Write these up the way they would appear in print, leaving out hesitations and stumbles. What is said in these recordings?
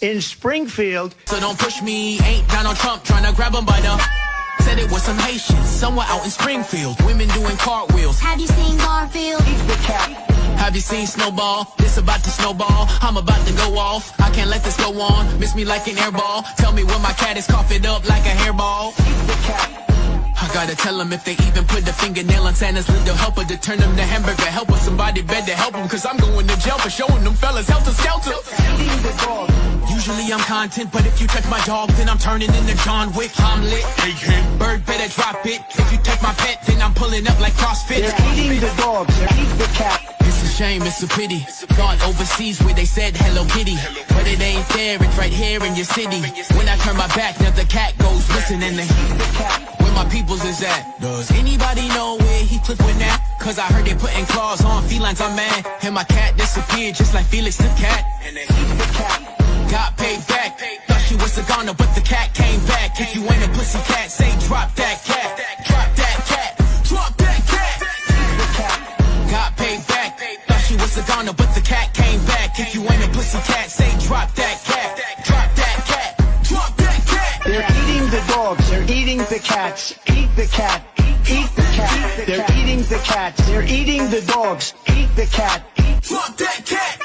in Springfield. So don't push me, ain't Donald Trump trying to grab him by the... Said it was some Haitians, somewhere out in Springfield. Women doing cartwheels. Have you seen Garfield? Have you seen Snowball? This about to snowball. I'm about to go off. I can't let this go on. Miss me like an airball. Tell me when my cat is cough it up like a hairball. I gotta tell them if they even put the fingernail on Santa's little helper to turn them to hamburger helper. Somebody better help them, cause I'm going to jail for showing them fellas helter skelter. Usually I'm content, but if you touch my dog, then I'm turning into John Wick. I'm lit. Bird better drop it. If you touch my pet, then I'm pulling up like CrossFit. They're eating the dogs, they're eating the cat. It's a shame, it's a pity. Gone overseas where they said Hello Kitty, but it ain't there, it's right here in your city. When I turn my back, now the cat goes missing and where my peoples is at. Does anybody know where he took with that? Cause I heard they putting claws on felines, I'm mad. And my cat disappeared just like Felix the cat. And they eat the cat. Got paid back. Thought she was a goner, but the cat came back. If you ain't a pussy cat, say drop that cat. Drop that cat. Drop that cat. Got paid back. Thought she was a goner, but the cat came back. If you ain't a pussy cat, say drop that cat. Drop that cat. Drop that cat. They're eating the dogs, they're eating the cats. Eat the cat. Eat the cat. They're eating the cats. They're eating the dogs. Eat the cat. Drop that cat.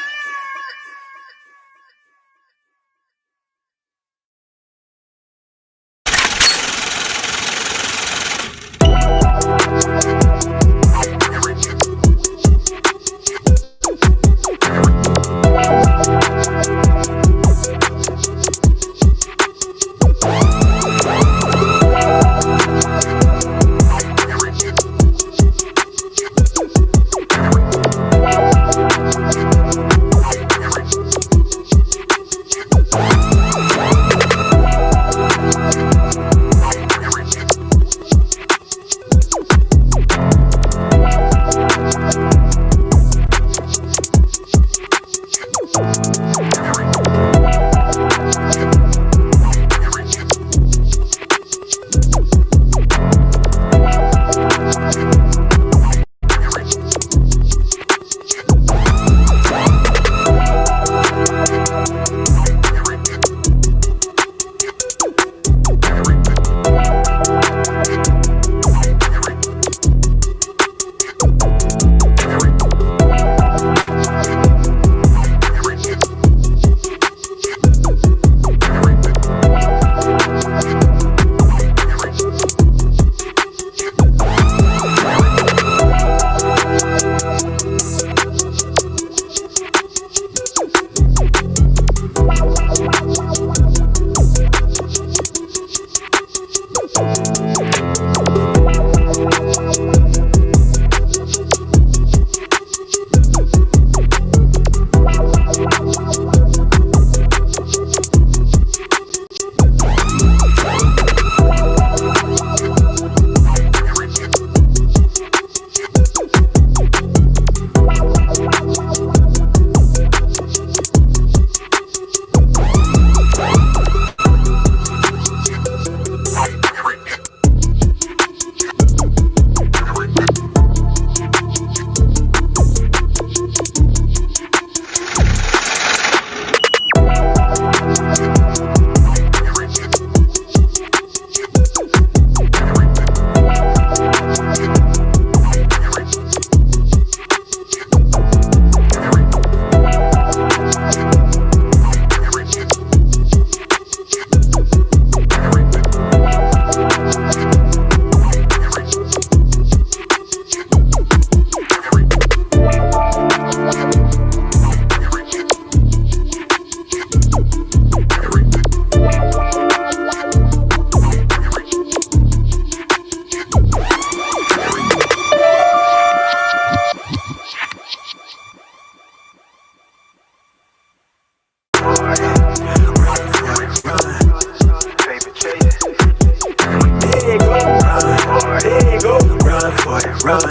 run.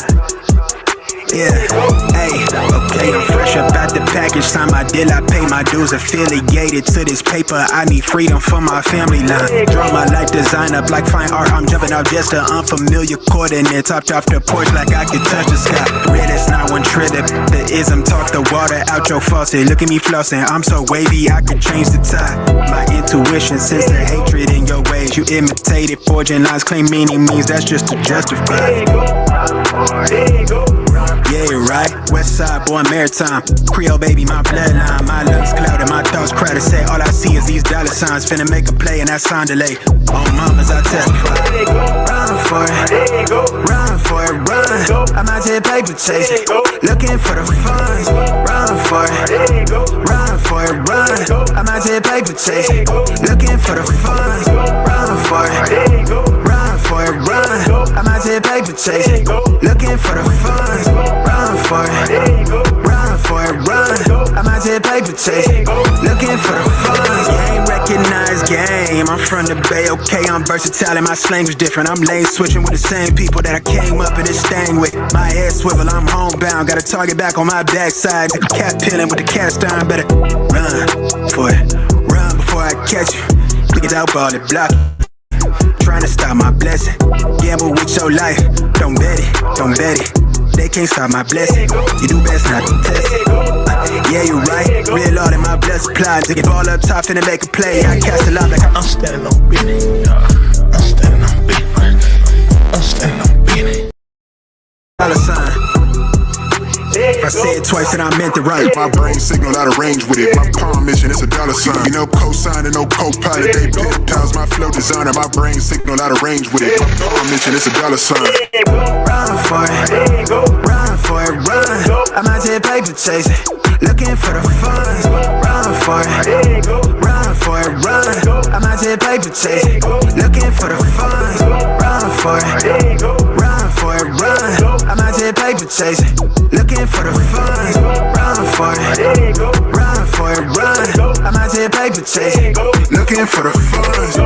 Yeah, hey, okay, I'm fresh up out the package, sign my deal, I pay my dues. Affiliated to this paper, I need freedom for my family line. Draw my life design up like fine art, I'm jumping out just an unfamiliar coordinate. Topped off the porch like I could touch the sky. Red is not one trip, the ism talk the water out your faucet. Look at me flossing, I'm so wavy, I could change the tide. My intuition sense the hatred in your ways. You imitated, forging lines, claim meaning means that's just to justify. Yeah, right. West side, born maritime. Creole baby, my bloodline. My lungs clouded, my thoughts crowded. Say all I see is these dollar signs. Finna make a play and that sound delay. On mamas, I testify. Run for it, run for it, run. I'm out here paper chasing, looking for the funds. Run for it, run for it, run. I'm out here paper chasing, looking for the funds. Run for it, run for it, run. I'm out here paper chasing, looking for the funds. Run for it, run for it, run. I'm out here paper chasing, looking for the funds. Game recognized game. I'm from the Bay, okay, I'm versatile and my slang is different. I'm lane switching with the same people that I came up in this thing with. My head swivel, I'm homebound. Got a target back on my backside. The cat peeling with the cast iron. Better run for it, run before I catch you. Look at out ball it, block it. Trying to stop my blessing. Gamble with your life. Don't bet it, don't bet it. They can't stop my blessing. You do best not to test it. Yeah, you right. Real Lord in my blood supply. Dig it ball up top, finna make a play. I cast a lot like I'm standing on business. I'm standing on business. I'm standing on business. Dollar sign. If I say it twice, then I meant it right. My brain signal out of range with it. My palm mission, it's a dollar sign. You know, cosign and no co-pilot. They pimp times my flow designer. My brain signal out of range with it. My palm mission, it's a dollar sign. Run for it, run for it, run. I'm out here paper chasing, looking for the funds. Run for it, run for it, run. I'm out here paper chasing, looking for the funds. Run for it, run for it, run. I'm out here paper chasing, looking for the funds. Run for it, run for it, run. I'm out here paper chasing, looking for the funds.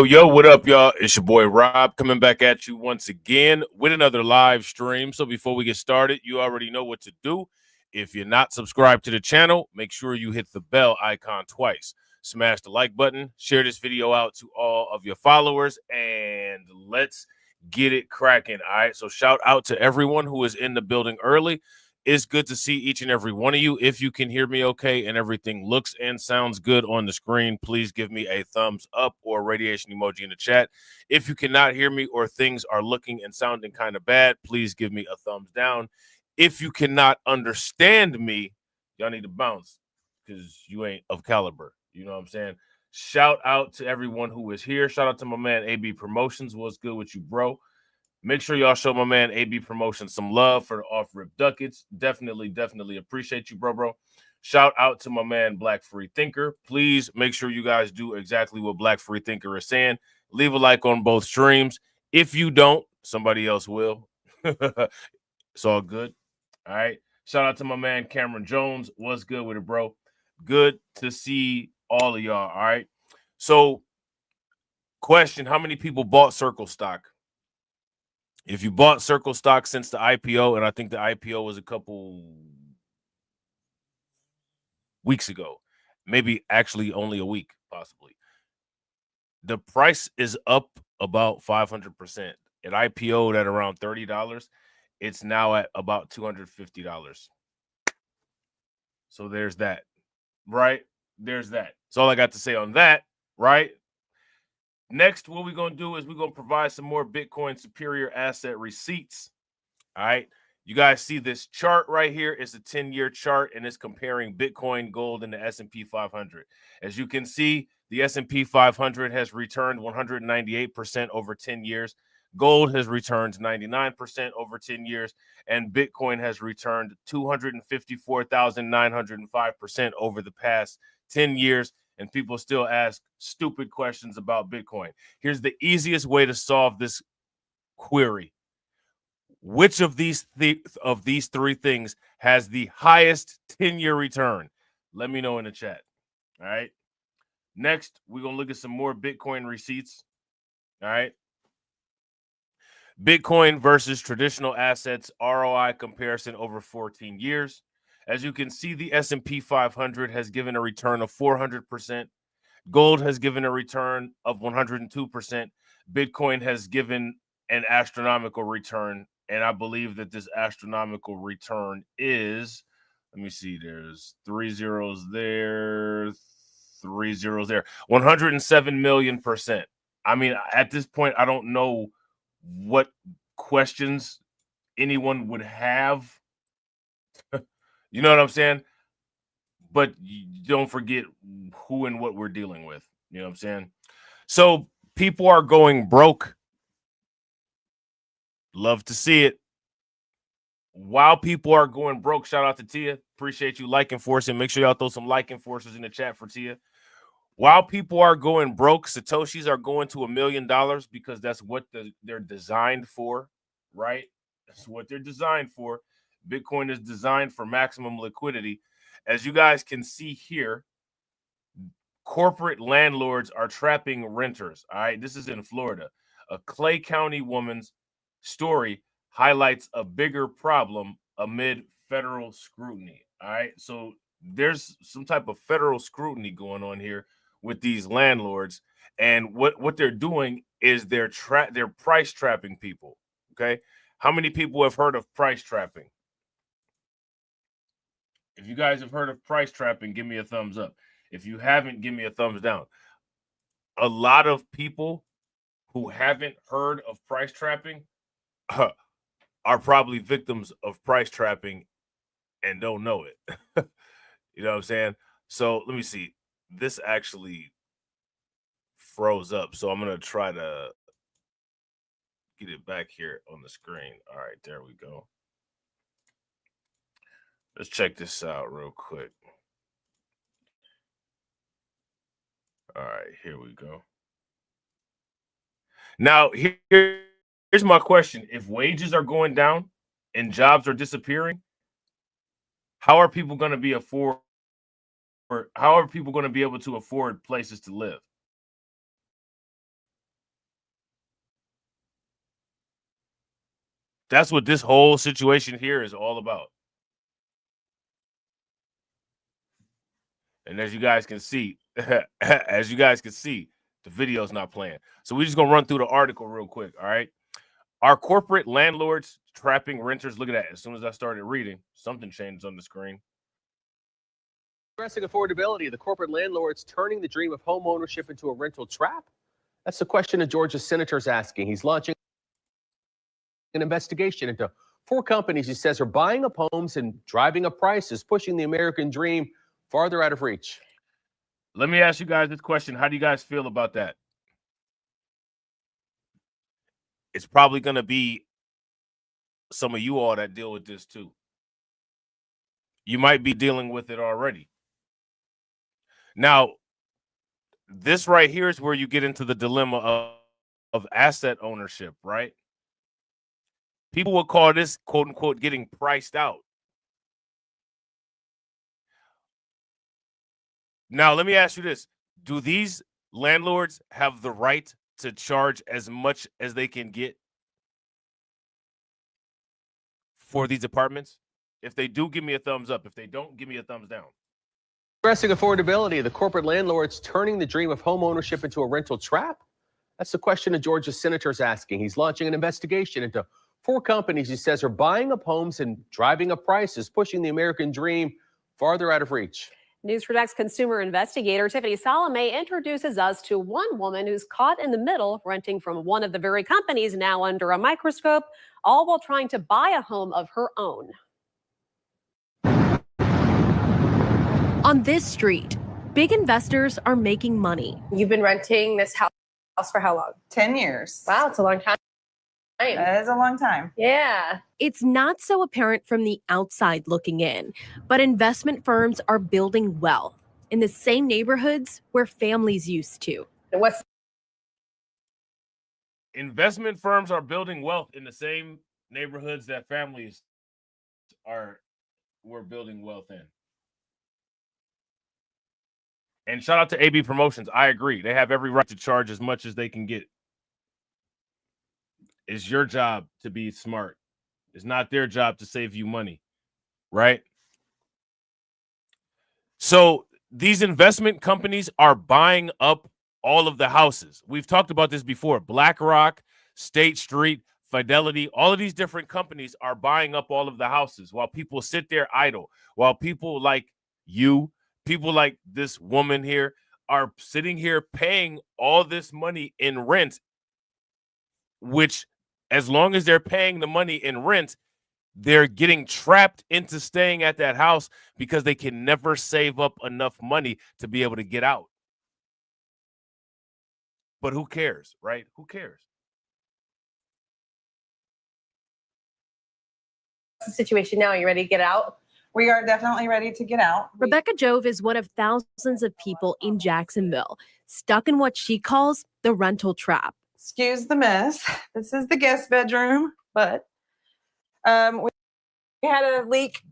Yo, what up, y'all? It's your boy Rob coming back at you once again with another live stream. So before we get started, you already know what to do. If you're not subscribed to the channel, make sure you hit the bell icon twice. Smash the like button, share this video out to all of your followers, and let's get it cracking. All right, so shout out to everyone who is in the building early. It's good to see each and every one of you. If you can hear me okay and everything looks and sounds good on the screen, please give me a thumbs up or a radiation emoji in the chat. If you cannot hear me or things are looking and sounding kind of bad, please give me a thumbs down. If you cannot understand me, y'all need to bounce because you ain't of caliber. You know what I'm saying? Shout out to everyone who is here. Shout out to my man AB Promotions. What's good with you, bro? Make sure y'all show my man AB Promotions some love for the off-rip ducats. Definitely appreciate you, bro. Shout out to my man Black Free Thinker. Please make sure you guys do exactly what Black Free Thinker is saying. Leave a like on both streams. If you don't, somebody else will. It's all good. All right. Shout out to my man Cameron Jones. What's good with it, bro? Good to see all of y'all. All right. So, question: how many people bought Circle stock? If you bought Circle stock since the IPO, and I think the IPO was a couple weeks ago, maybe actually only a week, possibly. The price is up about 500%. It IPO'd at around $30. It's now at about $250. So there's that, right? There's that. That's all I got to say on that, right? Next, what we're going to do is we're going to provide some more Bitcoin superior asset receipts. All right. You guys see this chart right here. It's a 10-year chart, and it's comparing Bitcoin, gold, and the S&P 500. As you can see, the S&P 500 has returned 198% over 10 years. Gold has returned 99% over 10 years, and Bitcoin has returned 254,905% over the past 10 years. And people still ask stupid questions about Bitcoin. Here's the easiest way to solve this query. Which of these three things has the highest 10-year return? Let me know in the chat. All right. Next, we're going to look at some more Bitcoin receipts. All right. Bitcoin versus traditional assets ROI comparison over 14 years. As you can see, the S&P 500 has given a return of 400%. Gold has given a return of 102%. Bitcoin has given an astronomical return, and I believe that this astronomical return is, let me see, there's 3 zeros there, 3 zeros there, 107 million%. I mean, at this point, I don't know what questions anyone would have. You know what I'm saying? But don't forget who and what we're dealing with. You know what I'm saying? So people are going broke. Love to see it. While people are going broke, shout out to Tia. Appreciate you liking for us, and make sure y'all throw some liking forces in the chat for Tia. While people are going broke, Satoshis are going to $1 million because that's what they're designed for, right? That's what they're designed for. Bitcoin is designed for maximum liquidity. As you guys can see here, corporate landlords are trapping renters. All right, this is in Florida. A Clay County woman's story highlights a bigger problem amid federal scrutiny. All right, so there's some type of federal scrutiny going on here with these landlords, and what they're doing is they're price trapping people. Okay, how many people have heard of price trapping? If you guys have heard of price trapping, give me a thumbs up. If you haven't, give me a thumbs down. A lot of people who haven't heard of price trapping are probably victims of price trapping and don't know it. You know what I'm saying? So let me see. This actually froze up, so I'm gonna try to get it back here on the screen. All right, there we go. Let's check this out real quick. All right, here we go. Now, here's my question. If wages are going down and jobs are disappearing, how are people going to be able to afford places to live? That's what this whole situation here is all about. And as you guys can see, the video's not playing. So we're just going to run through the article real quick, all right? Are corporate landlords trapping renters? Look at that. As soon as I started reading, something changed on the screen. Addressing affordability, the corporate landlords turning the dream of home ownership into a rental trap? That's the question a Georgia senator's asking. He's launching an investigation into 4 companies he says are buying up homes and driving up prices, pushing the American dream farther out of reach. Let me ask you guys this question. How do you guys feel about that? It's probably going to be some of you all that deal with this too. You might be dealing with it already. Now, this right here is where you get into the dilemma of asset ownership, right? People would call this, quote unquote, getting priced out. Now, let me ask you this. Do these landlords have the right to charge as much as they can get for these apartments? If they do, give me a thumbs up. If they don't, give me a thumbs down. Addressing affordability, the corporate landlords turning the dream of home ownership into a rental trap? That's the question a Georgia senator's asking. He's launching an investigation into 4 companies he says are buying up homes and driving up prices, pushing the American dream farther out of reach. News for Next consumer investigator Tiffany Salome introduces us to one woman who's caught in the middle, renting from one of the very companies now under a microscope, all while trying to buy a home of her own. On this street, big investors are making money. You've been renting this house for how long? 10 years. Wow, it's a long time. That is a long time. Yeah. It's not so apparent from the outside looking in, but investment firms are building wealth in the same neighborhoods where families used to. What's Investment firms are building wealth in the same neighborhoods that families were building wealth in. And shout out to AB Promotions. I agree. They have every right to charge as much as they can get. It's your job to be smart. It's not their job to save you money, right? So these investment companies are buying up all of the houses. We've talked about this before. BlackRock, State Street, Fidelity, all of these different companies are buying up all of the houses while people sit there idle, while people like you, people like this woman here are sitting here paying all this money in rent, which as long as they're paying the money in rent, they're getting trapped into staying at that house because they can never save up enough money to be able to get out. But who cares, right? Who cares? the situation now? Are you ready to get out? We are definitely ready to get out. Rebecca Jove is one of thousands of people in Jacksonville stuck in what she calls the rental trap. Excuse the mess. This is the guest bedroom, but we had a leak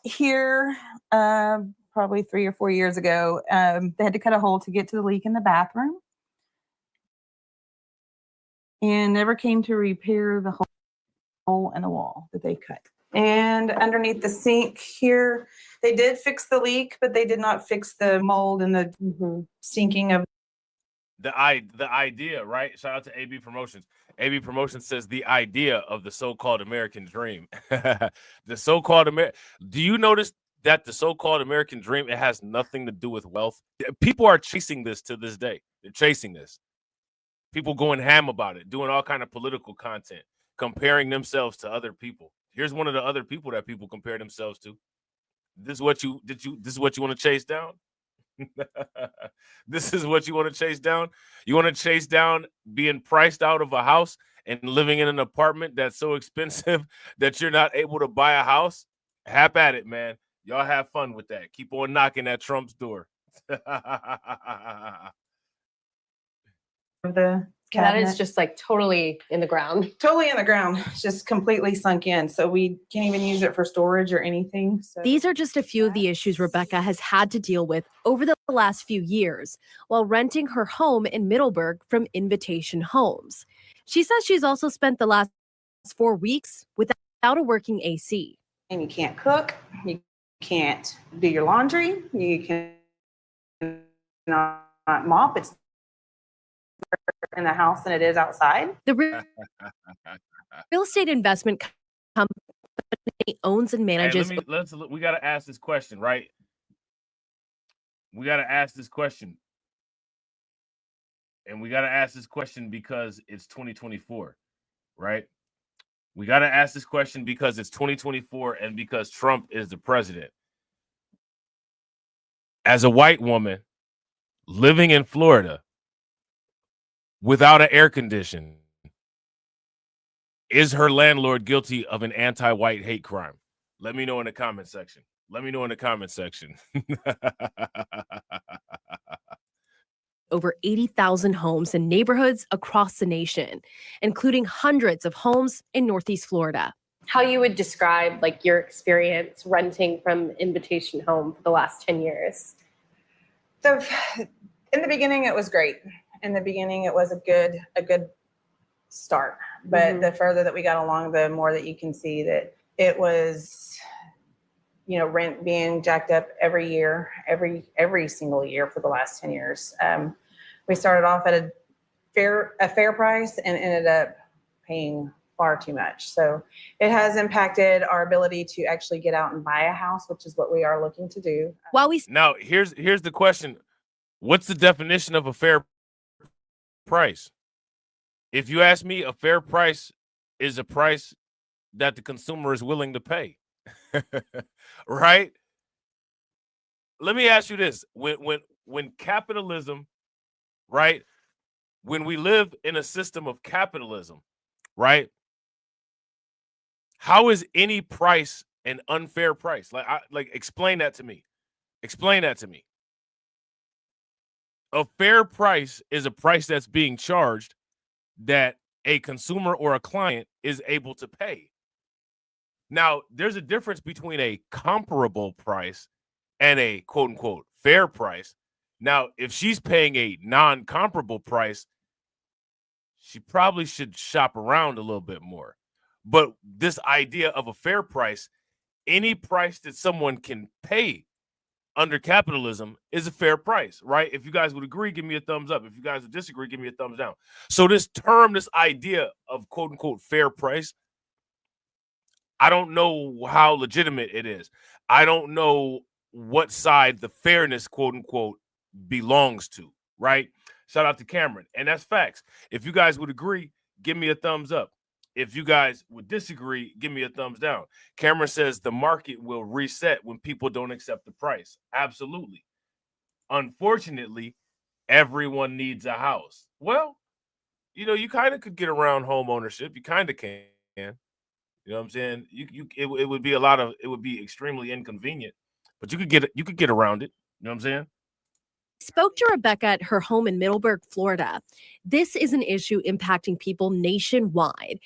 here probably 3 or 4 years ago. They had to cut a hole to get to the leak in the bathroom and never came to repair the hole in the wall that they cut. And underneath the sink here, they did fix the leak, but they did not fix the mold and the sinking of the idea, right? Shout out to AB Promotions. AB Promotions says the idea of the so-called American dream. The so-called Do you notice that the so-called American dream, it has nothing to do with wealth? People are chasing this to this day. They're chasing this. People going ham about it, doing all kind of political content, comparing themselves to other people. Here's one of the other people that people compare themselves to. This is what you want to chase down? This is what you want to chase down? You want to chase down being priced out of a house and living in an apartment that's so expensive that you're not able to buy a house? Hap at it, man. Y'all have fun with that. Keep on knocking at Trump's door. the That cabinet. is just like totally in the ground. Totally in the ground. It's just completely sunk in. So we can't even use it for storage or anything. So These are just a few of the issues Rebecca has had to deal with over the last few years while renting her home in Middleburg from Invitation Homes. She says she's also spent the last 4 weeks without a working AC. and you can't cook, you can't do your laundry, you can not mop. It's in the house than it is outside. The real estate investment company owns and manages. Hey, we got to ask this question, right? We got to ask this question. And we got to ask this question because it's 2024, right? We got to ask this question because it's 2024 and because Trump is the president. As a white woman living in Florida without an air condition, is her landlord guilty of an anti-white hate crime? Let me know in the comment section. Let me know in the comment section. Over 80,000 homes in neighborhoods across the nation, including hundreds of homes in Northeast Florida. How you would describe like your experience renting from Invitation Home for the last 10 years? So in the beginning, it was great. In the beginning, it was a good start. But the further that we got along, the more that you can see that it was, rent being jacked up every year, every single year for the last 10 years. We started off at a fair price and ended up paying far too much. So it has impacted our ability to actually get out and buy a house, which is what we are looking to do. Now, here's the question. What's the definition of a fair price? If you ask me, a fair price is a price that the consumer is willing to pay. Right? Let me ask you this. When capitalism, right? When we live in a system of capitalism, right? How is any price an unfair price? Like explain that to me. Explain that to me. A fair price is a price that's being charged that a consumer or a client is able to pay. Now, there's a difference between a comparable price and a quote unquote fair price. Now, if she's paying a non-comparable price, she probably should shop around a little bit more. But this idea of a fair price, any price that someone can pay under capitalism is a fair price, right? If you guys would agree, give me a thumbs up. If you guys would disagree, give me a thumbs down. So this term, this idea of quote unquote fair price, I don't know how legitimate it is. I don't know what side the fairness quote unquote belongs to, right? Shout out to Cameron. And that's facts. If you guys would agree, give me a thumbs up. If you guys would disagree, give me a thumbs down. Cameron says the market will reset when people don't accept the price. Absolutely. Unfortunately, everyone needs a house. Well, you kind of could get around home ownership. You kind of can. You know what I'm saying? It would be it would be extremely inconvenient, but you could get around it. You know what I'm saying? Spoke to Rebecca at her home in Middleburg, Florida. This is an issue impacting people nationwide.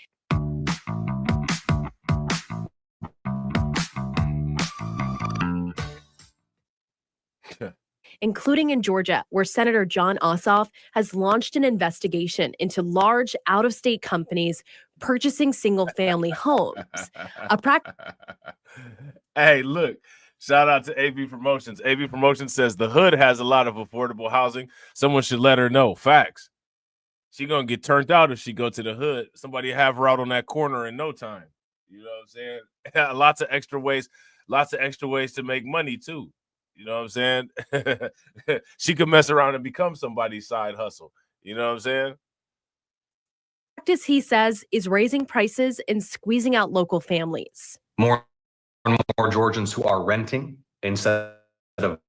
Including in Georgia, where Senator John Ossoff has launched an investigation into large out-of-state companies purchasing single-family homes. Hey, look, shout out to AV Promotions. AV Promotions says the hood has a lot of affordable housing. Someone should let her know. Facts. She gonna get turned out if she go to the hood. Somebody have her out on that corner in no time. You know what I'm saying? Lots of extra ways to make money too. You know what I'm saying? She could mess around and become somebody's side hustle. You know what I'm saying? Practice, he says, is raising prices and squeezing out local families. More and more Georgians who are renting instead of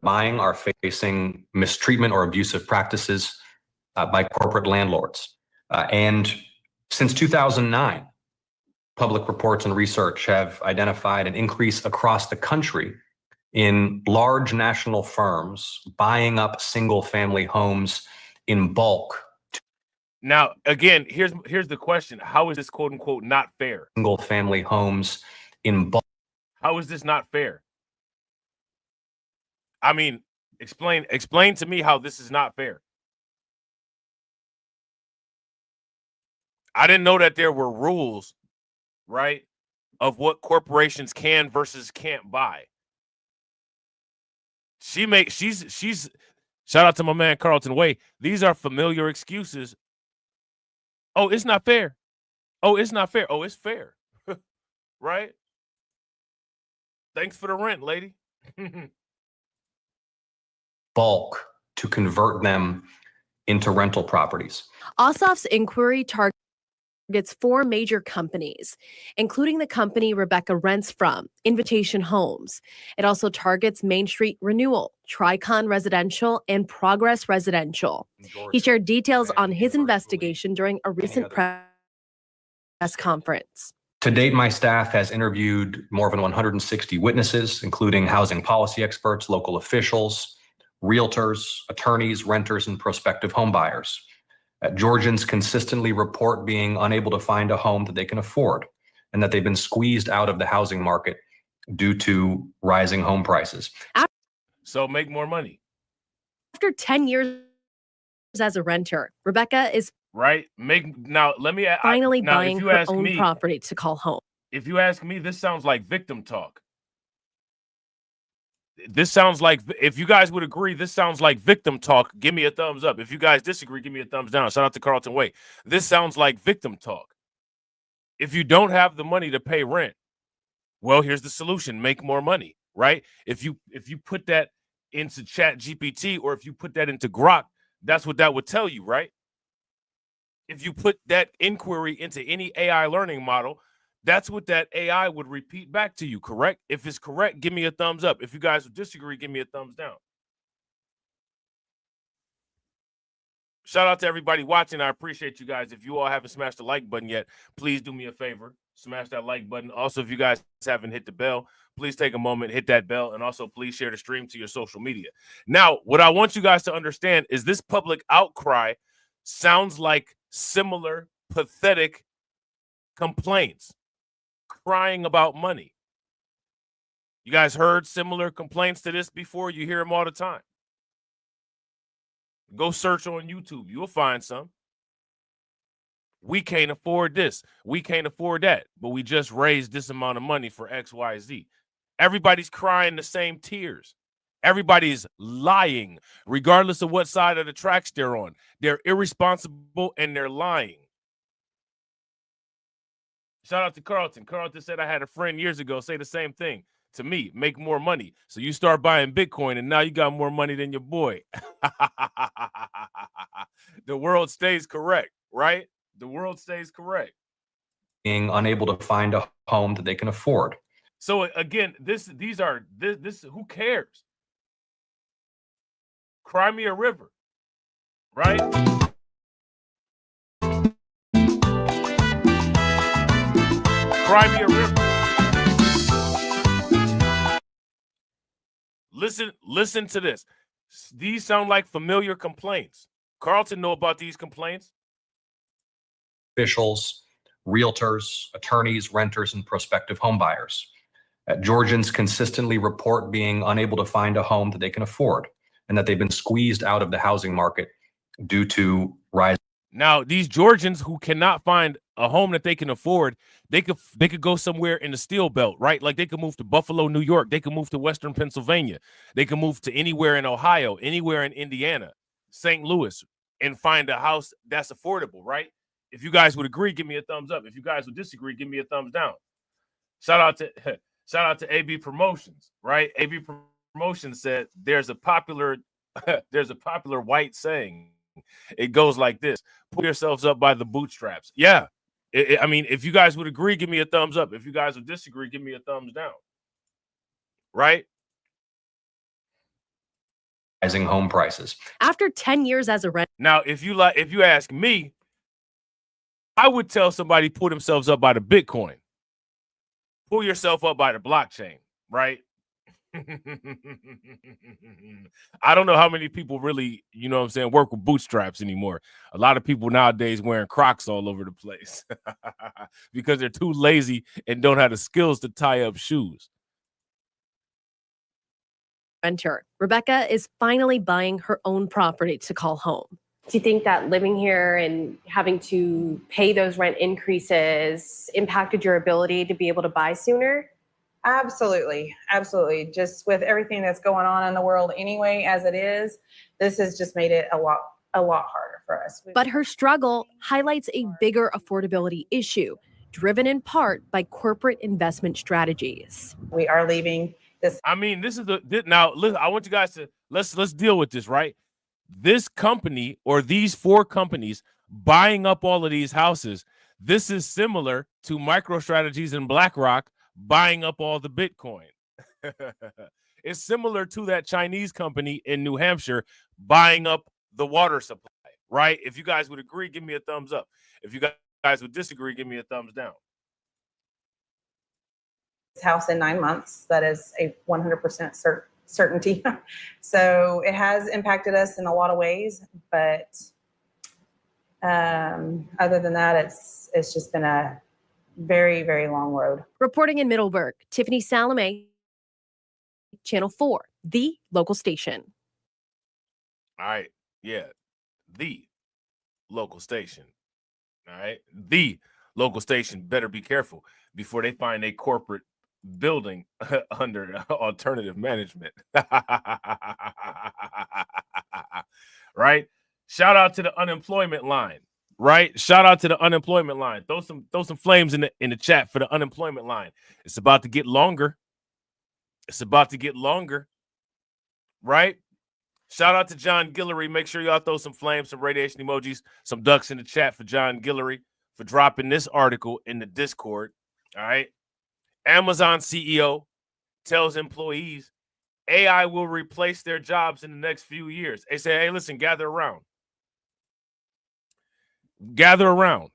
buying are facing mistreatment or abusive practices by corporate landlords. And since 2009, public reports and research have identified an increase across the country in large national firms buying up single-family homes in bulk. Now, again, here's the question. How is this quote unquote not fair? Single-family homes in bulk. How is this not fair? I mean, explain to me how this is not fair. I didn't know that there were rules, right, of what corporations can versus can't buy. She's shout out to my man Carlton Way. These are familiar excuses. Oh, it's not fair. Oh, it's not fair. Oh, it's fair. Right? Thanks for the rent, lady. Bulk to convert them into rental properties. Ossoff's inquiry targets 4 major companies, including the company Rebecca rents from, Invitation Homes. It also targets Main Street Renewal, Tricon Residential, and Progress Residential. He shared details on his investigation during a recent press conference. To date, my staff has interviewed more than 160 witnesses, including housing policy experts, local officials, realtors, attorneys, renters, and prospective homebuyers. Georgians consistently report being unable to find a home that they can afford and that they've been squeezed out of the housing market due to rising home prices. So make more money. After 10 years as a renter, Rebecca is right. Finally buying her own property to call home. If you ask me, this sounds like victim talk. This sounds like, if you guys would agree, this sounds like victim talk. Give me a thumbs up. If you guys disagree, give me a thumbs down. Shout out to Carlton Way. This sounds like victim talk. If you don't have the money to pay rent, well, here's the solution. Make more money, right? If you put that into Chat GPT or if you put that into Grok, that's what that would tell you, right? If you put that inquiry into any AI learning model, that's what that AI would repeat back to you, correct? If it's correct, give me a thumbs up. If you guys would disagree, give me a thumbs down. Shout out to everybody watching. I appreciate you guys. If you all haven't smashed the like button yet, please do me a favor. Smash that like button. Also, if you guys haven't hit the bell, please take a moment, hit that bell, and also please share the stream to your social media. Now, what I want you guys to understand is this public outcry sounds like similar pathetic complaints, crying about money. You guys heard similar complaints to this before? You hear them all the time. Go search on YouTube. You'll find some. We can't afford this. We can't afford that. But we just raised this amount of money for X, Y, Z. Everybody's crying the same tears. Everybody's lying, regardless of what side of the tracks they're on. They're irresponsible and they're lying. Shout out to Carlton. Carlton said I had a friend years ago say the same thing to me, make more money. So you start buying Bitcoin and now you got more money than your boy. The world stays correct, right? The world stays correct. Being unable to find a home that they can afford. So again, this who cares? Cry me a river, right? Cry me a river. Listen to this. These sound like familiar complaints. Carlton know about these complaints. Officials, realtors, attorneys, renters, and prospective home buyers. Georgians consistently report being unable to find a home that they can afford and that they've been squeezed out of the housing market due to rising. Now, these Georgians who cannot find a home that they can afford, they could go somewhere in the Steel Belt, right? Like they could move to Buffalo, New York. They could move to Western Pennsylvania. They could move to anywhere in Ohio, anywhere in Indiana, St. Louis, and find a house that's affordable, right? If you guys would agree, give me a thumbs up. If you guys would disagree, give me a thumbs down. Shout out to AB Promotions, right? AB Promotions said there's a popular white saying. It goes like this: pull yourselves up by the bootstraps. Yeah. I mean, if you guys would agree, give me a thumbs up. If you guys would disagree, give me a thumbs down. Right? Rising home prices. After 10 years as a renter. Now, if you ask me, I would tell somebody pull themselves up by the Bitcoin. Pull yourself up by the blockchain, right? I don't know how many people really, you know what I'm saying, work with bootstraps anymore. A lot of people nowadays wearing Crocs all over the place because they're too lazy and don't have the skills to tie up shoes. Renter. Rebecca is finally buying her own property to call home. Do you think that living here and having to pay those rent increases impacted your ability to be able to buy sooner? Absolutely. Absolutely. Just with everything that's going on in the world anyway, as it is, this has just made it a lot harder for us. But her struggle highlights a bigger affordability issue, driven in part by corporate investment strategies. We are leaving this. I mean, now listen, I want you guys to let's deal with this, right? This company or these four companies buying up all of these houses, this is similar to MicroStrategies and BlackRock buying up all the Bitcoin. It's similar to that Chinese company in New Hampshire buying up the water supply, right? If you guys would agree, give me a thumbs up. If you guys would disagree, give me a thumbs down. This house in 9 months, that is a 100% certainty. So it has impacted us in a lot of ways, but other than that, it's just been a very, very long road. Reporting in Middleburg, Tiffany Salome, Channel 4, the local station. All right. Yeah. The local station. All right. The local station better be careful before they find a corporate building under alternative management. Right? Shout out to the unemployment line. Right? Shout out to the unemployment line. Throw some flames in the chat for the unemployment line. It's about to get longer. It's about to get longer. Right? Shout out to John Guillory. Make sure y'all throw some flames, some radiation emojis, some ducks in the chat for John Guillory for dropping this article in the Discord. All right. Amazon CEO tells employees AI will replace their jobs in the next few years. They say, hey, listen, gather around. Gather around.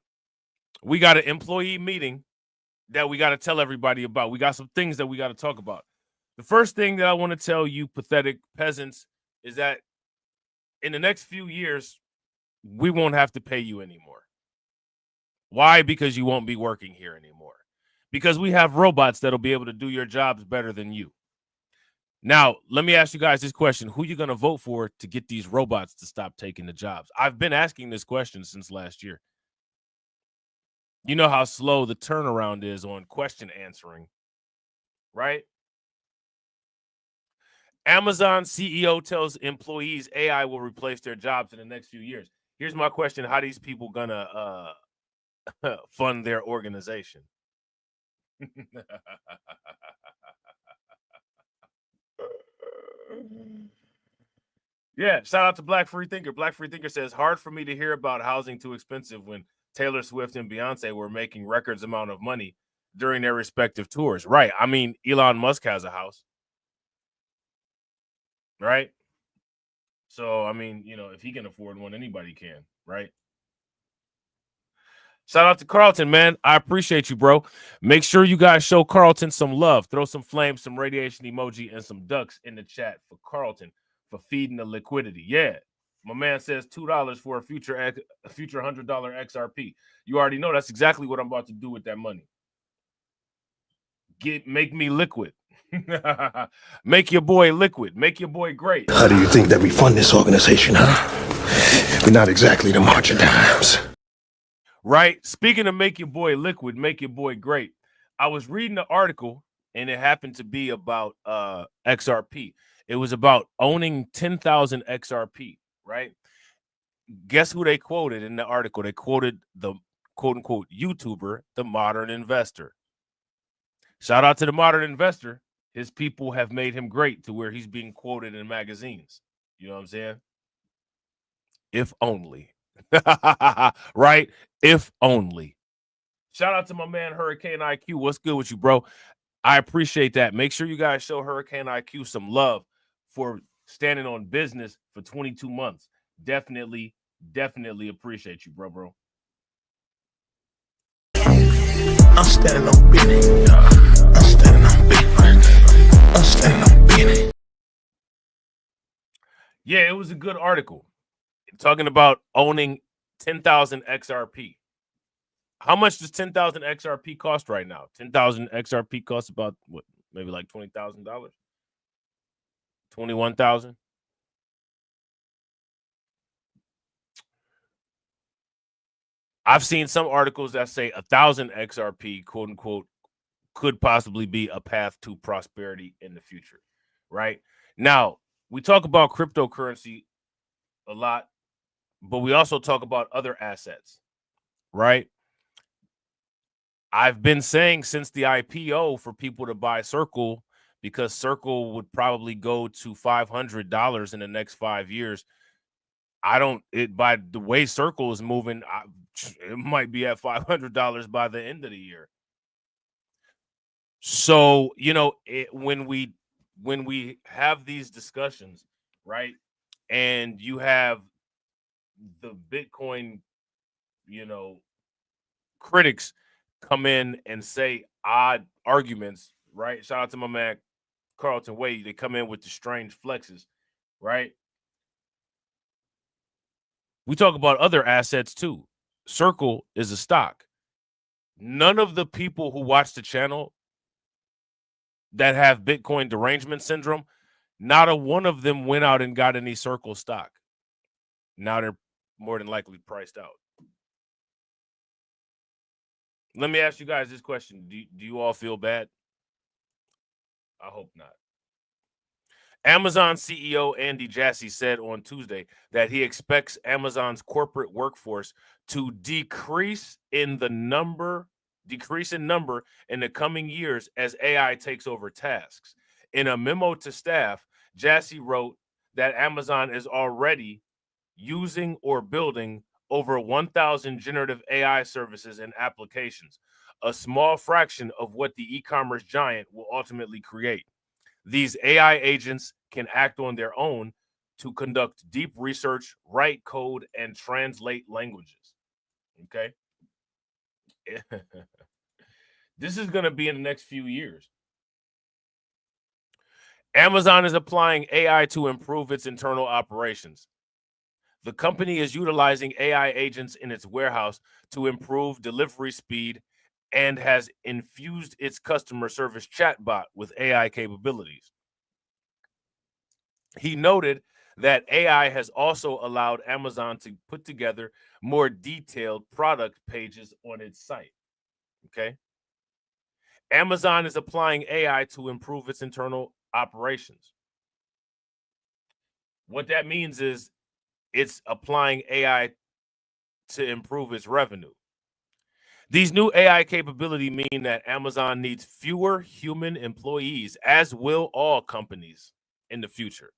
We got an employee meeting that we got to tell everybody about. We got some things that we got to talk about. The first thing that I want to tell you pathetic peasants is that in the next few years, we won't have to pay you anymore. Why? Because you won't be working here anymore. Because we have robots that'll be able to do your jobs better than you. Now, let me ask you guys this question. Who are you going to vote for to get these robots to stop taking the jobs? I've been asking this question since last year. You know how slow the turnaround is on question answering, right? Amazon CEO tells employees AI will replace their jobs in the next few years. Here's my question. How are these people going to fund their organization? Yeah, shout out to Black Free Thinker. Black Free Thinker says, hard for me to hear about housing too expensive when Taylor Swift and Beyonce were making records amount of money during their respective tours. Right. I mean, Elon Musk has a house. Right. So, I mean, you know, if he can afford one, anybody can. Right. Shout out to Carlton, man. I appreciate you, bro. Make sure you guys show Carlton some love. Throw some flames, some radiation emoji, and some ducks in the chat for Carlton for feeding the liquidity. Yeah. My man says $2 for a future $100 XRP. You already know that's exactly what I'm about to do with that money. Make me liquid. Make your boy liquid. Make your boy great. How do you think that we fund this organization, huh? We're not exactly the March of Dimes. Right? Speaking of make your boy liquid, make your boy great. I was reading the article, and it happened to be about XRP. It was about owning 10,000 XRP, right? Guess who they quoted in the article? They quoted the quote-unquote YouTuber, the Modern Investor. Shout out to the Modern Investor. His people have made him great to where he's being quoted in magazines. You know what I'm saying? If only. Right? If only. Shout out to my man Hurricane IQ. What's good with you, bro? I appreciate that. Make sure you guys show Hurricane IQ some love for standing on business for 22 months. Definitely appreciate you, bro. I'm standing on business. I'm standing on business. I'm standing on business. Yeah, it was a good article talking about owning 10,000 XRP. How much does 10,000 XRP cost right now? 10,000 XRP costs about what? Maybe like $20,000, $21,000. I've seen some articles that say 1,000 XRP, quote unquote, could possibly be a path to prosperity in the future. Right now, we talk about cryptocurrency a lot, but we also talk about other assets. Right. I've been saying since the IPO for people to buy Circle because Circle would probably go to $500 in the next 5 years. By the way Circle is moving, it might be at $500 by the end of the year. So, you know, when we have these discussions, right, and you have the Bitcoin, you know, critics come in and say odd arguments, right? Shout out to my man Carlton Wade. They come in with the strange flexes, right? We talk about other assets too. Circle is a stock. None of the people who watch the channel that have Bitcoin derangement syndrome, not a one of them went out and got any Circle stock. Now they're more than likely priced out. Let me ask you guys this question. Do you all feel bad? I hope not. Amazon CEO Andy Jassy said on Tuesday that he expects Amazon's corporate workforce to decrease in number in the coming years as AI takes over tasks. In a memo to staff, Jassy wrote that Amazon is already using or building over 1,000 generative AI services and applications, a small fraction of what the e-commerce giant will ultimately create. These AI agents can act on their own to conduct deep research, write code, and translate languages. Okay. This is going to be in the next few years. Amazon is applying AI to improve its internal operations. The company is utilizing AI agents in its warehouse to improve delivery speed and has infused its customer service chatbot with AI capabilities. He noted that AI has also allowed Amazon to put together more detailed product pages on its site. Okay. Amazon is applying AI to improve its internal operations. What that means is it's applying AI to improve its revenue. These new AI capabilities mean that Amazon needs fewer human employees, as will all companies in the future.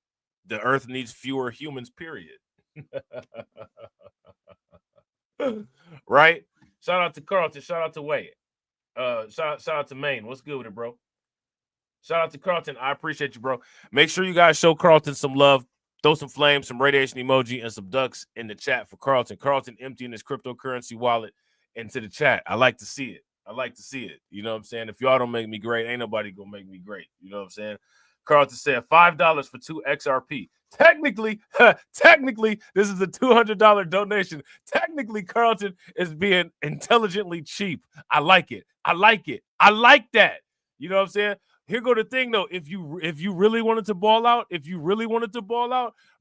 The earth needs fewer humans, period. Right? Shout out to Carlton. Shout out to Wade. Shout out to Maine. What's good with it, bro? Shout out to Carlton. I appreciate you, bro. Make sure you guys show Carlton some love. Throw some flames, some radiation emoji, and some ducks in the chat for Carlton. Carlton emptying his cryptocurrency wallet into the chat. I like to see it. I like to see it. You know what I'm saying? If y'all don't make me great, ain't nobody gonna make me great. You know what I'm saying? Carlton said $5 for 2 XRP. Technically, this is a $200 donation. Technically, Carlton is being intelligently cheap. I like it. I like it. I like that. You know what I'm saying? Here go the thing though. If you really wanted to ball out,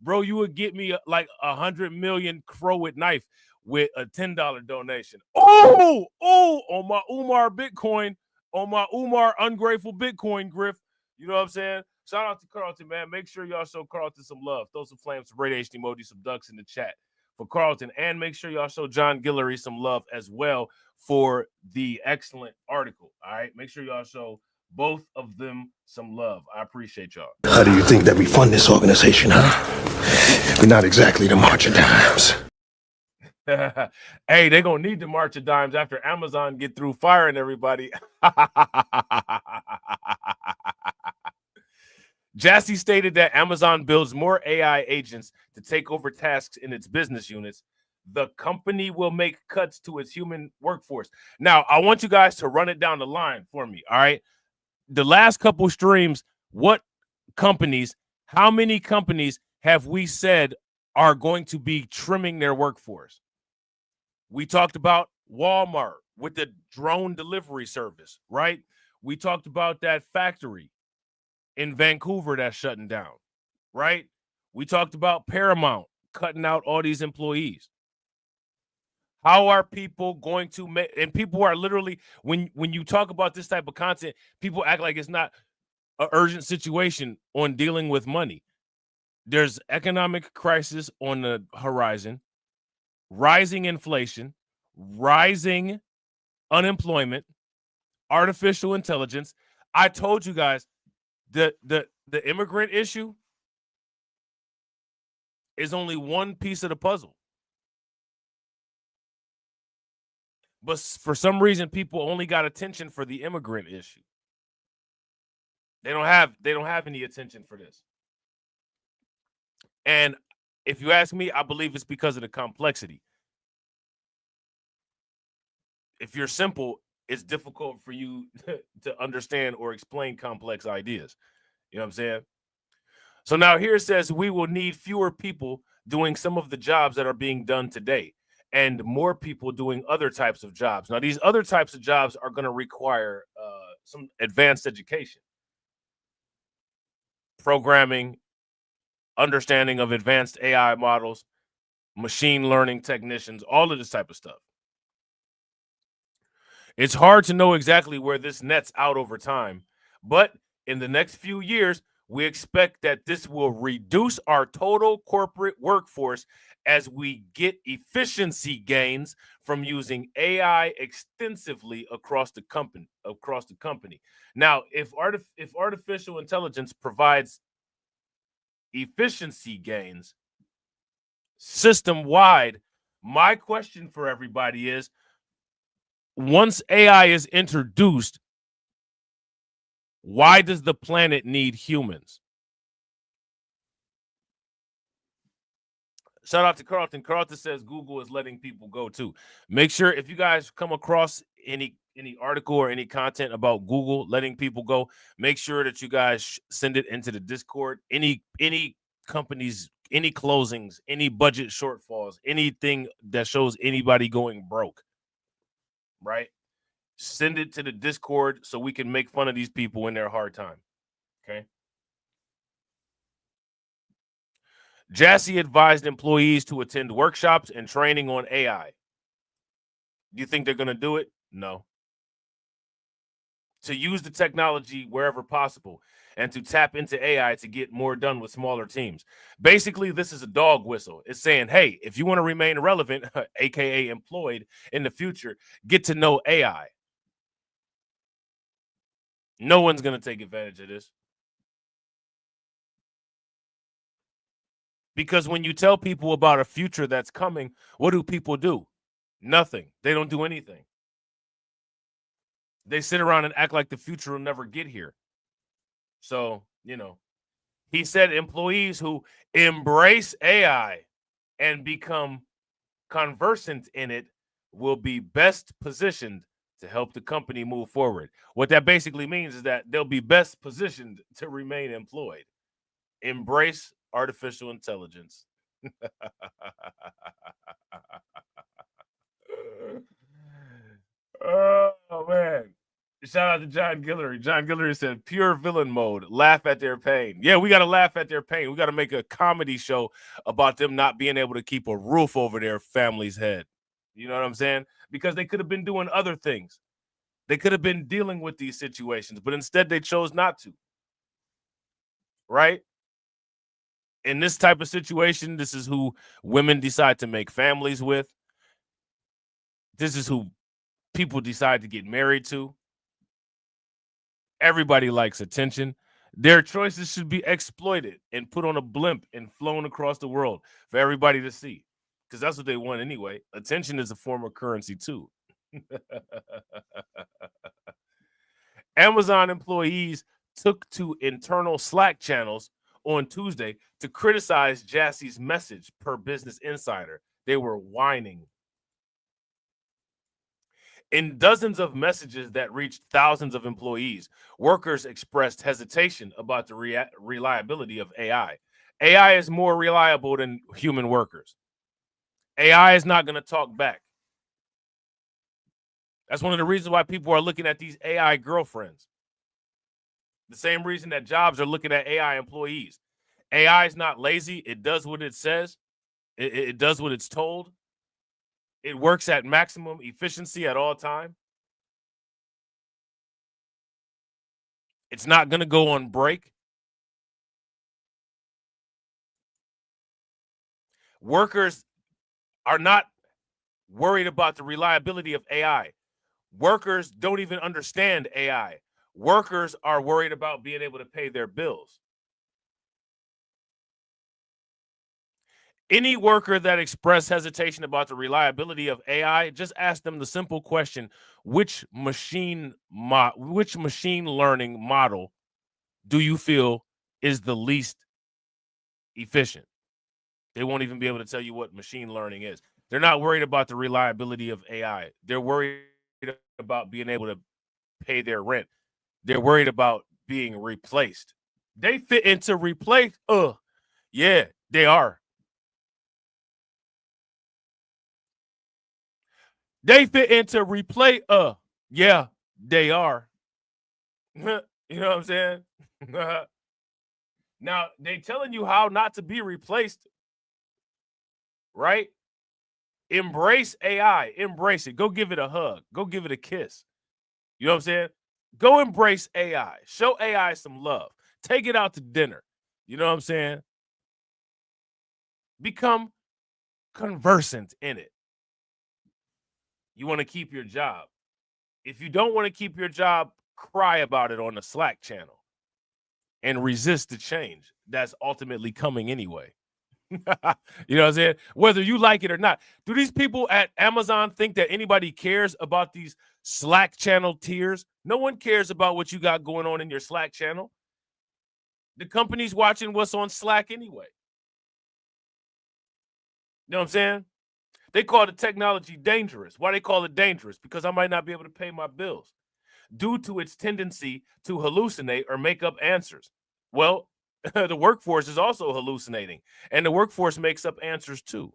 bro, you would get me like 100 million crow with knife with a $10 donation. Oh, on my Umar Bitcoin, on my Umar ungrateful Bitcoin griff. You know what I'm saying? Shout out to Carlton, man. Make sure y'all show Carlton some love. Throw some flames, some radiation emoji, some ducks in the chat for Carlton. And make sure y'all show John Guillory some love as well for the excellent article. All right. Make sure y'all show both of them some love. I appreciate y'all. How do you think that we fund this organization, huh? We're not exactly the March of Dimes. Hey, they're going to need the March of Dimes after Amazon get through firing everybody. Jassy stated that Amazon builds more AI agents to take over tasks in its business units. The company will make cuts to its human workforce. Now, I want you guys to run it down the line for me, all right? The last couple streams, how many companies have we said are going to be trimming their workforce? We talked about Walmart with the drone delivery service, right? We talked about that factory in Vancouver that's shutting down, right? We talked about Paramount cutting out all these employees. How are people going to make, and people are literally, when you talk about this type of content, people act like it's not an urgent situation on dealing with money. There's economic crisis on the horizon, rising inflation, rising unemployment, artificial intelligence. I told you guys the immigrant issue is only one piece of the puzzle. But for some reason, people only got attention for the immigrant issue. They don't have any attention for this. And if you ask me, I believe it's because of the complexity. If you're simple, it's difficult for you to understand or explain complex ideas. You know what I'm saying? So now here it says we will need fewer people doing some of the jobs that are being done today and more people doing other types of jobs. Now, these other types of jobs are going to require some advanced education, programming, understanding of advanced AI models, machine learning technicians, all of this type of stuff. It's hard to know exactly where this nets out over time, but in the next few years, we expect that this will reduce our total corporate workforce as we get efficiency gains from using AI extensively across the company. Now, if artificial intelligence provides efficiency gains system-wide, my question for everybody is, once AI is introduced, why does the planet need humans? Shout out to Carlton. Carlton says Google is letting people go too. Make sure if you guys come across any any article or any content about Google letting people go, make sure that you guys send it into the Discord. Any companies, any closings, any budget shortfalls, anything that shows anybody going broke, right? Send it to the Discord so we can make fun of these people in their hard time. Okay. Jassy advised employees to attend workshops and training on AI. Do you think they're going to do it? No. To use the technology wherever possible and to tap into AI to get more done with smaller teams. Basically, this is a dog whistle. It's saying, hey, if you want to remain relevant, aka employed in the future, get to know AI. No one's going to take advantage of this. Because when you tell people about a future that's coming, what do people do? Nothing. They don't do anything. They sit around and act like the future will never get here. So, he said employees who embrace AI and become conversant in it will be best positioned to help the company move forward. What that basically means is that they'll be best positioned to remain employed. Embrace artificial intelligence. Oh, man. Shout out to John Guillory. John Guillory said, pure villain mode. Laugh at their pain. Yeah, we got to laugh at their pain. We got to make a comedy show about them not being able to keep a roof over their family's head. You know what I'm saying? Because they could have been doing other things. They could have been dealing with these situations, but instead they chose not to. Right? In this type of situation, this is who women decide to make families with. This is who people decide to get married to. Everybody likes attention. Their choices should be exploited and put on a blimp and flown across the world for everybody to see. Because that's what they want anyway. Attention is a form of currency too. Amazon employees took to internal Slack channels on Tuesday to criticize Jassy's message, per Business Insider. They were whining. In dozens of messages that reached thousands of employees, workers expressed hesitation about the reliability of AI. AI is more reliable than human workers. AI is not going to talk back. That's one of the reasons why people are looking at these AI girlfriends. The same reason that jobs are looking at AI employees. AI is not lazy. It does what it says. It does what it's told. It works at maximum efficiency at all time. It's not going to go on break. Workers are not worried about the reliability of AI. Workers don't even understand AI. Workers are worried about being able to pay their bills. Any worker that expressed hesitation about the reliability of AI, just ask them the simple question, which machine learning model do you feel is the least efficient? They won't even be able to tell you what machine learning is. They're not worried about the reliability of AI. They're worried about being able to pay their rent. They're worried about being replaced. They fit into replace. Yeah, they are. They fit into replay. Yeah, they are. You know what I'm saying? Now, they telling you how not to be replaced, right? Embrace AI. Embrace it. Go give it a hug. Go give it a kiss. You know what I'm saying? Go embrace AI. Show AI some love. Take it out to dinner. You know what I'm saying? Become conversant in it. You want to keep your job. If you don't want to keep your job, cry about it on the Slack channel and resist the change that's ultimately coming anyway. You know what I'm saying? Whether you like it or not. Do these people at Amazon think that anybody cares about these Slack channel tiers? No one cares about what you got going on in your Slack channel. The company's watching what's on Slack anyway. You know what I'm saying? They call the technology dangerous. Why they call it dangerous? Because I might not be able to pay my bills due to its tendency to hallucinate or make up answers. Well, the workforce is also hallucinating, and the workforce makes up answers too.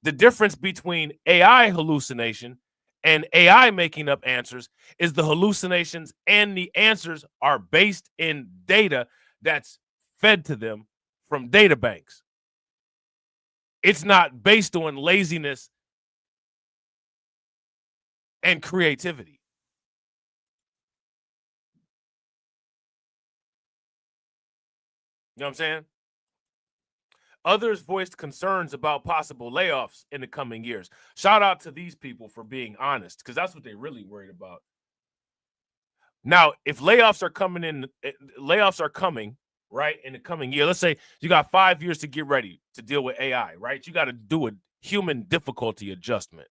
The difference between AI hallucination and AI making up answers is the hallucinations and the answers are based in data that's fed to them from data banks. It's not based on laziness and creativity. You know what I'm saying? Others voiced concerns about possible layoffs in the coming years. Shout out to these people for being honest, because that's what they're really worried about. Now, if layoffs are coming, right, in the coming year, let's say you got 5 years to get ready to deal with AI, right? You got to do a human difficulty adjustment.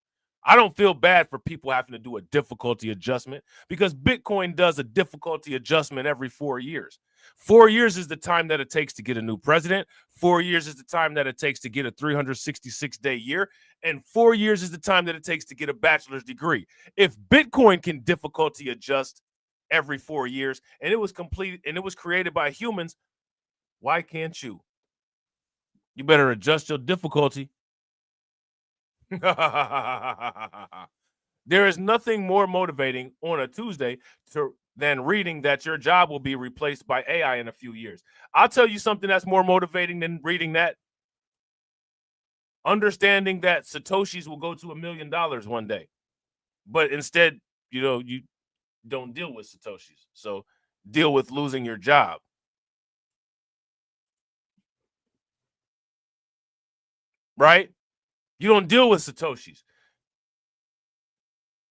I don't feel bad for people having to do a difficulty adjustment because Bitcoin does a difficulty adjustment every 4 years. 4 years is the time that it takes to get a new president. 4 years is the time that it takes to get a 366-day year. And 4 years is the time that it takes to get a bachelor's degree. If Bitcoin can difficulty adjust every 4 years and it was completed and it was created by humans, why can't you? You better adjust your difficulty. There is nothing more motivating on a Tuesday than reading that your job will be replaced by AI in a few years. I'll tell you something that's more motivating than reading that. Understanding that Satoshis will go to $1 million one day, but instead, you don't deal with Satoshis. So deal with losing your job. Right? You don't deal with Satoshis.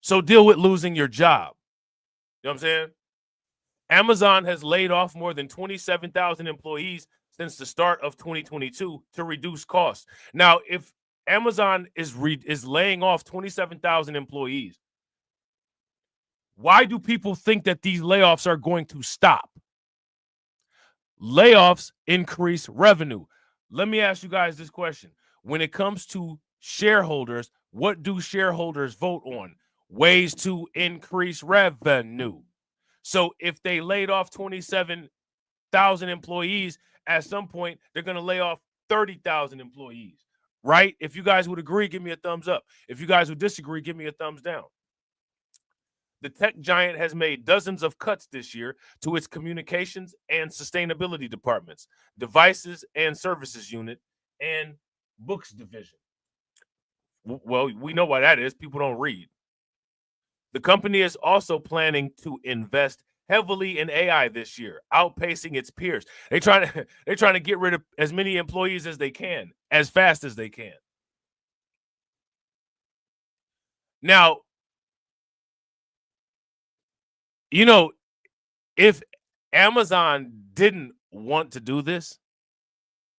So deal with losing your job. You know what I'm saying? Amazon has laid off more than 27,000 employees since the start of 2022 to reduce costs. Now, if Amazon is laying off 27,000 employees, why do people think that these layoffs are going to stop? Layoffs increase revenue. Let me ask you guys this question. When it comes to shareholders, what do shareholders vote on? Ways to increase revenue. So if they laid off 27,000 employees, at some point, they're going to lay off 30,000 employees, right? If you guys would agree, give me a thumbs up. If you guys would disagree, give me a thumbs down. The tech giant has made dozens of cuts this year to its communications and sustainability departments, devices and services unit, and books division. Well, we know why that is. People don't read. The company is also planning to invest heavily in AI this year, outpacing its peers. They're trying to get rid of as many employees as they can, as fast as they can. Now, if Amazon didn't want to do this,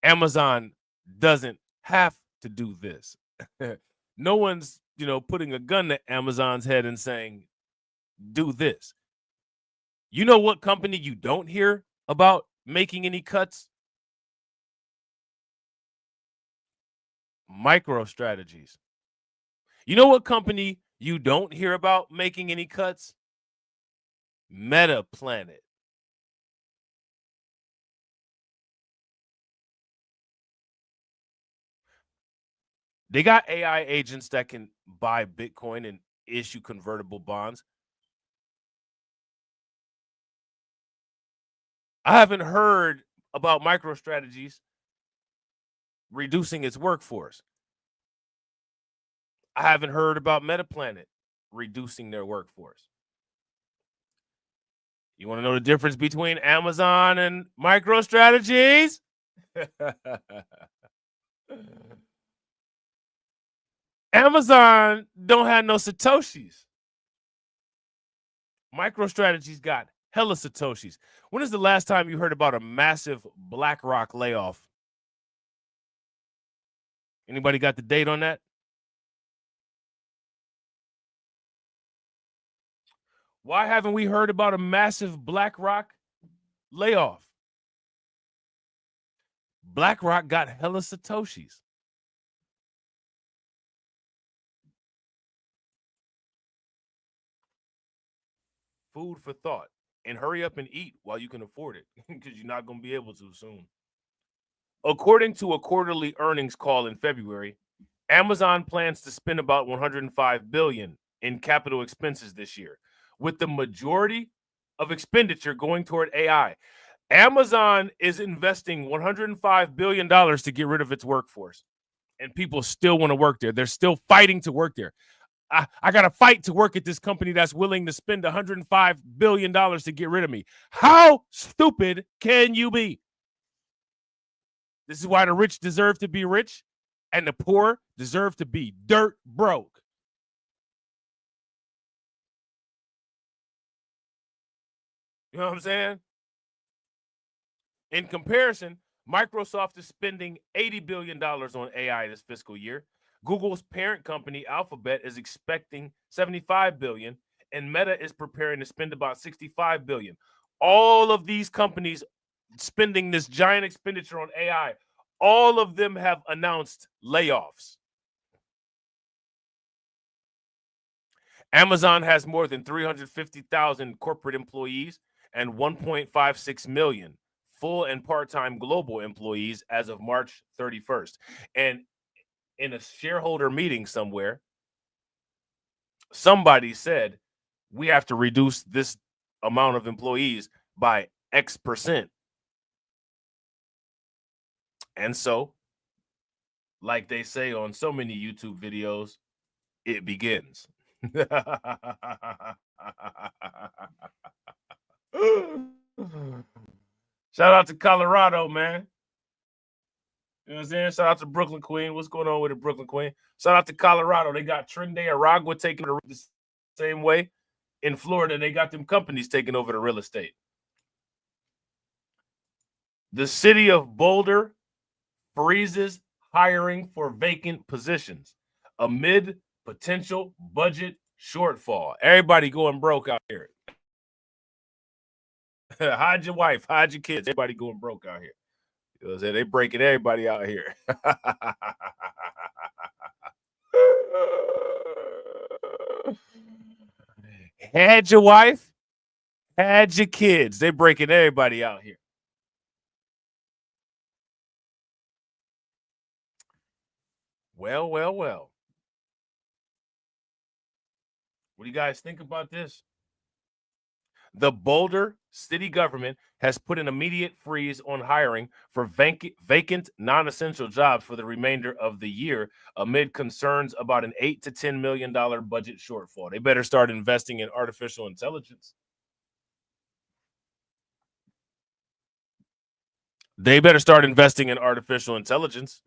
Amazon doesn't have to do this. No one's, putting a gun to Amazon's head and saying, do this. You know what company you don't hear about making any cuts? MicroStrategies. You know what company you don't hear about making any cuts? MetaPlanet. They got AI agents that can buy Bitcoin and issue convertible bonds. I haven't heard about MicroStrategies reducing its workforce. I haven't heard about MetaPlanet reducing their workforce. You want to know the difference between Amazon and MicroStrategies? Amazon don't have no Satoshis. MicroStrategies got hella Satoshis. When is the last time you heard about a massive BlackRock layoff? Anybody got the date on that? Why haven't we heard about a massive BlackRock layoff? BlackRock got hella Satoshis. Food for thought. And hurry up and eat while you can afford it, because you're not going to be able to soon. According to a quarterly earnings call in February, Amazon plans to spend about $105 billion in capital expenses this year, with the majority of expenditure going toward AI. Amazon is investing $105 billion to get rid of its workforce, and people still want to work there. They're still fighting to work there. I got to fight to work at this company that's willing to spend $105 billion to get rid of me. How stupid can you be? This is why the rich deserve to be rich and the poor deserve to be dirt broke. You know what I'm saying? In comparison, Microsoft is spending $80 billion on AI this fiscal year. Google's parent company, Alphabet, is expecting $75 billion, and Meta is preparing to spend about $65 billion. All of these companies spending this giant expenditure on AI, all of them have announced layoffs. Amazon has more than 350,000 corporate employees and 1.56 million full and part-time global employees as of March 31st. And in a shareholder meeting somewhere, somebody said, we have to reduce this amount of employees by X percent. And so, like they say on so many YouTube videos, it begins. Shout out to Colorado, man. You know what I'm saying? Shout out to Brooklyn Queen. What's going on with the Brooklyn Queen? Shout out to Colorado. They got Trinidad Aragua taking the same way. In Florida, they got them companies taking over the real estate. The city of Boulder freezes hiring for vacant positions amid potential budget shortfall. Everybody going broke out here. Hide your wife, hide your kids. Everybody going broke out here. You know what I'm saying? They breaking everybody out here. Had your wife, had your kids. They breaking everybody out here. Well. What do you guys think about this? The Boulder city government has put an immediate freeze on hiring for vacant non-essential jobs for the remainder of the year amid concerns about an $8 to $10 million budget shortfall. They better start investing in artificial intelligence. They better start investing in artificial intelligence.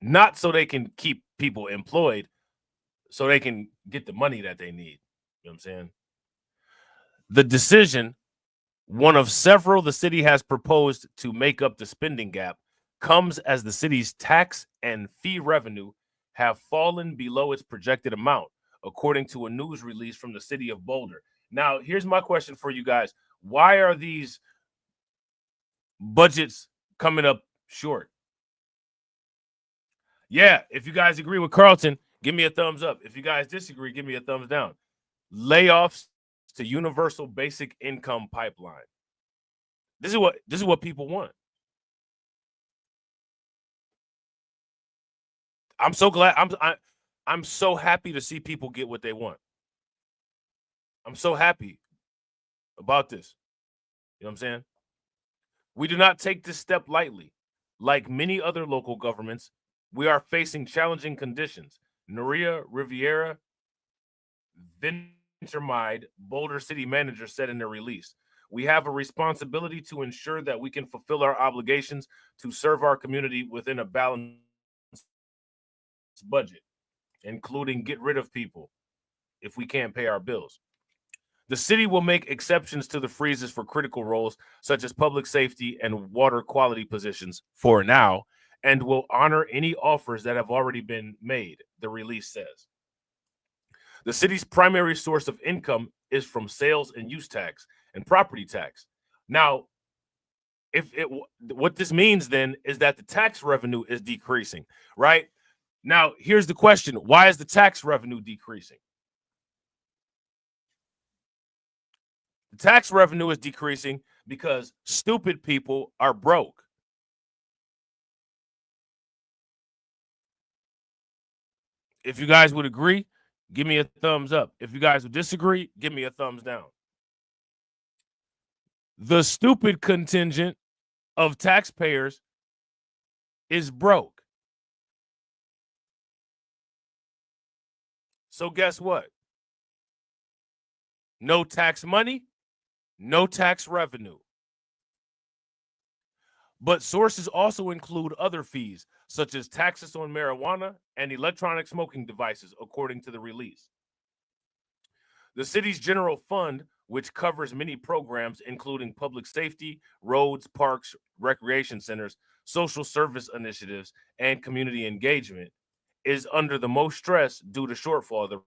Not so they can keep people employed, so they can get the money that they need. You know what I'm saying? The decision, one of several the city has proposed to make up the spending gap, comes as the city's tax and fee revenue have fallen below its projected amount, according to a news release from the city of Boulder. Now, here's my question for you guys. Why are these budgets coming up short? Yeah, if you guys agree with Carlton, give me a thumbs up. If you guys disagree, give me a thumbs down. Layoffs to universal basic income pipeline. This is what people want. I'm so glad. I'm so happy to see people get what they want. I'm so happy about this. You know what I'm saying? We do not take this step lightly. Like many other local governments, we are facing challenging conditions. Nuria Riviera Venturmide, Boulder City Manager, said in the release, we have a responsibility to ensure that we can fulfill our obligations to serve our community within a balanced budget, including get rid of people if we can't pay our bills. The city will make exceptions to the freezes for critical roles such as public safety and water quality positions for now, and will honor any offers that have already been made, the release says. The city's primary source of income is from sales and use tax and property tax. Now, what this means then is that the tax revenue is decreasing, right? Now, here's the question. Why is the tax revenue decreasing? The tax revenue is decreasing because stupid people are broke. If you guys would agree, give me a thumbs up. If you guys would disagree, give me a thumbs down. The stupid contingent of taxpayers is broke. So guess what? No tax money, no tax revenue. But sources also include other fees, such as taxes on marijuana and electronic smoking devices, according to the release. The city's general fund, which covers many programs, including public safety, roads, parks, recreation centers, social service initiatives, and community engagement, is under the most stress due to shortfall, the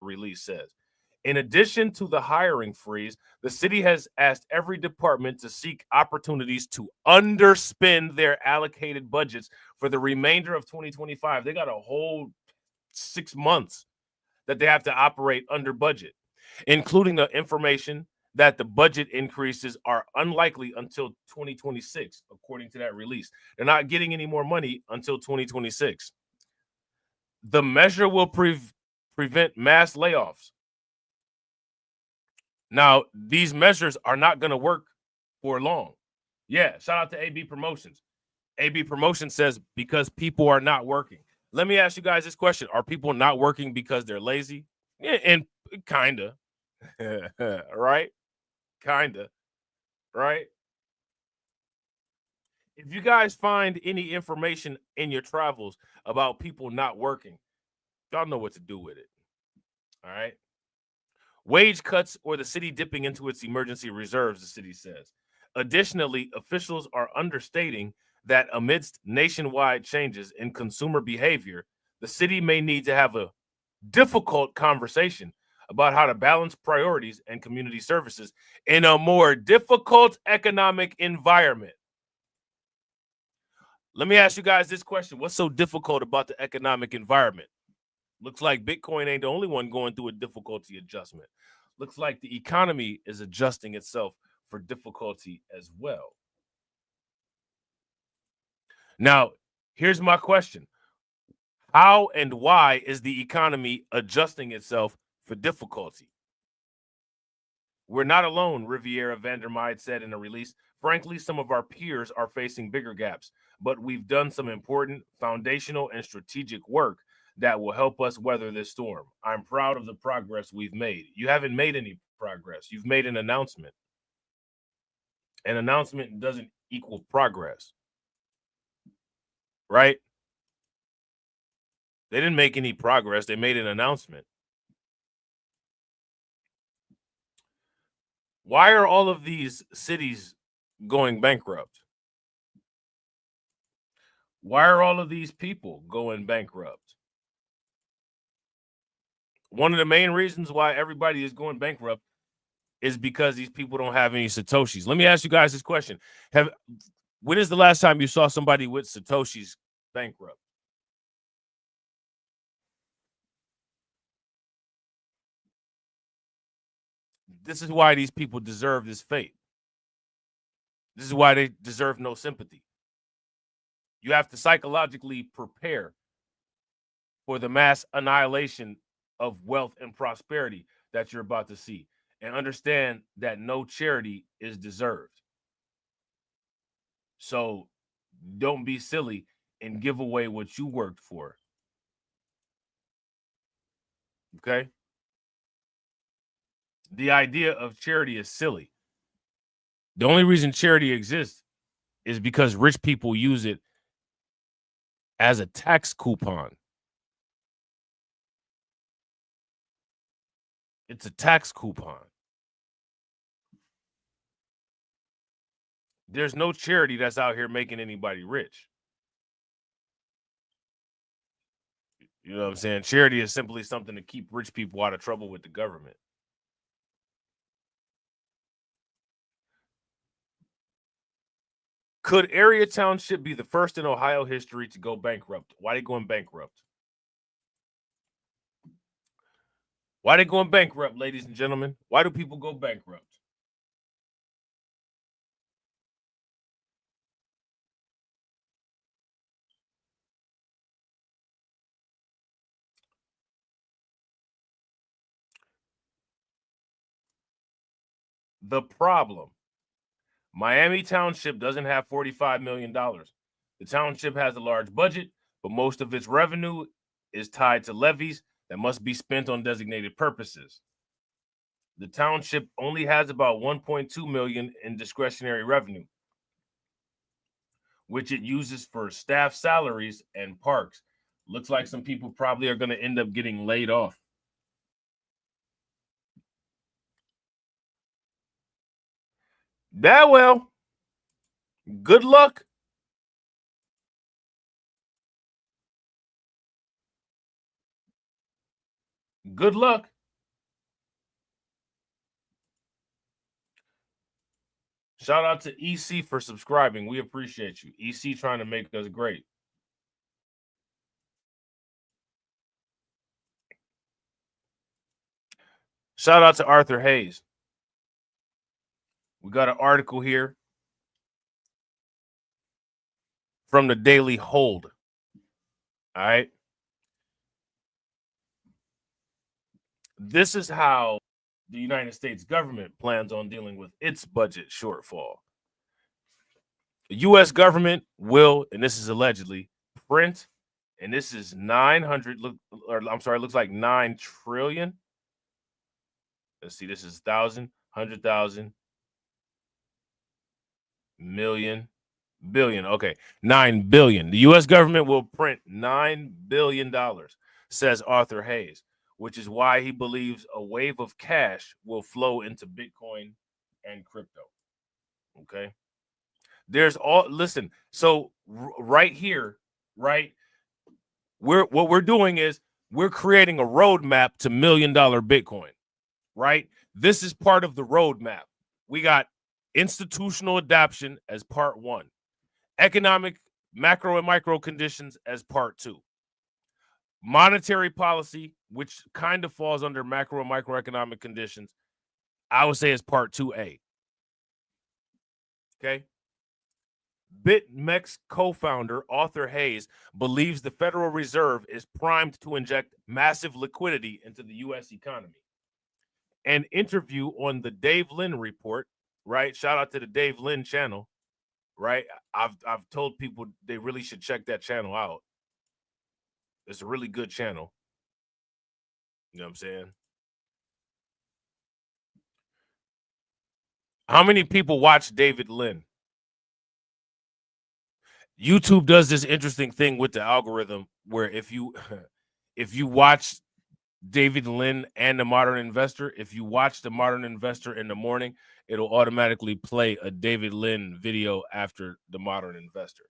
release says. In addition to the hiring freeze, the city has asked every department to seek opportunities to underspend their allocated budgets for the remainder of 2025. They got a whole 6 months that they have to operate under budget, including the information that the budget increases are unlikely until 2026, according to that release. They're not getting any more money until 2026. The measure will prevent mass layoffs. Now, these measures are not going to work for long. Yeah, shout out to AB Promotions. AB Promotions says because people are not working. Let me ask you guys this question. Are people not working because they're lazy? Yeah, and kind of. Right? Kind of. Right? If you guys find any information in your travels about people not working, y'all know what to do with it. All right? Wage cuts or the city dipping into its emergency reserves, the city says. Additionally, officials are understating that amidst nationwide changes in consumer behavior, the city may need to have a difficult conversation about how to balance priorities and community services in a more difficult economic environment. Let me ask you guys this question. What's so difficult about the economic environment? Looks like Bitcoin ain't the only one going through a difficulty adjustment. Looks like the economy is adjusting itself for difficulty as well. Now, here's my question. How and why is the economy adjusting itself for difficulty? We're not alone, Riviera Vandermeide said in a release. Frankly, some of our peers are facing bigger gaps, but we've done some important foundational and strategic work that will help us weather this storm. I'm proud of the progress we've made. You haven't made any progress. You've made an announcement. An announcement doesn't equal progress. Right? They didn't make any progress. They made an announcement. Why are all of these cities going bankrupt? Why are all of these people going bankrupt? One of the main reasons why everybody is going bankrupt is because these people don't have any Satoshis. Let me ask you guys this question. When is the last time you saw somebody with Satoshis bankrupt? This is why these people deserve this fate. This is why they deserve no sympathy. You have to psychologically prepare for the mass annihilation of wealth and prosperity that you're about to see, and understand that no charity is deserved. So don't be silly and give away what you worked for. Okay? The idea of charity is silly. The only reason charity exists is because rich people use it as a tax coupon. It's a tax coupon. There's no charity that's out here making anybody rich. You know what I'm saying? Charity is simply something to keep rich people out of trouble with the government. Could Area Township be the first in Ohio history to go bankrupt? Why are they going bankrupt? Why are they going bankrupt, ladies and gentlemen? Why do people go bankrupt? the problem. Miami Township doesn't have $45 million. The township has a large budget, but most of its revenue is tied to levies that must be spent on designated purposes. The township only has about $1.2 million in discretionary revenue, which it uses for staff salaries and parks. Looks like some people probably are going to end up getting laid off. That well, good luck. Good luck. Shout out to EC for subscribing. We appreciate you. EC trying to make us great. Shout out to Arthur Hayes. We got an article here from the Daily Hold. All right. This is how the United States government plans on dealing with its budget shortfall. The U.S. government will, and this is allegedly, print, and this is looks like 9 trillion. Let's see, this is 1,000, 100,000, million, billion. Okay, 9 billion. The U.S. government will print $9 billion, says Arthur Hayes, which is why he believes a wave of cash will flow into Bitcoin and crypto. Okay. Listen, so right here, right, what we're doing is we're creating a roadmap to $1 million Bitcoin, right? This is part of the roadmap. We got institutional adoption as part 1, economic, macro and micro conditions as part 2, monetary policy, which kind of falls under macro and microeconomic conditions, I would say is part 2A. Okay. BitMEX co-founder Arthur Hayes believes the Federal Reserve is primed to inject massive liquidity into the U.S. economy. An interview on the Dave Lynn Report, right? Shout out to the Dave Lynn channel, right? I've told people they really should check that channel out. It's a really good channel. You know what I'm saying? How many people watch David Lynn? YouTube does this interesting thing with the algorithm where if you watch David Lynn and The Modern Investor, if you watch The Modern Investor in the morning, it'll automatically play a David Lynn video after The Modern Investor.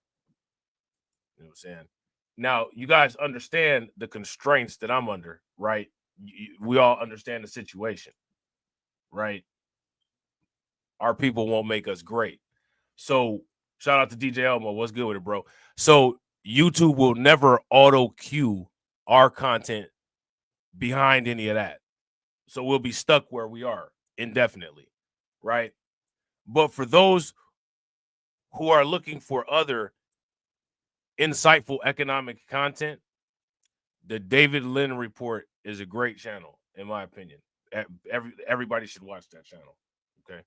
You know what I'm saying? Now, you guys understand the constraints that I'm under, right? We all understand the situation, right? Our people won't make us great. So shout out to DJ Elmo. What's good with it, bro? So YouTube will never auto cue our content behind any of that. So we'll be stuck where we are indefinitely, right? But for those who are looking for other insightful economic content, the David Lynn Report is a great channel, in my opinion. Everybody should watch that channel, okay?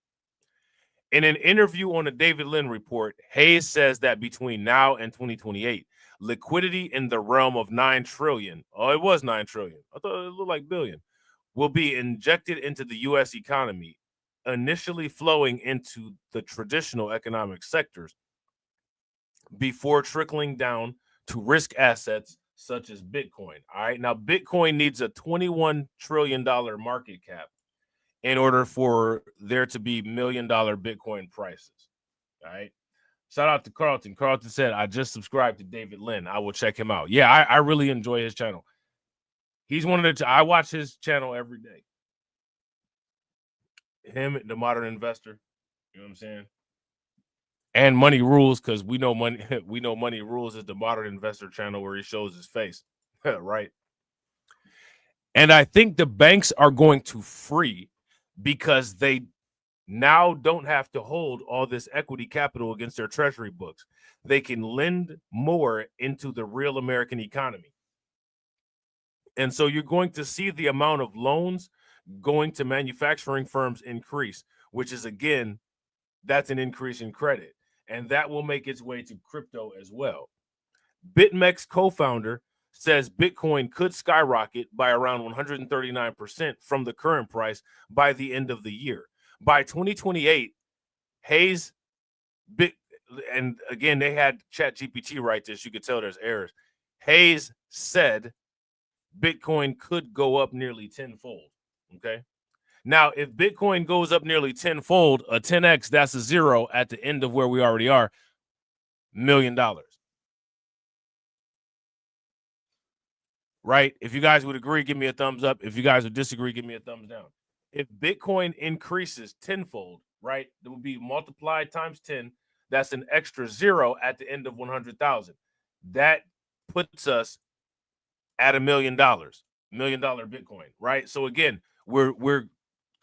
In an interview on the David Lynn Report, Hayes says that between now and 2028, liquidity in the realm of 9 trillion, oh, it was 9 trillion, I thought it looked like billion, will be injected into the U.S. economy, initially flowing into the traditional economic sectors before trickling down to risk assets such as Bitcoin. All right, now Bitcoin needs a $21 trillion market cap in order for there to be $1 million Bitcoin prices. All right. Shout out to Carlton. Carlton said, I just subscribed to David Lynn. I will check him out. Yeah, I really enjoy his channel. He's one of the, I watch his channel every day. Him, The Modern Investor. You know what I'm saying? And Money Rules, because we know Money Rules is the Modern Investor channel where he shows his face. Right. And I think the banks are going to free because they now don't have to hold all this equity capital against their treasury books. They can lend more into the real American economy. And so you're going to see the amount of loans going to manufacturing firms increase, which is, again, that's an increase in credit. And that will make its way to crypto as well. BitMEX co-founder says Bitcoin could skyrocket by around 139% from the current price by the end of the year. By 2028, and again, they had ChatGPT write this. You could tell there's errors. Hayes said Bitcoin could go up nearly tenfold. Okay. Now, if Bitcoin goes up nearly tenfold, a 10x, that's a zero at the end of where we already are, $1 million. Right? If you guys would agree, give me a thumbs up. If you guys would disagree, give me a thumbs down. If Bitcoin increases tenfold, right, it would be multiplied times 10. That's an extra zero at the end of 100,000. That puts us at $1 million, $1 million Bitcoin, right? So again, we're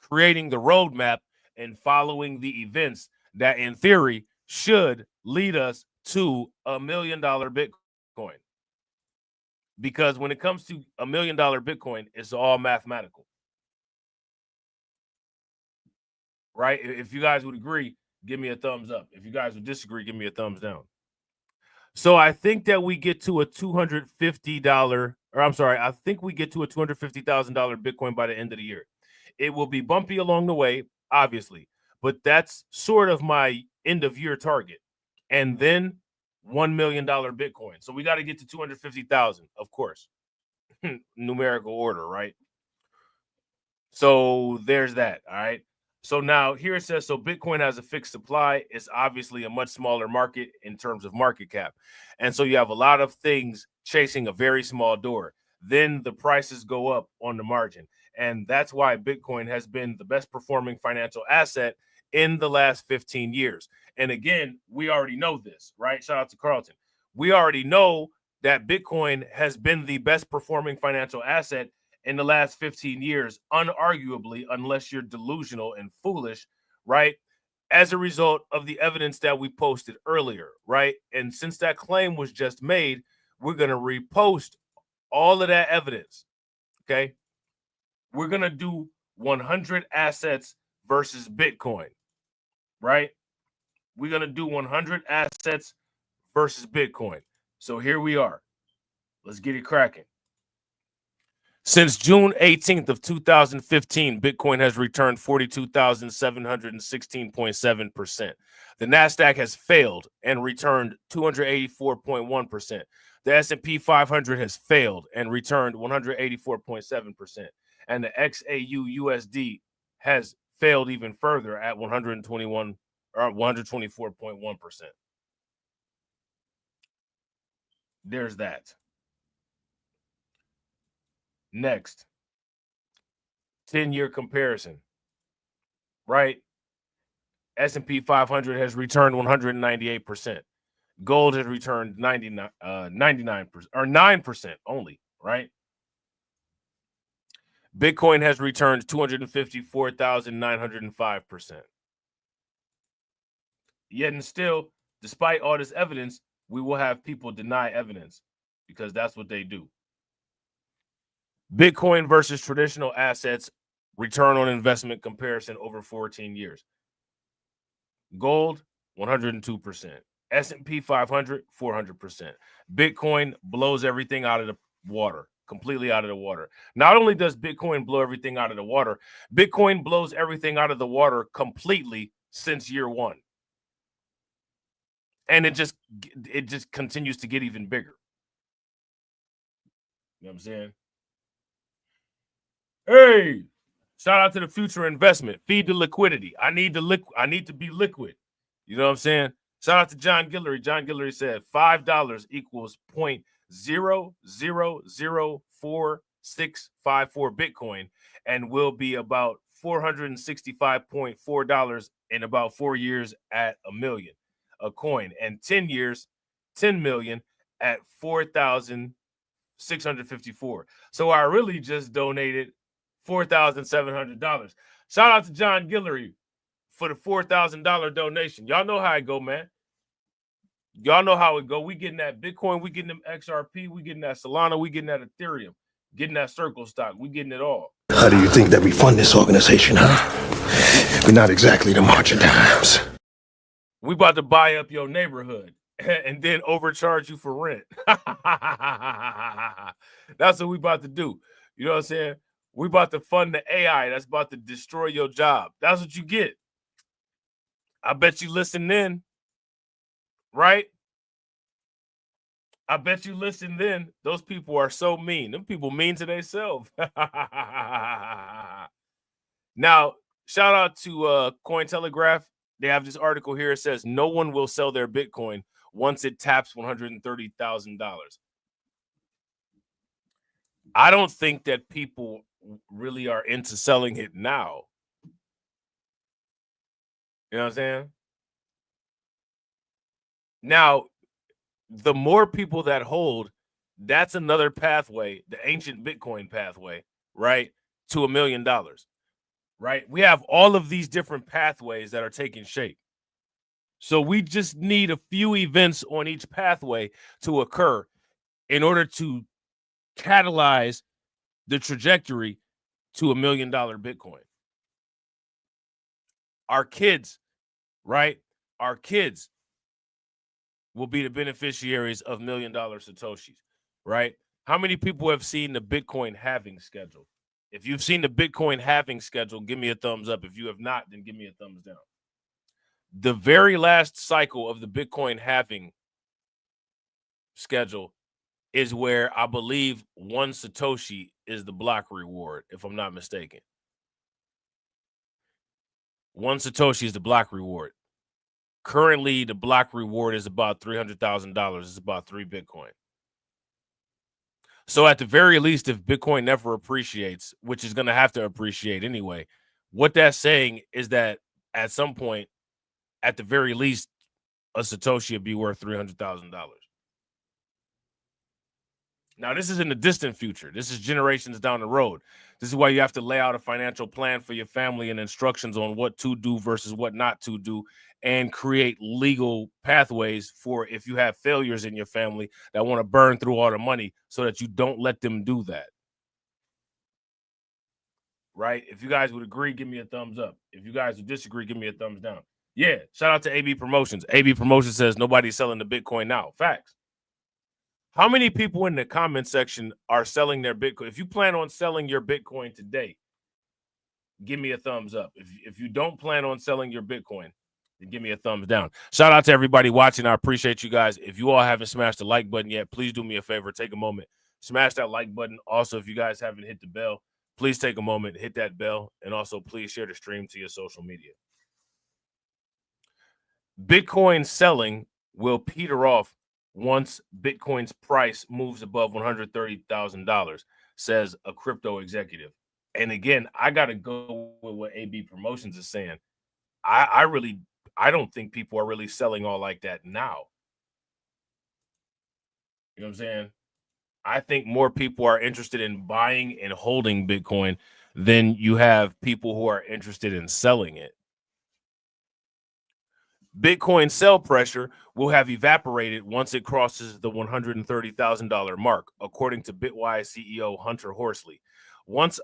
creating the roadmap and following the events that in theory should lead us to $1 million Bitcoin. Because when it comes to $1 million Bitcoin, it's all mathematical. Right? If you guys would agree, give me a thumbs up. If you guys would disagree, give me a thumbs down. So I think that we get to a $250, or I'm sorry, I think we get to a $250,000 Bitcoin by the end of the year. It will be bumpy along the way, obviously, but that's sort of my end of year target. And then $1 million Bitcoin. So we got to get to 250,000, of course. Numerical order, right? So there's that. All right. So now here it says, so Bitcoin has a fixed supply. It's obviously a much smaller market in terms of market cap. And so you have a lot of things chasing a very small door. Then the prices go up on the margin. And that's why Bitcoin has been the best performing financial asset in the last 15 years. And again, we already know this, right? Shout out to Carlton. We already know that Bitcoin has been the best performing financial asset in the last 15 years, unarguably, unless you're delusional and foolish, right? As a result of the evidence that we posted earlier, right? And since that claim was just made, we're going to repost all of that evidence, okay? We're going to do 100 assets versus Bitcoin, right? We're going to do 100 assets versus Bitcoin. So here we are. Let's get it cracking. Since June 18th of 2015, Bitcoin has returned 42,716.7%. The NASDAQ has failed and returned 284.1%. The S&P 500 has failed and returned 184.7%. And the XAU USD has failed even further at 121 or 124.1%. There's that. Next, 10-year comparison, right? S&P 500 has returned 198%. Gold has returned 99% or 9% only, right? Bitcoin has returned 254,905%. Yet and still, despite all this evidence, we will have people deny evidence because that's what they do. Bitcoin versus traditional assets, return on investment comparison over 14 years. Gold, 102%. S&P 500, 400%. Bitcoin blows everything out of the water, completely out of the water. Not only does Bitcoin blow everything out of the water, Bitcoin blows everything out of the water completely since year one. And it just continues to get even bigger. You know what I'm saying? Hey, shout out to the future investment. Feed the liquidity. I need to be liquid. You know what I'm saying? Shout out to John Guillory. John Guillory said $5 equals 0.004654 Bitcoin and will be about $465.4 in about 4 years at $1 million a coin, and 10 years, 10 million at 4,654. So I really just donated $4,700. Shout out to John Guillory for the $4,000 donation. Y'all know how it go, man. Y'all know how it go. We getting that Bitcoin, we getting them XRP, we getting that Solana, we getting that Ethereum, getting that Circle stock, we getting it all. How do you think that we fund this organization, huh? We're not exactly the march of dimes. We about to buy up your neighborhood and then overcharge you for rent. That's what we about to do. You know what I'm saying? We about to fund the AI that's about to destroy your job. That's what you get. I bet you listen then, right? I bet you listen then. Those people are so mean. Them people mean to themselves. Now, shout out to Cointelegraph. They have this article here. It says no one will sell their Bitcoin once it taps $130,000. I don't think that people really are into selling it now. You know what I'm saying? Now, the more people that hold, that's another pathway, the ancient Bitcoin pathway, right? To $1 million, right? We have all of these different pathways that are taking shape. So we just need a few events on each pathway to occur in order to catalyze the trajectory to $1 million Bitcoin. Our kids, right? Our kids will be the beneficiaries of $1 million Satoshis, right? How many people have seen the Bitcoin halving schedule? If you've seen the Bitcoin halving schedule, give me a thumbs up. If you have not, then give me a thumbs down. The very last cycle of the Bitcoin halving schedule is where I believe 1 Satoshi is the block reward, if I'm not mistaken. 1 Satoshi is the block reward. Currently, the block reward is about $300,000. It's about 3 Bitcoin. So at the very least, if Bitcoin never appreciates, which is going to have to appreciate anyway, what that's saying is that at some point, at the very least, a Satoshi would be worth $300,000. Now, this is in the distant future. This is generations down the road. This is why you have to lay out a financial plan for your family and instructions on what to do versus what not to do, and create legal pathways for if you have failures in your family that want to burn through all the money so that you don't let them do that. Right? If you guys would agree, give me a thumbs up. If you guys would disagree, give me a thumbs down. Yeah, shout out to AB Promotions. AB Promotions says nobody's selling the Bitcoin now. Facts. How many people in the comment section are selling their Bitcoin? If you plan on selling your Bitcoin today, give me a thumbs up. If you don't plan on selling your Bitcoin, then give me a thumbs down. Shout out to everybody watching. I appreciate you guys. If you all haven't smashed the like button yet, please do me a favor. Take a moment. Smash that like button. Also, if you guys haven't hit the bell, please take a moment, hit that bell, and also please share the stream to your social media. Bitcoin selling will peter off once Bitcoin's price moves above $130,000, says a crypto executive. And again, I got to go with what AB Promotions is saying. I don't think people are really selling all like that now. You know what I'm saying? I think more people are interested in buying and holding Bitcoin than you have people who are interested in selling it. Bitcoin sell pressure will have evaporated once it crosses the $130,000 mark, according to Bitwise CEO Hunter Horsley. Once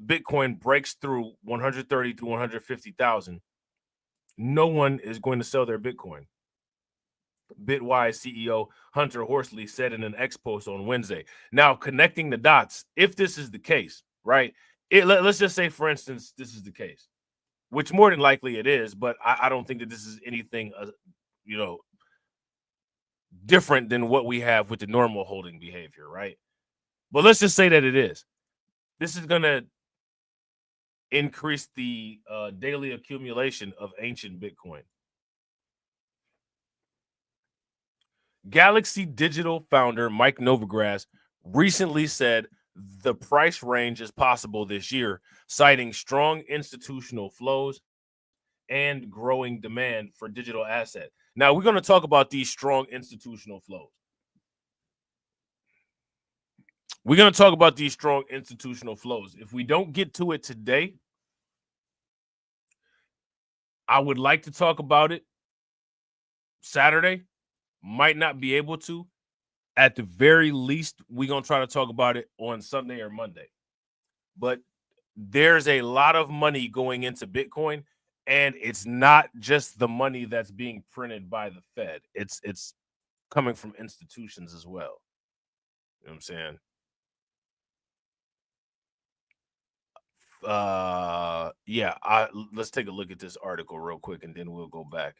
Bitcoin breaks through 130 to 150,000, no one is going to sell their Bitcoin. Bitwise CEO Hunter Horsley said in an X post on Wednesday. Now, connecting the dots, if this is the case, right? Let's just say, for instance, this is the case, which more than likely it is, but I don't think that this is anything, different than what we have with the normal holding behavior, right? But let's just say that it is. This is going to increase the daily accumulation of ancient Bitcoin. Galaxy Digital founder Mike Novogratz recently said the price range is possible this year, citing strong institutional flows and growing demand for digital asset. Now, we're going to talk about these strong institutional flows. We're going to talk about these strong institutional flows. If we don't get to it today, I would like to talk about it Saturday. Might not be able to. At the very least, we're going to try to talk about it on Sunday or Monday. But there's a lot of money going into Bitcoin, And it's not just the money that's being printed by the Fed. It's coming from institutions as well. You know what I'm saying? Let's take a look at this article real quick and then we'll go back.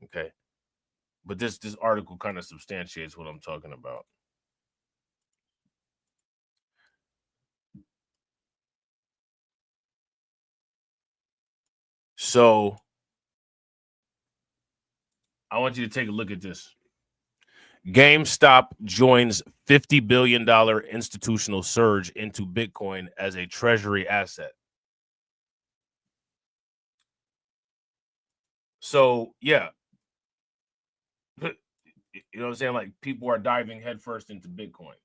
Okay. But this article kind of substantiates what I'm talking about. So I want you to take a look at this. GameStop joins $50 billion institutional surge into Bitcoin as a treasury asset. So, yeah. You know what I'm saying? Like, people are diving headfirst into Bitcoin.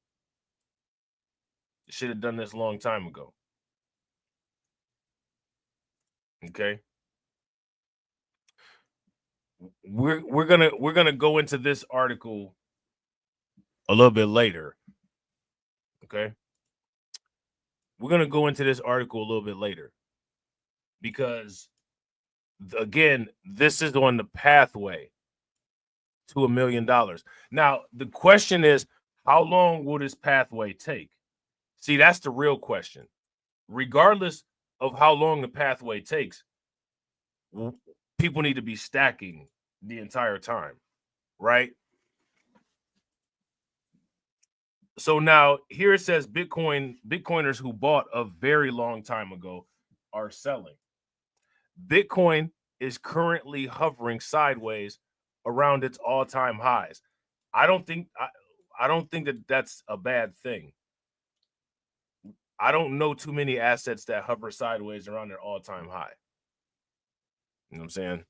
Should have done this a long time ago. Okay. We're gonna go into this article a little bit later. Okay. We're gonna go into this article a little bit later because, again, this is on the pathway to $1 million. Now, the question is, how long will this pathway take? See, that's the real question. Regardless of how long the pathway takes, people need to be stacking the entire time, right? So now here it says Bitcoiners who bought a very long time ago are selling. Bitcoin is currently hovering sideways around its all-time highs. I don't think that that's a bad thing. I don't know too many assets that hover sideways around their all-time high. You know what I'm saying?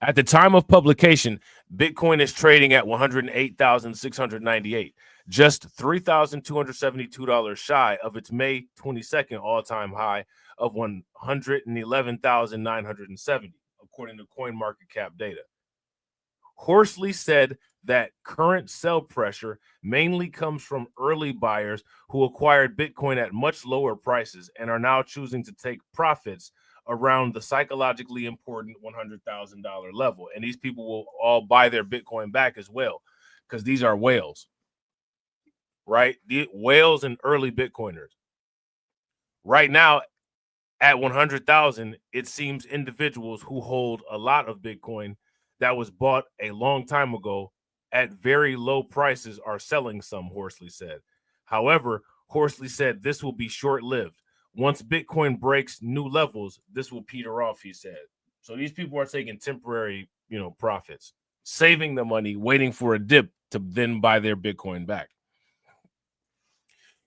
At the time of publication, Bitcoin is trading at $108,698, just $3,272 shy of its May 22nd all-time high of $111,970, according to CoinMarketCap data. Horsley said that current sell pressure mainly comes from early buyers who acquired Bitcoin at much lower prices and are now choosing to take profits around the psychologically important $100,000 level. And these people will all buy their Bitcoin back as well, because these are whales, right? The whales and early Bitcoiners. Right now, at 100,000, it seems individuals who hold a lot of Bitcoin that was bought a long time ago at very low prices are selling some, Horsley said. However, Horsley said this will be short-lived. Once Bitcoin breaks new levels, this will peter off, he said. So these people are taking temporary, profits, saving the money, waiting for a dip to then buy their Bitcoin back.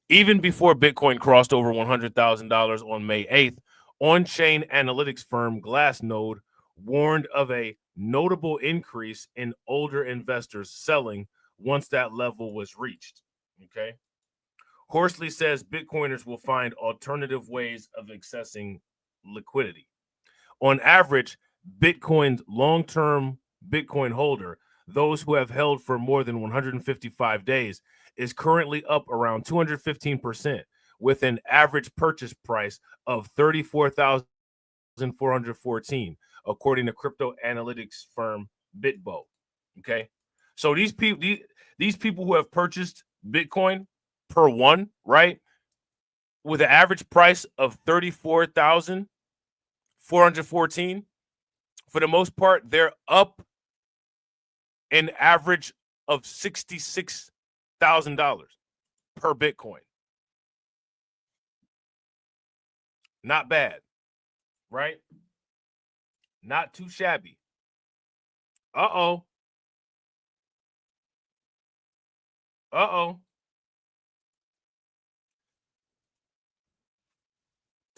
Even before Bitcoin crossed over $100,000 on May 8th, on-chain analytics firm Glassnode warned of a notable increase in older investors selling once that level was reached. Okay. Horsley says Bitcoiners will find alternative ways of accessing liquidity. On average, Bitcoin's long-term Bitcoin holder, those who have held for more than 155 days, is currently up around 215%, with an average purchase price of $34,414, according to crypto analytics firm BitBo. Okay, so these people who have purchased Bitcoin per one, right, with an average price of $34,414, for the most part, they're up an average of $66,000 per Bitcoin. Not bad, right? Not too shabby. Uh-oh.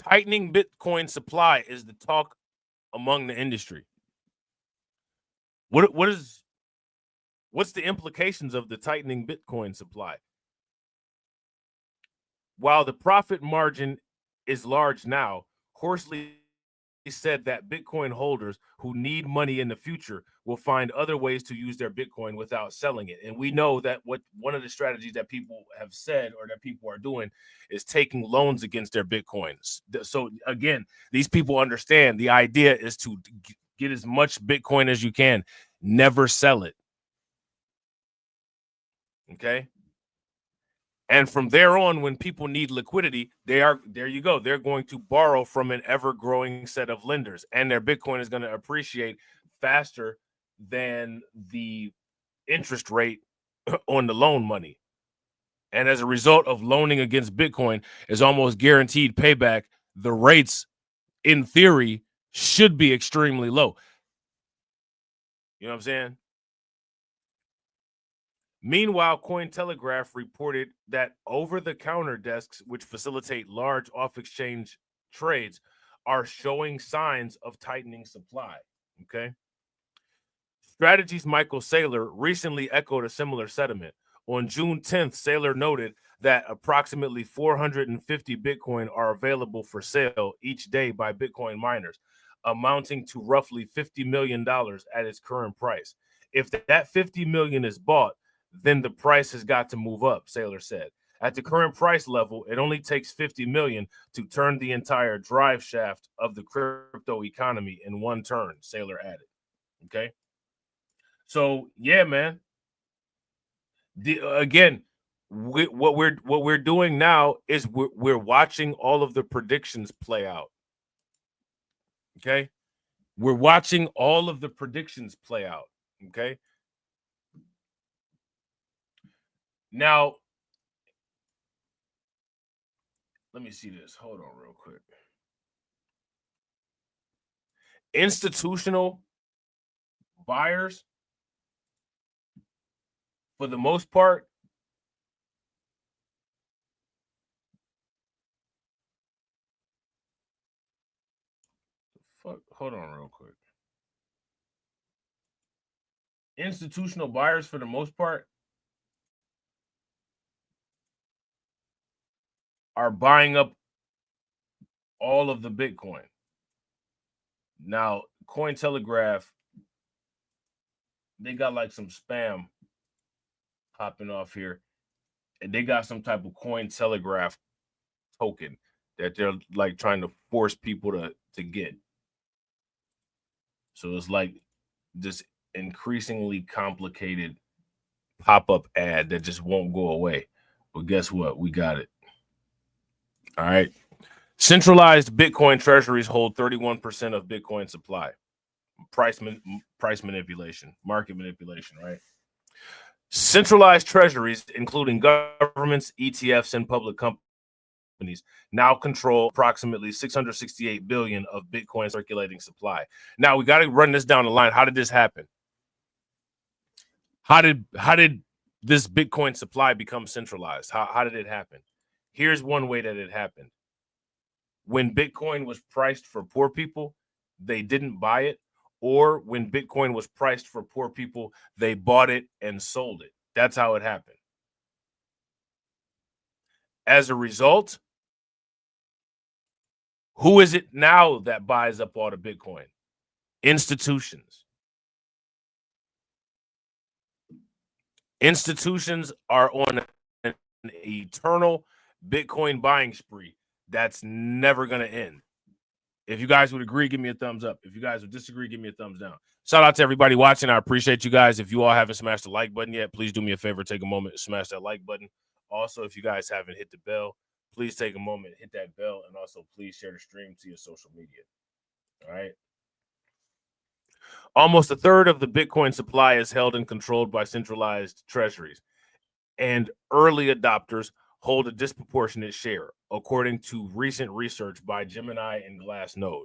Tightening Bitcoin supply is the talk among the industry. What's the implications of the tightening Bitcoin supply? While the profit margin is large now, Horsley said that Bitcoin holders who need money in the future will find other ways to use their Bitcoin without selling it. And we know that one of the strategies that people have said or that people are doing is taking loans against their Bitcoins. So again, these people understand the idea is to get as much Bitcoin as you can, never sell it. Okay. And from there on, when people need liquidity, there you go. They're going to borrow from an ever-growing set of lenders, and their Bitcoin is going to appreciate faster than the interest rate on the loan money. And as a result of loaning against Bitcoin is almost guaranteed payback, the rates, in theory, should be extremely low. You know what I'm saying? Meanwhile, Cointelegraph reported that over-the-counter desks, which facilitate large off-exchange trades, are showing signs of tightening supply. Okay. Strategy's Michael Saylor recently echoed a similar sentiment. On June 10th, Saylor noted that approximately 450 Bitcoin are available for sale each day by Bitcoin miners, amounting to roughly $50 million at its current price. If that $50 million is bought, then the price has got to move up, Saylor said. At the current price level, it only takes 50 million to turn the entire drive shaft of the crypto economy in one turn, Saylor added. Okay. So yeah, man. What we're doing now is we're watching all of the predictions play out. Okay. We're watching all of the predictions play out. Okay. Now, let me see this. Hold on real quick. Institutional buyers, for the most part, hold on real quick. Institutional buyers, for the most part, are buying up all of the Bitcoin. Now, Cointelegraph, they got like some spam popping off here, and they got some type of Cointelegraph token that they're like trying to force people to get. So it's like this increasingly complicated pop-up ad that just won't go away. But guess what? We got it. All right. Centralized Bitcoin treasuries hold 31% of Bitcoin supply. Price manipulation, market manipulation, right? Centralized treasuries, including governments, ETFs, and public companies, now control approximately 668 billion of Bitcoin circulating supply. Now we got to run this down the line. How did this happen? How did this Bitcoin supply become centralized? How did it happen? Here's one way that it happened. When Bitcoin was priced for poor people, they didn't buy it. Or when Bitcoin was priced for poor people, they bought it and sold it. That's how it happened. As a result, who is it now that buys up all the Bitcoin? Institutions. Institutions are on an eternal Bitcoin buying spree that's never going to end. If you guys would agree, give me a thumbs up. If you guys would disagree, give me a thumbs down. Shout out to everybody watching. I appreciate you guys. If you all haven't smashed the like button yet, please do me a favor. Take a moment and smash that like button. Also, if you guys haven't hit the bell, please take a moment, hit that bell, and also please share the stream to your social media. All right. Almost a third of the Bitcoin supply is held and controlled by centralized treasuries, and early adopters hold a disproportionate share, according to recent research by Gemini and Glassnode.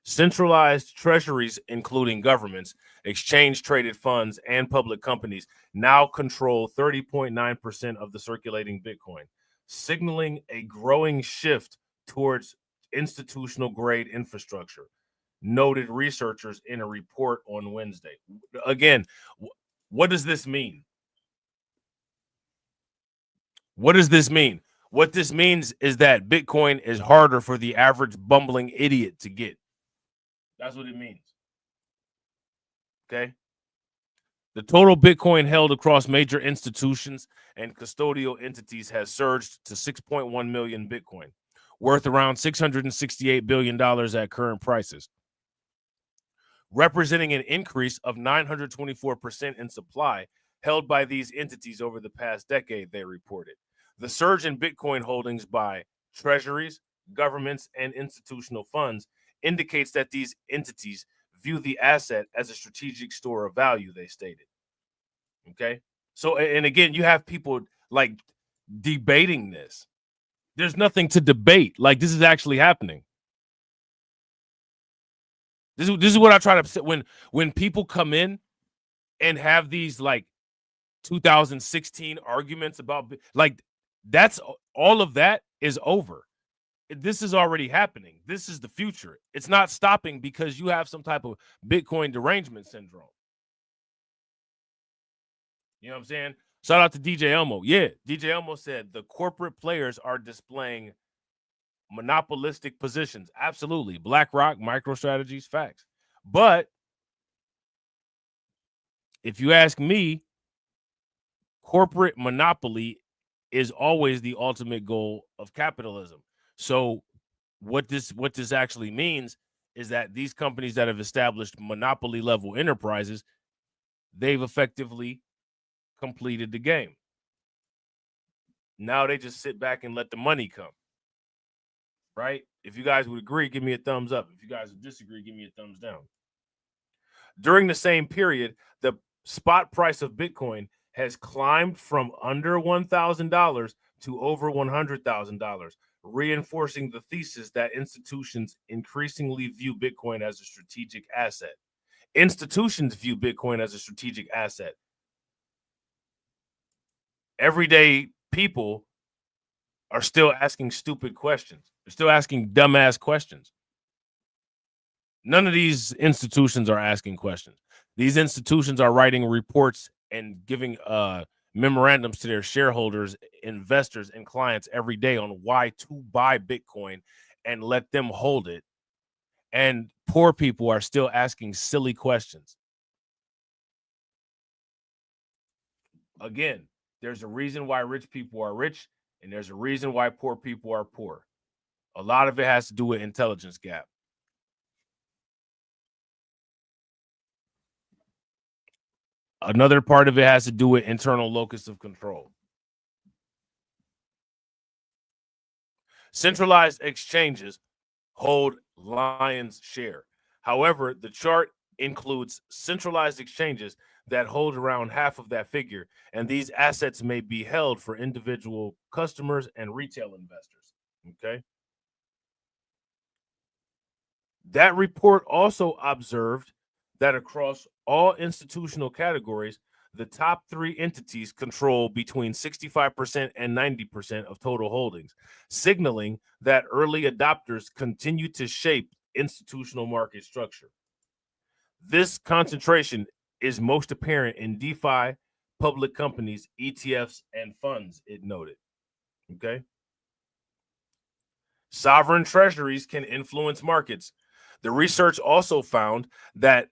Centralized treasuries, including governments, exchange-traded funds, and public companies, now control 30.9% of the circulating Bitcoin, signaling a growing shift towards institutional-grade infrastructure, noted researchers in a report on Wednesday. Again, what does this mean? What does this mean? What this means is that Bitcoin is harder for the average bumbling idiot to get. That's what it means. Okay. The total Bitcoin held across major institutions and custodial entities has surged to 6.1 million Bitcoin, worth around $668 billion at current prices, representing an increase of 924% in supply held by these entities over the past decade, they reported. The surge in Bitcoin holdings by treasuries, governments, and institutional funds indicates that these entities view the asset as a strategic store of value, they stated. Okay. So, and again, you have people like debating this. There's nothing to debate. Like, this is actually happening. This is what I try to say when people come in and have these like 2016 arguments about, like, that's all of that is over. This is already happening. This is the future. It's not stopping because you have some type of Bitcoin derangement syndrome. You know what I'm saying? Shout out to DJ Elmo. Yeah, DJ Elmo said the corporate players are displaying monopolistic positions. Absolutely. BlackRock, MicroStrategies, facts. But if you ask me, corporate monopoly is always the ultimate goal of capitalism. So what this actually means is that these companies that have established monopoly level enterprises, they've effectively completed the game. Now they just sit back and let the money come. Right? If you guys would agree, give me a thumbs up. If you guys would disagree, give me a thumbs down. During the same period, the spot price of Bitcoin has climbed from under $1,000 to over $100,000, reinforcing the thesis that institutions increasingly view Bitcoin as a strategic asset. Institutions view Bitcoin as a strategic asset. Everyday people are still asking stupid questions. They're still asking dumbass questions. None of these institutions are asking questions. These institutions are writing reports and giving memorandums to their shareholders, investors, and clients every day on why to buy Bitcoin and let them hold it. And poor people are still asking silly questions. Again, there's a reason why rich people are rich, and there's a reason why poor people are poor. A lot of it has to do with intelligence gap. Another part of it has to do with internal locus of control. Centralized exchanges hold lion's share. However, the chart includes centralized exchanges that hold around half of that figure, and these assets may be held for individual customers and retail investors. Okay. That report also observed that across all institutional categories, the top three entities control between 65% and 90% of total holdings, signaling that early adopters continue to shape institutional market structure. This concentration is most apparent in DeFi, public companies, ETFs, and funds, it noted. Okay. Sovereign treasuries can influence markets. The research also found that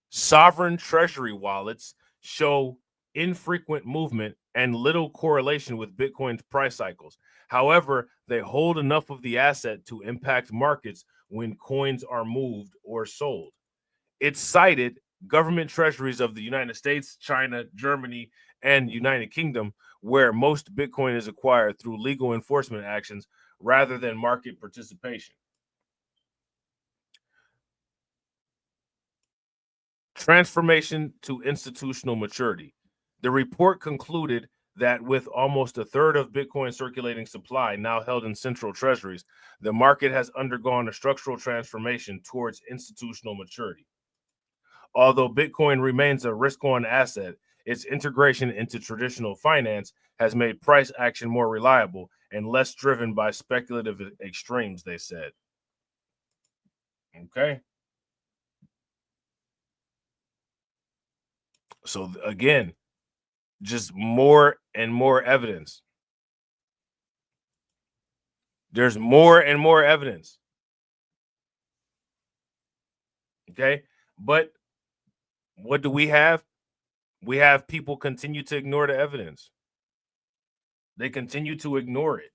sovereign treasury wallets show infrequent movement and little correlation with Bitcoin's price cycles. However, they hold enough of the asset to impact markets when coins are moved or sold. It cited government treasuries of the United States, China, Germany, and United Kingdom, where most Bitcoin is acquired through legal enforcement actions rather than market participation. Transformation to institutional maturity. The report concluded that with almost a third of Bitcoin circulating supply now held in central treasuries, the market has undergone a structural transformation towards institutional maturity. Although Bitcoin remains a risk-on asset, its integration into traditional finance has made price action more reliable and less driven by speculative extremes, they said. Okay. So again, just more and more evidence. There's more and more evidence. Okay, but what do we have? We have people continue to ignore the evidence. They continue to ignore it.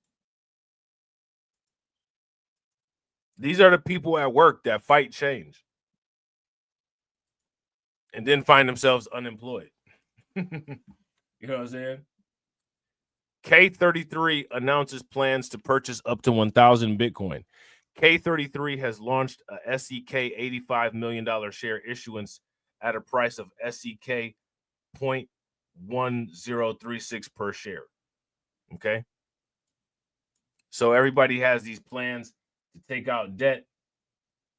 These are the people at work that fight change and then find themselves unemployed. You know what I'm saying? K33 announces plans to purchase up to 1,000 Bitcoin. K33 has launched a SEK $85 million share issuance at a price of SEK 0.1036 per share. Okay. So everybody has these plans to take out debt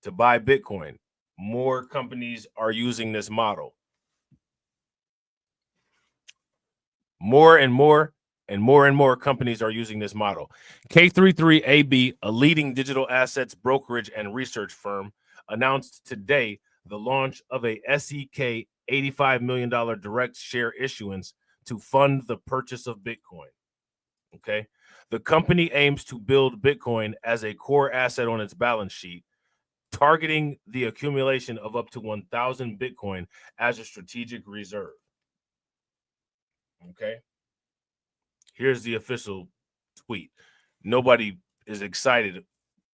to buy Bitcoin. More companies are using this model. More and more companies are using this model. K33AB, a leading digital assets brokerage and research firm, announced today the launch of a SEK $85 million direct share issuance to fund the purchase of Bitcoin. Okay. The company aims to build Bitcoin as a core asset on its balance sheet, targeting the accumulation of up to 1,000 Bitcoin as a strategic reserve. Okay. Here's the official tweet. Nobody is excited,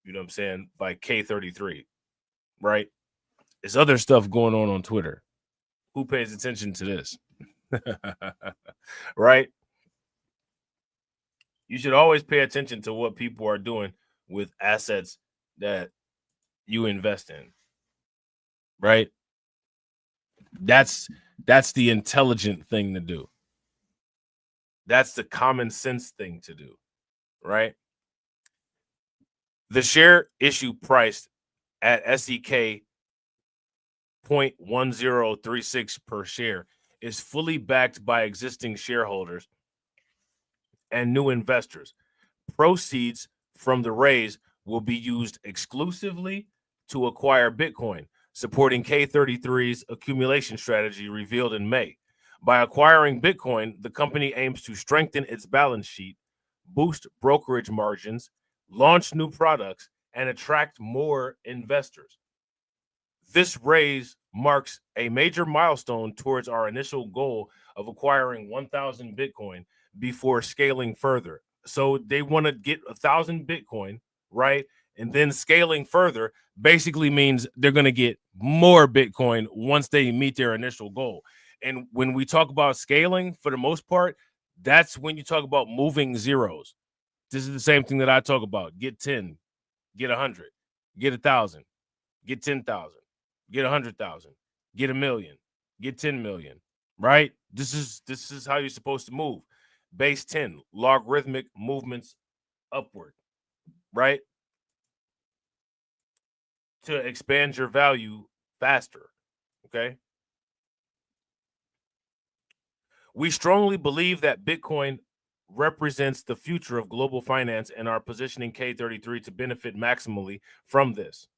you know what I'm saying, by K33, right? There's other stuff going on Twitter. Who pays attention to this? Right? You should always pay attention to what people are doing with assets that you invest in, right? That's the intelligent thing to do. That's the common sense thing to do, right? The share issue priced at SEK 0.1036 per share is fully backed by existing shareholders and new investors. Proceeds from the raise will be used exclusively to acquire Bitcoin, supporting K33's accumulation strategy revealed in May. By acquiring Bitcoin, the company aims to strengthen its balance sheet, boost brokerage margins, launch new products, and attract more investors. This raise marks a major milestone towards our initial goal of acquiring 1,000 Bitcoin before scaling further. So they want to get 1,000 Bitcoin, right? And then scaling further basically means they're going to get more Bitcoin once they meet their initial goal. And when we talk about scaling, for the most part, that's when you talk about moving zeros. This is the same thing that I talk about. Get 10, get 100, get 1,000, get 10,000, get 100,000, get 1,000,000, get 10 million, right? This is how you're supposed to move. Base 10, logarithmic movements upward, right? To expand your value faster, okay? We strongly believe that Bitcoin represents the future of global finance and are positioning K33 to benefit maximally from this.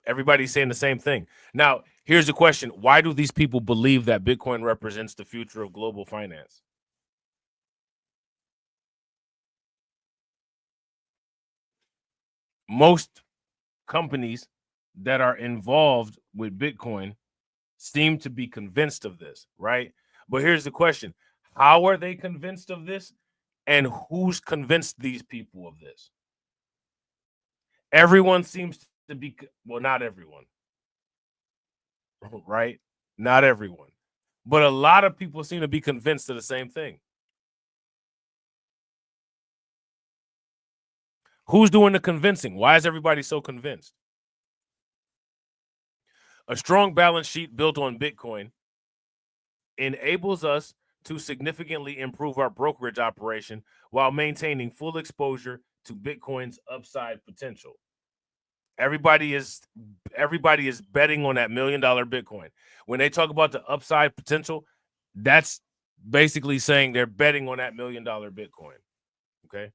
Everybody's saying the same thing. Now, here's the question. Why do these people believe that Bitcoin represents the future of global finance? Most companies that are involved with Bitcoin seem to be convinced of this, right? But here's the question. How are they convinced of this? And who's convinced these people of this? Everyone seems to be, well, not everyone, right? Not everyone. But a lot of people seem to be convinced of the same thing. Who's doing the convincing? Why is everybody so convinced? A strong balance sheet built on Bitcoin enables us to significantly improve our brokerage operation while maintaining full exposure to Bitcoin's upside potential. Everybody is betting on that $1 million Bitcoin. When they talk about the upside potential, that's basically saying they're betting on that $1 million Bitcoin. Okay.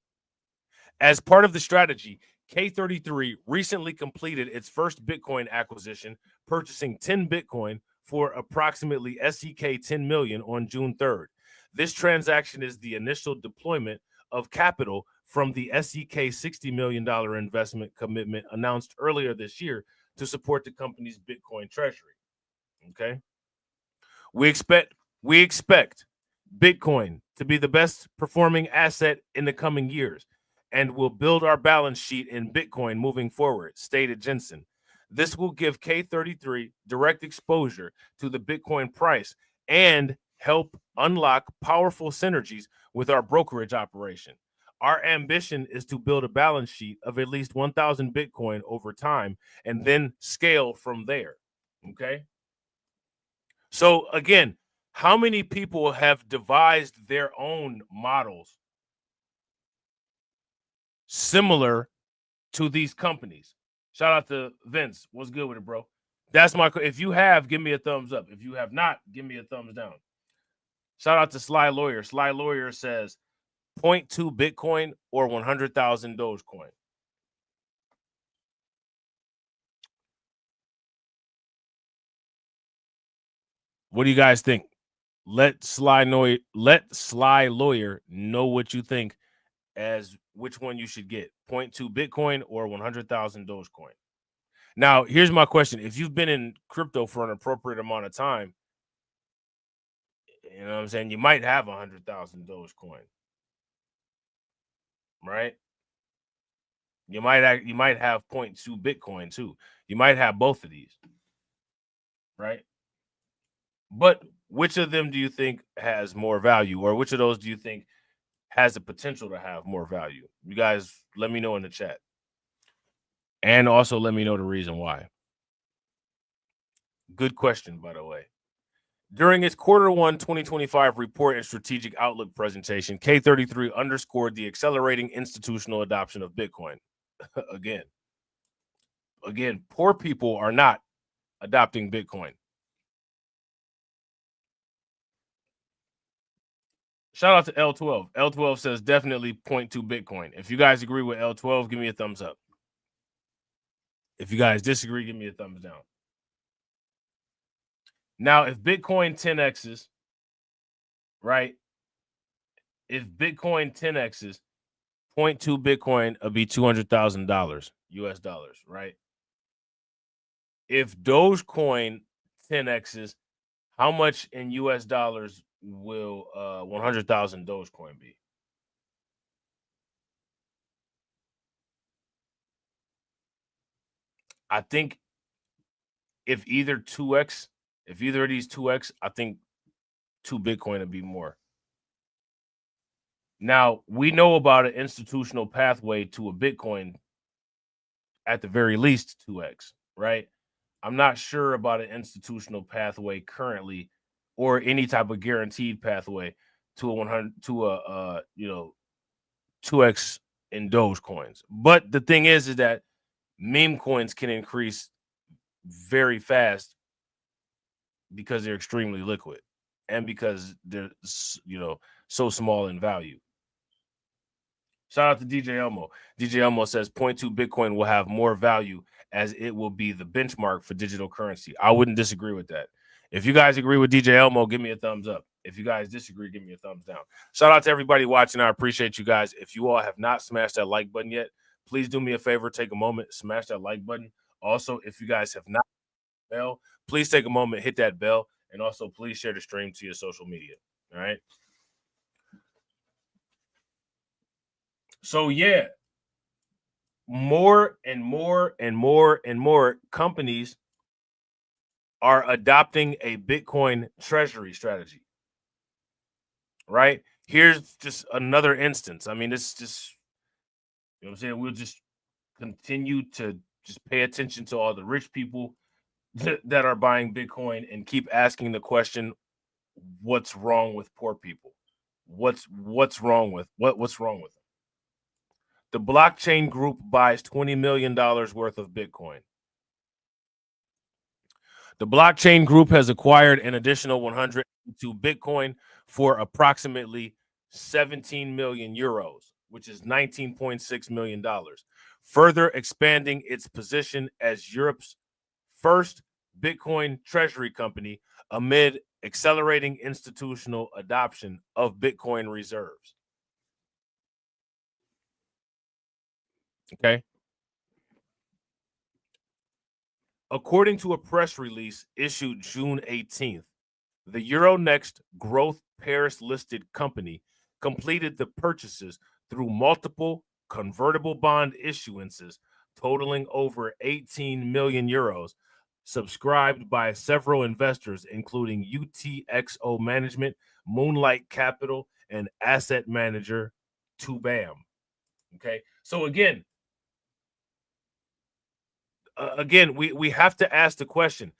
As part of the strategy, K33 recently completed its first Bitcoin acquisition, purchasing 10 Bitcoin for approximately SEK 10 million on June 3rd. This transaction is the initial deployment of capital from the SEK $60 million investment commitment announced earlier this year to support the company's Bitcoin treasury. Okay. We expect Bitcoin to be the best performing asset in the coming years, and will build our balance sheet in Bitcoin moving forward, stated Jensen. This will give K33 direct exposure to the Bitcoin price and help unlock powerful synergies with our brokerage operation. Our ambition is to build a balance sheet of at least 1,000 Bitcoin over time and then scale from there. Okay. So again, how many people have devised their own models similar to these companies? Shout out to Vince. What's good with it, bro? That's my. If you have, give me a thumbs up. If you have not, give me a thumbs down. Shout out to Sly Lawyer. Sly Lawyer says 0.2 Bitcoin or 100,000 Dogecoin. What do you guys think? Let Sly Lawyer know what you think as which one you should get, 0.2 Bitcoin or 100,000 Dogecoin. Now, here's my question. If you've been in crypto for an appropriate amount of time, you know what I'm saying, you might have 100,000 Dogecoin, right? You might have 0.2 Bitcoin too. You might have both of these, right? But which of them do you think has more value, or which of those do you think has the potential to have more value? You guys let me know in the chat. And also let me know the reason why. Good question, by the way. During its Q1 2025 report and strategic outlook presentation, K33 underscored the accelerating institutional adoption of Bitcoin. Again, poor people are not adopting Bitcoin. Shout out to L12. L12 says definitely 0.2 Bitcoin. If you guys agree with L12, give me a thumbs up. If you guys disagree, give me a thumbs down. Now, if Bitcoin 10x's, right? If Bitcoin 10x's, 0.2 Bitcoin would be $200,000 US dollars, right? If Dogecoin 10x's, how much in US dollars will 100,000 Dogecoin be? I think if either of these 2x, I think 2 Bitcoin would be more. Now, we know about an institutional pathway to a Bitcoin, at the very least 2x, right? I'm not sure about an institutional pathway currently, or any type of guaranteed pathway to a 2x in Dogecoins. But the thing is that meme coins can increase very fast because they're extremely liquid and because they're so small in value. Shout out to DJ Elmo. DJ Elmo says 0.2 Bitcoin will have more value as it will be the benchmark for digital currency. I wouldn't disagree with that. If you guys agree with DJ Elmo, give me a thumbs up. If you guys disagree, give me a thumbs down. Shout out to everybody watching. I appreciate you guys. If you all have not smashed that like button yet, please do me a favor. Take a moment, smash that like button. Also, if you guys have not bell, please take a moment, hit that bell, and also please share the stream to your social media. All right. So yeah, more and more and more and more companies are adopting a Bitcoin treasury strategy. Right? Here's just another instance. I mean, it's just, you know what I'm saying? We'll just continue to just pay attention to all the rich people that are buying Bitcoin and keep asking the question, what's wrong with poor people? What's wrong with what's wrong with them? The blockchain group buys $20 million worth of Bitcoin. The blockchain group has acquired an additional 102 Bitcoin for approximately 17 million euros, which is $19.6 million, further expanding its position as Europe's first Bitcoin treasury company amid accelerating institutional adoption of Bitcoin reserves. Okay. According to a press release issued June 18th, the Euronext Growth Paris-listed company completed the purchases through multiple convertible bond issuances totaling over 18 million euros, subscribed by several investors, including UTXO Management, Moonlight Capital, and asset manager Tubam. Okay, so again, we have to ask the question.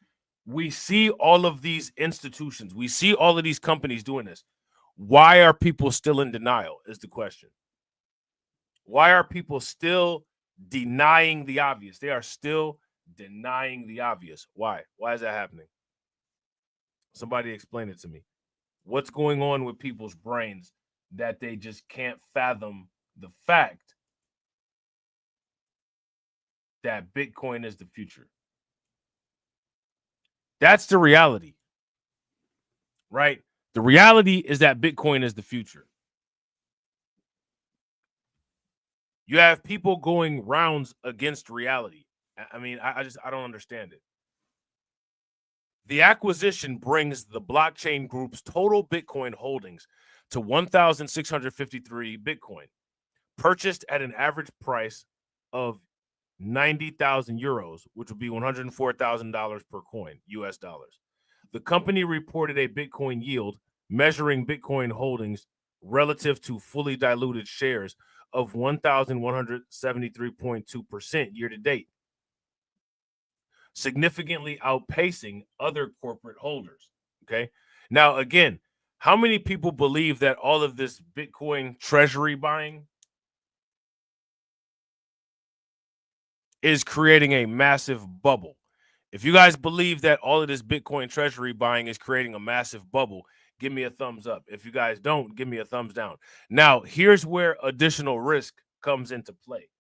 We see all of these institutions, we see all of these companies doing this. Why are people still in denial is the question. Why are people still denying the obvious? They are still denying the obvious. Why? Why is that happening? Somebody explain it to me. What's going on with people's brains that they just can't fathom the fact that Bitcoin is the future? That's the reality, right? The reality is that Bitcoin is the future. You have people going rounds against reality. I mean, I don't understand it. The acquisition brings the blockchain group's total Bitcoin holdings to 1,653 Bitcoin, purchased at an average price of 90,000 euros, which would be $104,000 per coin, US dollars. The company reported a Bitcoin yield measuring Bitcoin holdings relative to fully diluted shares of 1,173.2% year to date, significantly outpacing other corporate holders. Okay. Now, again, how many people believe that all of this Bitcoin treasury buying is creating a massive bubble? If you guys believe that all of this Bitcoin treasury buying is creating a massive bubble, give me a thumbs up. If you guys don't, give me a thumbs down. Now, here's where additional risk comes into play.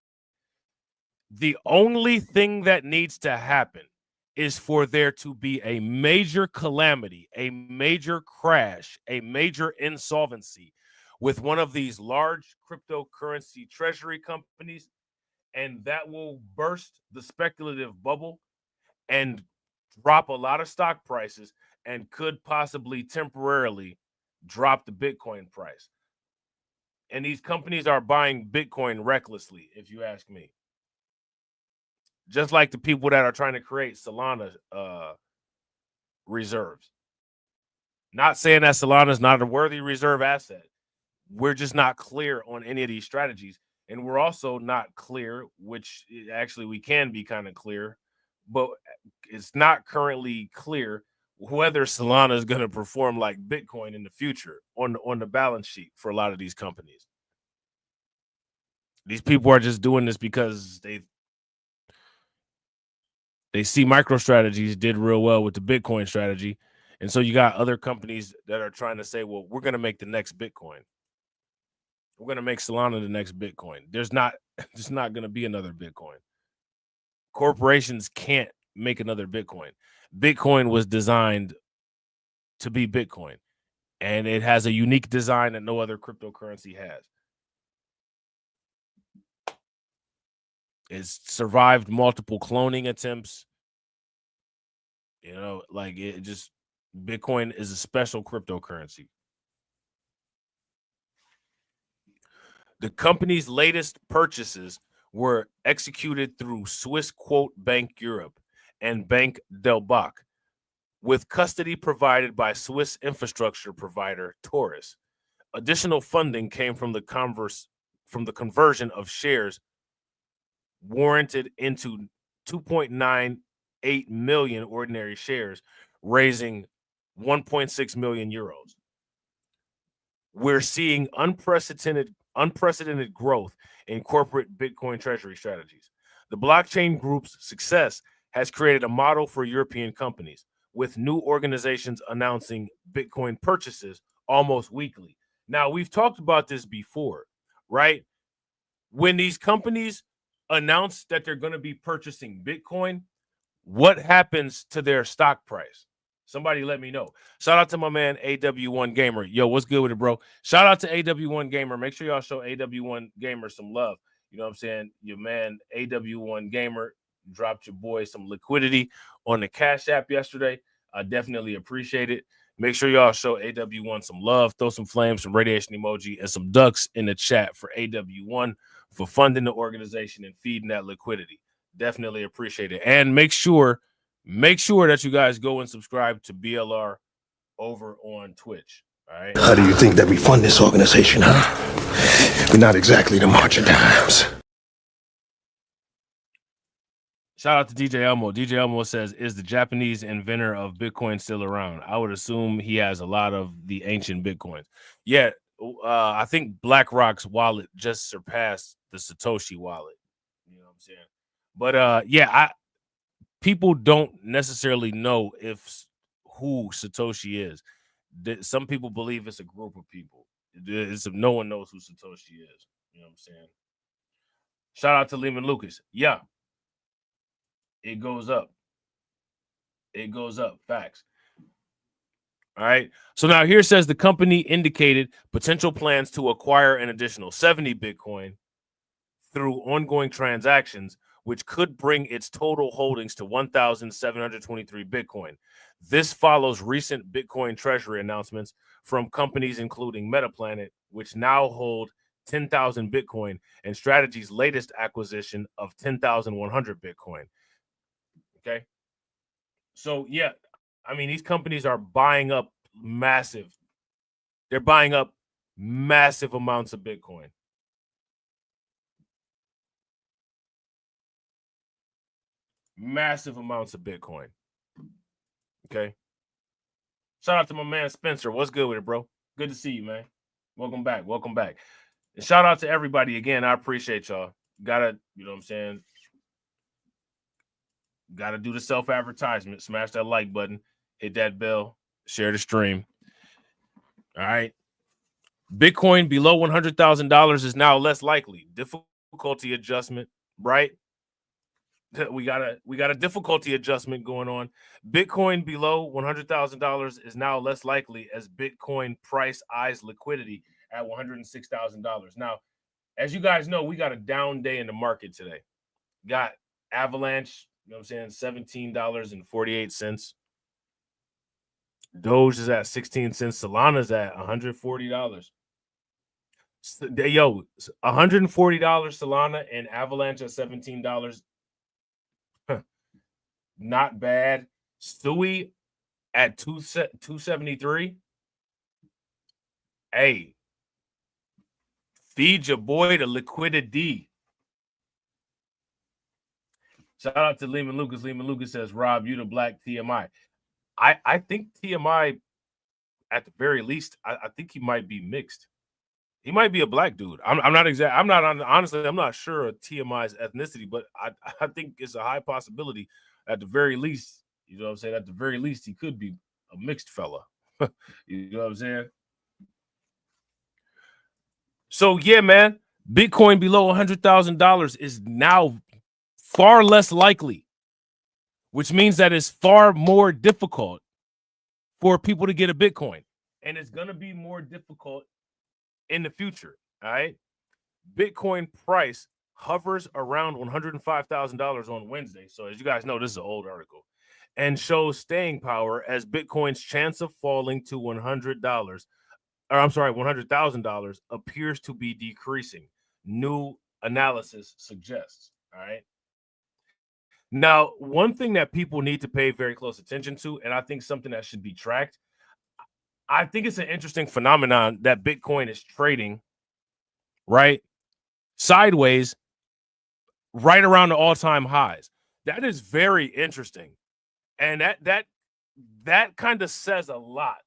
The only thing that needs to happen is for there to be a major calamity, a major crash, a major insolvency with one of these large cryptocurrency treasury companies, and that will burst the speculative bubble and drop a lot of stock prices and could possibly temporarily drop the Bitcoin price. And these companies are buying Bitcoin recklessly, if you ask me. Just like the people that are trying to create Solana reserves. Not saying that Solana is not a worthy reserve asset. We're just not clear on any of these strategies. And we're also not clear, which actually we can be kind of clear, but it's not currently clear whether Solana is going to perform like Bitcoin in the future on the balance sheet for a lot of these companies. These people are just doing this because they see MicroStrategies did real well with the Bitcoin strategy. And so you got other companies that are trying to say, well, we're going to make the next Bitcoin. We're going to make Solana the next Bitcoin. There's not going to be another Bitcoin. Corporations can't make another Bitcoin. Bitcoin was designed to be Bitcoin, and it has a unique design that no other cryptocurrency has. It's survived multiple cloning attempts. You know, like it just, Bitcoin is a special cryptocurrency. The company's latest purchases were executed through Swiss Quote Bank Europe and Bank Del Bac, with custody provided by Swiss infrastructure provider Taurus. Additional funding came from the conversion of shares warranted into 2.98 million ordinary shares, raising 1.6 million euros. We're seeing unprecedented growth in corporate Bitcoin treasury strategies. The blockchain group's success has created a model for European companies, with new organizations announcing Bitcoin purchases almost weekly. Now, we've talked about this before, right? When these companies announce that they're going to be purchasing Bitcoin, what happens to their stock price? Somebody let me know. Shout out to my man AW1 Gamer. Yo, what's good with it, bro? Shout out to AW1 Gamer. Make sure y'all show AW1 Gamer some love. You know what I'm saying? Your man AW1 Gamer dropped your boy some liquidity on the Cash App yesterday. I definitely appreciate it. Make sure y'all show AW1 some love, throw some flames, some radiation emoji, and some ducks in the chat for AW1 for funding the organization and feeding that liquidity. Definitely appreciate it. And make sure that you guys go and subscribe to BLR over on Twitch. All right. How do you think that we fund this organization, huh? We're not exactly the March of Dimes. Shout out to DJ Elmo. DJ Elmo says, is the Japanese inventor of Bitcoin still around? I would assume he has a lot of the ancient Bitcoins. Yeah, I think BlackRock's wallet just surpassed the Satoshi wallet. You know what I'm saying? But people don't necessarily know who Satoshi is. Some people believe it's a group of people. No one knows who Satoshi is. You know what I'm saying? Shout out to Lehman Lucas. Yeah. It goes up. It goes up. Facts. All right. So now here says the company indicated potential plans to acquire an additional 70 Bitcoin through ongoing transactions, which could bring its total holdings to 1,723 Bitcoin. This follows recent Bitcoin treasury announcements from companies including Metaplanet, which now hold 10,000 Bitcoin, and Strategy's latest acquisition of 10,100 Bitcoin. Okay. So, yeah, I mean, these companies are buying up massive. They're buying up massive amounts of Bitcoin. Massive amounts of Bitcoin. Okay. Shout out to my man Spencer. What's good with it, bro? Good to see you, man. Welcome back. Welcome back. And shout out to everybody again. I appreciate y'all. Gotta, you know what I'm saying? Gotta do the self-advertisement. Smash that like button. Hit that bell. Share the stream. All right. Bitcoin below $100,000 is now less likely. Difficulty adjustment, right? We got a difficulty adjustment going on. Bitcoin below $100,000 is now less likely as Bitcoin price eyes liquidity at $106,000. Now, as you guys know, we got a down day in the market today. Got Avalanche, you know what I'm saying, $17.48. Doge is at 16 cents. Solana's at $140. Yo, $140 Solana and Avalanche at $17. Not bad. Stewie at 273. Hey, feed your boy the liquidity. Shout out to Lehman Lucas. Lehman Lucas says, Rob, you the black TMI. I think TMI, at the very least, I think he might be mixed. He might be a black dude. I'm not sure of TMI's ethnicity, but I think it's a high possibility. At the very least, you know what I'm saying? At the very least, he could be a mixed fella. You know what I'm saying? So, yeah, man, Bitcoin below $100,000 is now far less likely, which means that it's far more difficult for people to get a Bitcoin. And it's going to be more difficult in the future, all right? Bitcoin price hovers around $105,000 on Wednesday. So as you guys know, this is an old article, and shows staying power as Bitcoin's chance of falling to $100,000 appears to be decreasing. New analysis suggests, all right? Now, one thing that people need to pay very close attention to, and I think something that should be tracked, I think it's an interesting phenomenon that Bitcoin is trading, right, sideways, right around the all-time highs. That is very interesting. And that kind of says a lot.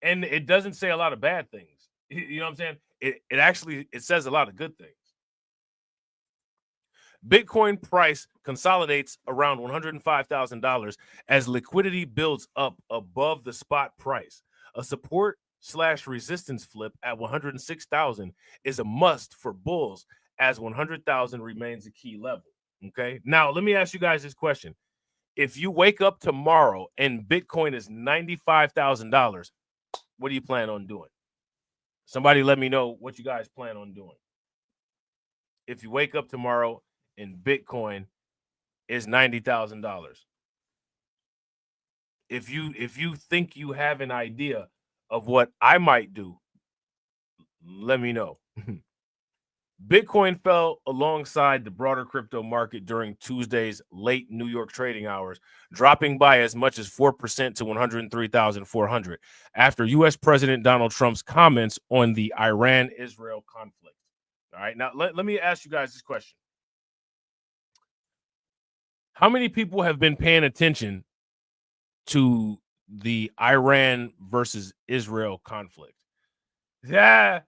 And it doesn't say a lot of bad things. You know what I'm saying? It actually says a lot of good things. Bitcoin price consolidates around $105,000 as liquidity builds up above the spot price. A support/resistance flip at 106,000 is a must for bulls, as 100,000 remains a key level. Okay. Now, let me ask you guys this question. If you wake up tomorrow and Bitcoin is $95,000, what do you plan on doing? Somebody let me know what you guys plan on doing. if you wake up tomorrow and Bitcoin is $90,000? If you think you have an idea of what I might do, let me know. Bitcoin fell alongside the broader crypto market during Tuesday's late New York trading hours, dropping by as much as 4% to 103,400 after U.S. President Donald Trump's comments on the Iran-Israel conflict. All right, now let me ask you guys this question. How many people have been paying attention to the Iran versus Israel conflict? Yeah.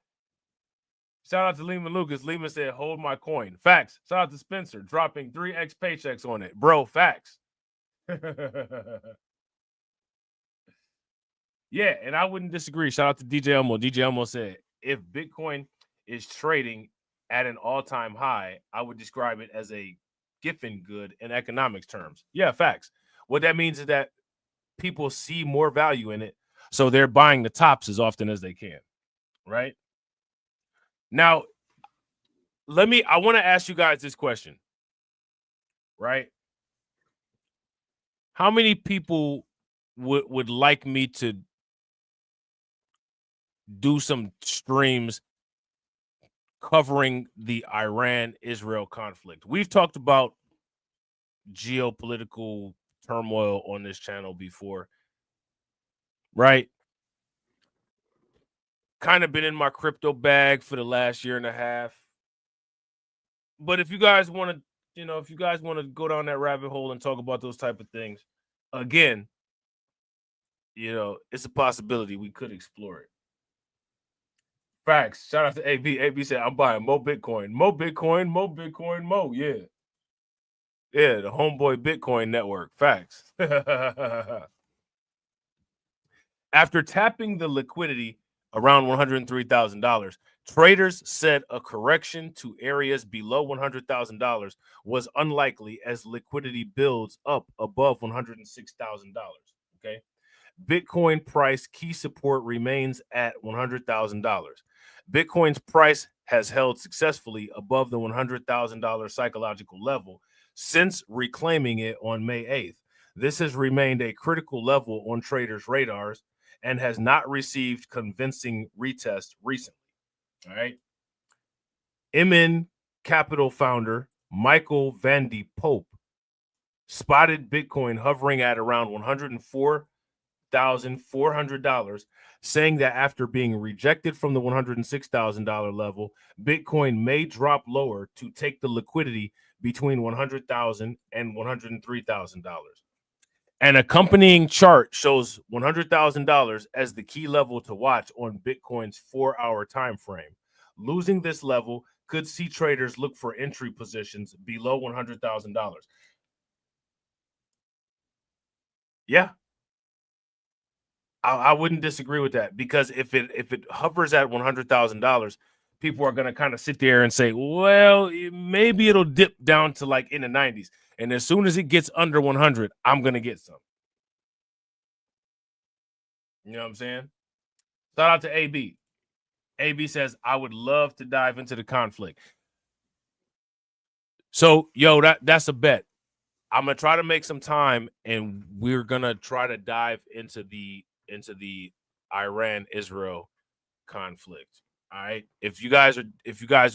Shout out to Lehman Lucas. Lehman said, hold my coin. Facts. Shout out to Spencer dropping 3x paychecks on it. Bro, facts. Yeah, and I wouldn't disagree. Shout out to DJ Elmo. DJ Elmo said, if Bitcoin is trading at an all-time high, I would describe it as a giffen good in economics terms. Yeah, facts. What that means is that people see more value in it, so they're buying the tops as often as they can, right? Now, I want to ask you guys this question, right? How many people would like me to do some streams covering the Iran-Israel conflict? We've talked about geopolitical turmoil on this channel before, right? Kind of been in my crypto bag for the last year and a half. But if you guys want to, if you guys want to go down that rabbit hole and talk about those type of things, again, it's a possibility we could explore it. Facts. Shout out to AB. AB said, I'm buying more Bitcoin. More Bitcoin, more Bitcoin, more. Yeah. Yeah, the homeboy Bitcoin network. Facts. After tapping the liquidity around $103,000, traders said a correction to areas below $100,000 was unlikely as liquidity builds up above $106,000. Okay. Bitcoin price key support remains at $100,000. Bitcoin's price has held successfully above the $100,000 psychological level since reclaiming it on May 8th. This has remained a critical level on traders' radars and has not received convincing retest recently. All right. MN Capital founder Michael Van de Pope spotted Bitcoin hovering at around $104,400, saying that after being rejected from the $106,000 level, Bitcoin may drop lower to take the liquidity between $100,000 and $103,000. An accompanying chart shows $100,000 as the key level to watch on Bitcoin's 4-hour time frame. Losing this level could see traders look for entry positions below $100,000. Yeah. I wouldn't disagree with that, because if it hovers at $100,000, people are going to kind of sit there and say, well, maybe it'll dip down to like in the 90s. And as soon as it gets under 100, I'm going to get some. You know what I'm saying? Shout out to AB. AB says, I would love to dive into the conflict. So, yo, that's a bet. I'm going to try to make some time, and we're going to try to dive into the Iran-Israel conflict. All right. If you guys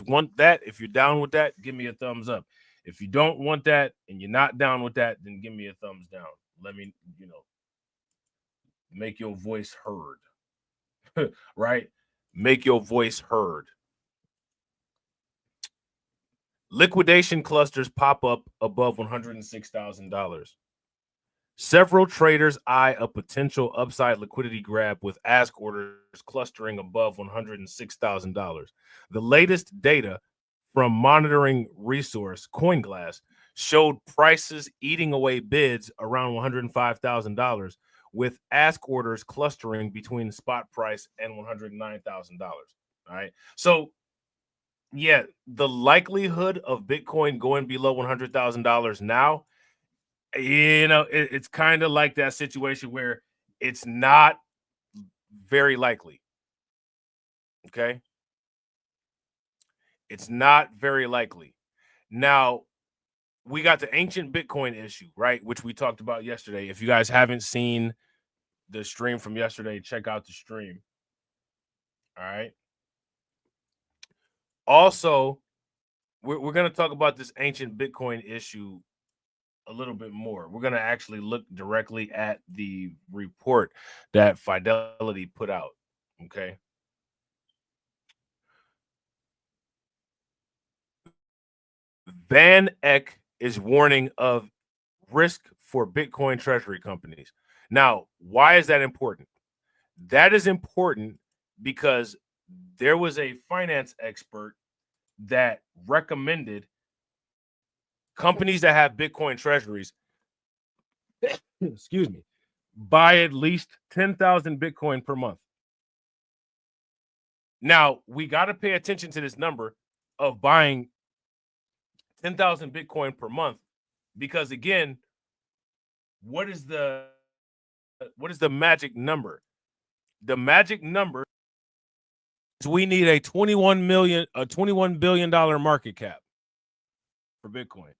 want that, if you're down with that, give me a thumbs up. If you don't want that and you're not down with that, then give me a thumbs down. Let me, make your voice heard. Right? Make your voice heard. Liquidation clusters pop up above $106,000. Several traders eye a potential upside liquidity grab with ask orders clustering above $106,000. The latest data from monitoring resource CoinGlass showed prices eating away bids around $105,000, with ask orders clustering between spot price and $109,000. All right. So, yeah, the likelihood of Bitcoin going below $100,000 now, it's kind of like that situation where it's not very likely. Okay. It's not very likely. Now, we got the ancient Bitcoin issue, right? Which we talked about yesterday. If you guys haven't seen the stream from yesterday, check out the stream. All right. Also, we're going to talk about this ancient Bitcoin issue a little bit more. We're going to actually look directly at the report that Fidelity put out. Okay. Van Eck is warning of risk for Bitcoin treasury companies. Now, why is that important? That is important because there was a finance expert that recommended companies that have Bitcoin treasuries, excuse me, buy at least 10,000 Bitcoin per month. Now, we got to pay attention to this number of buying 10,000 Bitcoin per month, because again, what is the magic number? The magic number is we need a $21 billion market cap for Bitcoin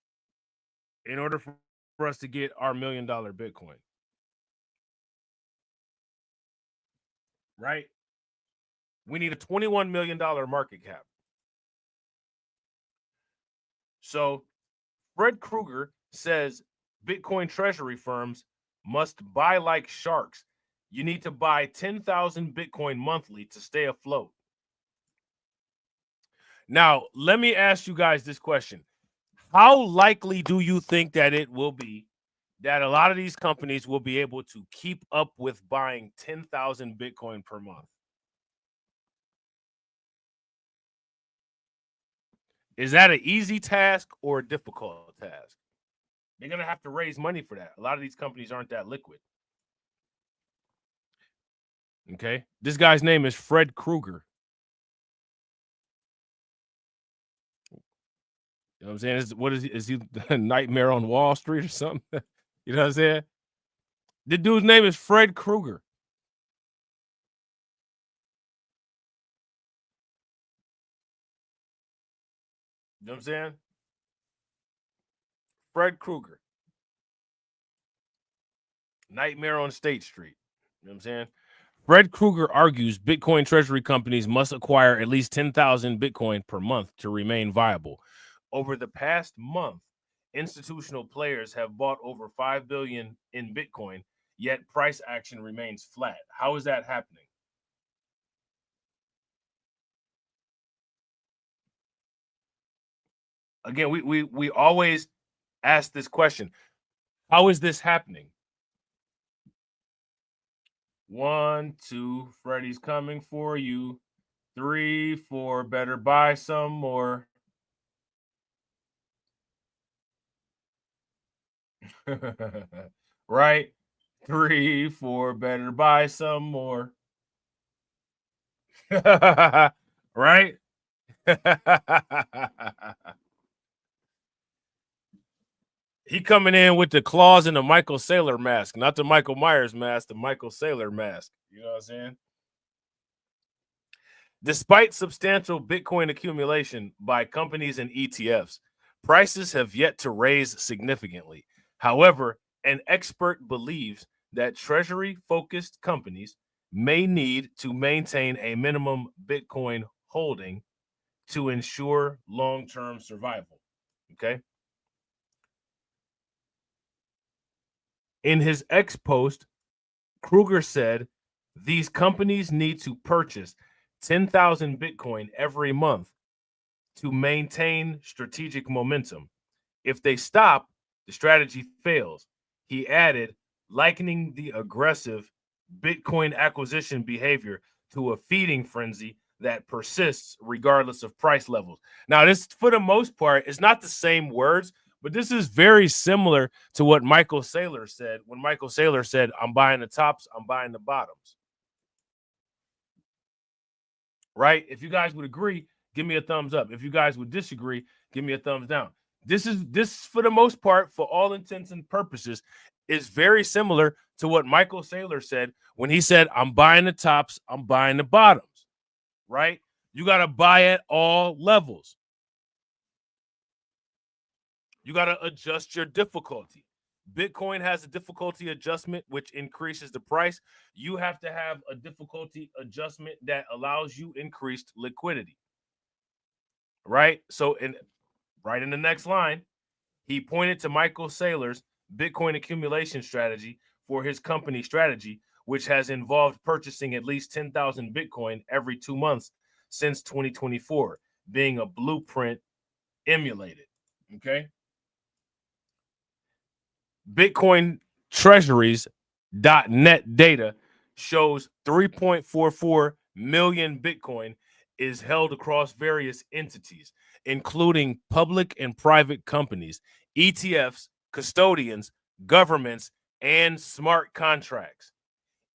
in order for us to get our $1 million Bitcoin. Right? We need a $21 million market cap. So Fred Krueger says Bitcoin treasury firms must buy like sharks. You need to buy 10,000 Bitcoin monthly to stay afloat. Now, let me ask you guys this question. How likely do you think that it will be that a lot of these companies will be able to keep up with buying 10,000 Bitcoin per month? Is that an easy task or a difficult task? They're going to have to raise money for that. A lot of these companies aren't that liquid. Okay. This guy's name is Fred Krueger. You know what I'm saying? Is he the Nightmare on Wall Street or something? You know what I'm saying? The dude's name is Fred Krueger. You know what I'm saying? Fred Krueger. Nightmare on State Street. You know what I'm saying? Fred Krueger argues Bitcoin treasury companies must acquire at least 10,000 Bitcoin per month to remain viable. Over the past month, institutional players have bought over 5 billion in Bitcoin, yet price action remains flat. How is that happening? Again, we always ask this question. How is this happening? 1, 2, Freddy's coming for you. 3, 4, better buy some more. Right? 3, 4, better buy some more. Right? He coming in with the claws and the Michael Saylor mask, not the Michael Myers mask, the Michael Saylor mask. You know what I'm saying? Despite substantial Bitcoin accumulation by companies and ETFs, prices have yet to raise significantly. However, an expert believes that treasury-focused companies may need to maintain a minimum Bitcoin holding to ensure long-term survival. Okay. In his X post, Krueger said these companies need to purchase 10,000 Bitcoin every month to maintain strategic momentum. If they stop, the strategy fails. He added, likening the aggressive Bitcoin acquisition behavior to a feeding frenzy that persists regardless of price levels. Now, this, for the most part, is not the same words, but this is very similar to what Michael Saylor said when Michael Saylor said, I'm buying the tops, I'm buying the bottoms. Right? If you guys would agree, give me a thumbs up. If you guys would disagree, give me a thumbs down. This for the most part, for all intents and purposes, is very similar to what Michael Saylor said when he said, I'm buying the tops, I'm buying the bottoms. Right? You got to buy at all levels. You got to adjust your difficulty. Bitcoin has a difficulty adjustment, which increases the price. You have to have a difficulty adjustment that allows you increased liquidity. Right? So, right in the next line, he pointed to Michael Saylor's Bitcoin accumulation strategy for his company strategy, which has involved purchasing at least 10,000 Bitcoin every 2 months since 2024, being a blueprint emulated. Okay. Bitcoin treasuries.net data shows 3.44 million Bitcoin is held across various entities, including public and private companies, ETFs, custodians, governments, and smart contracts.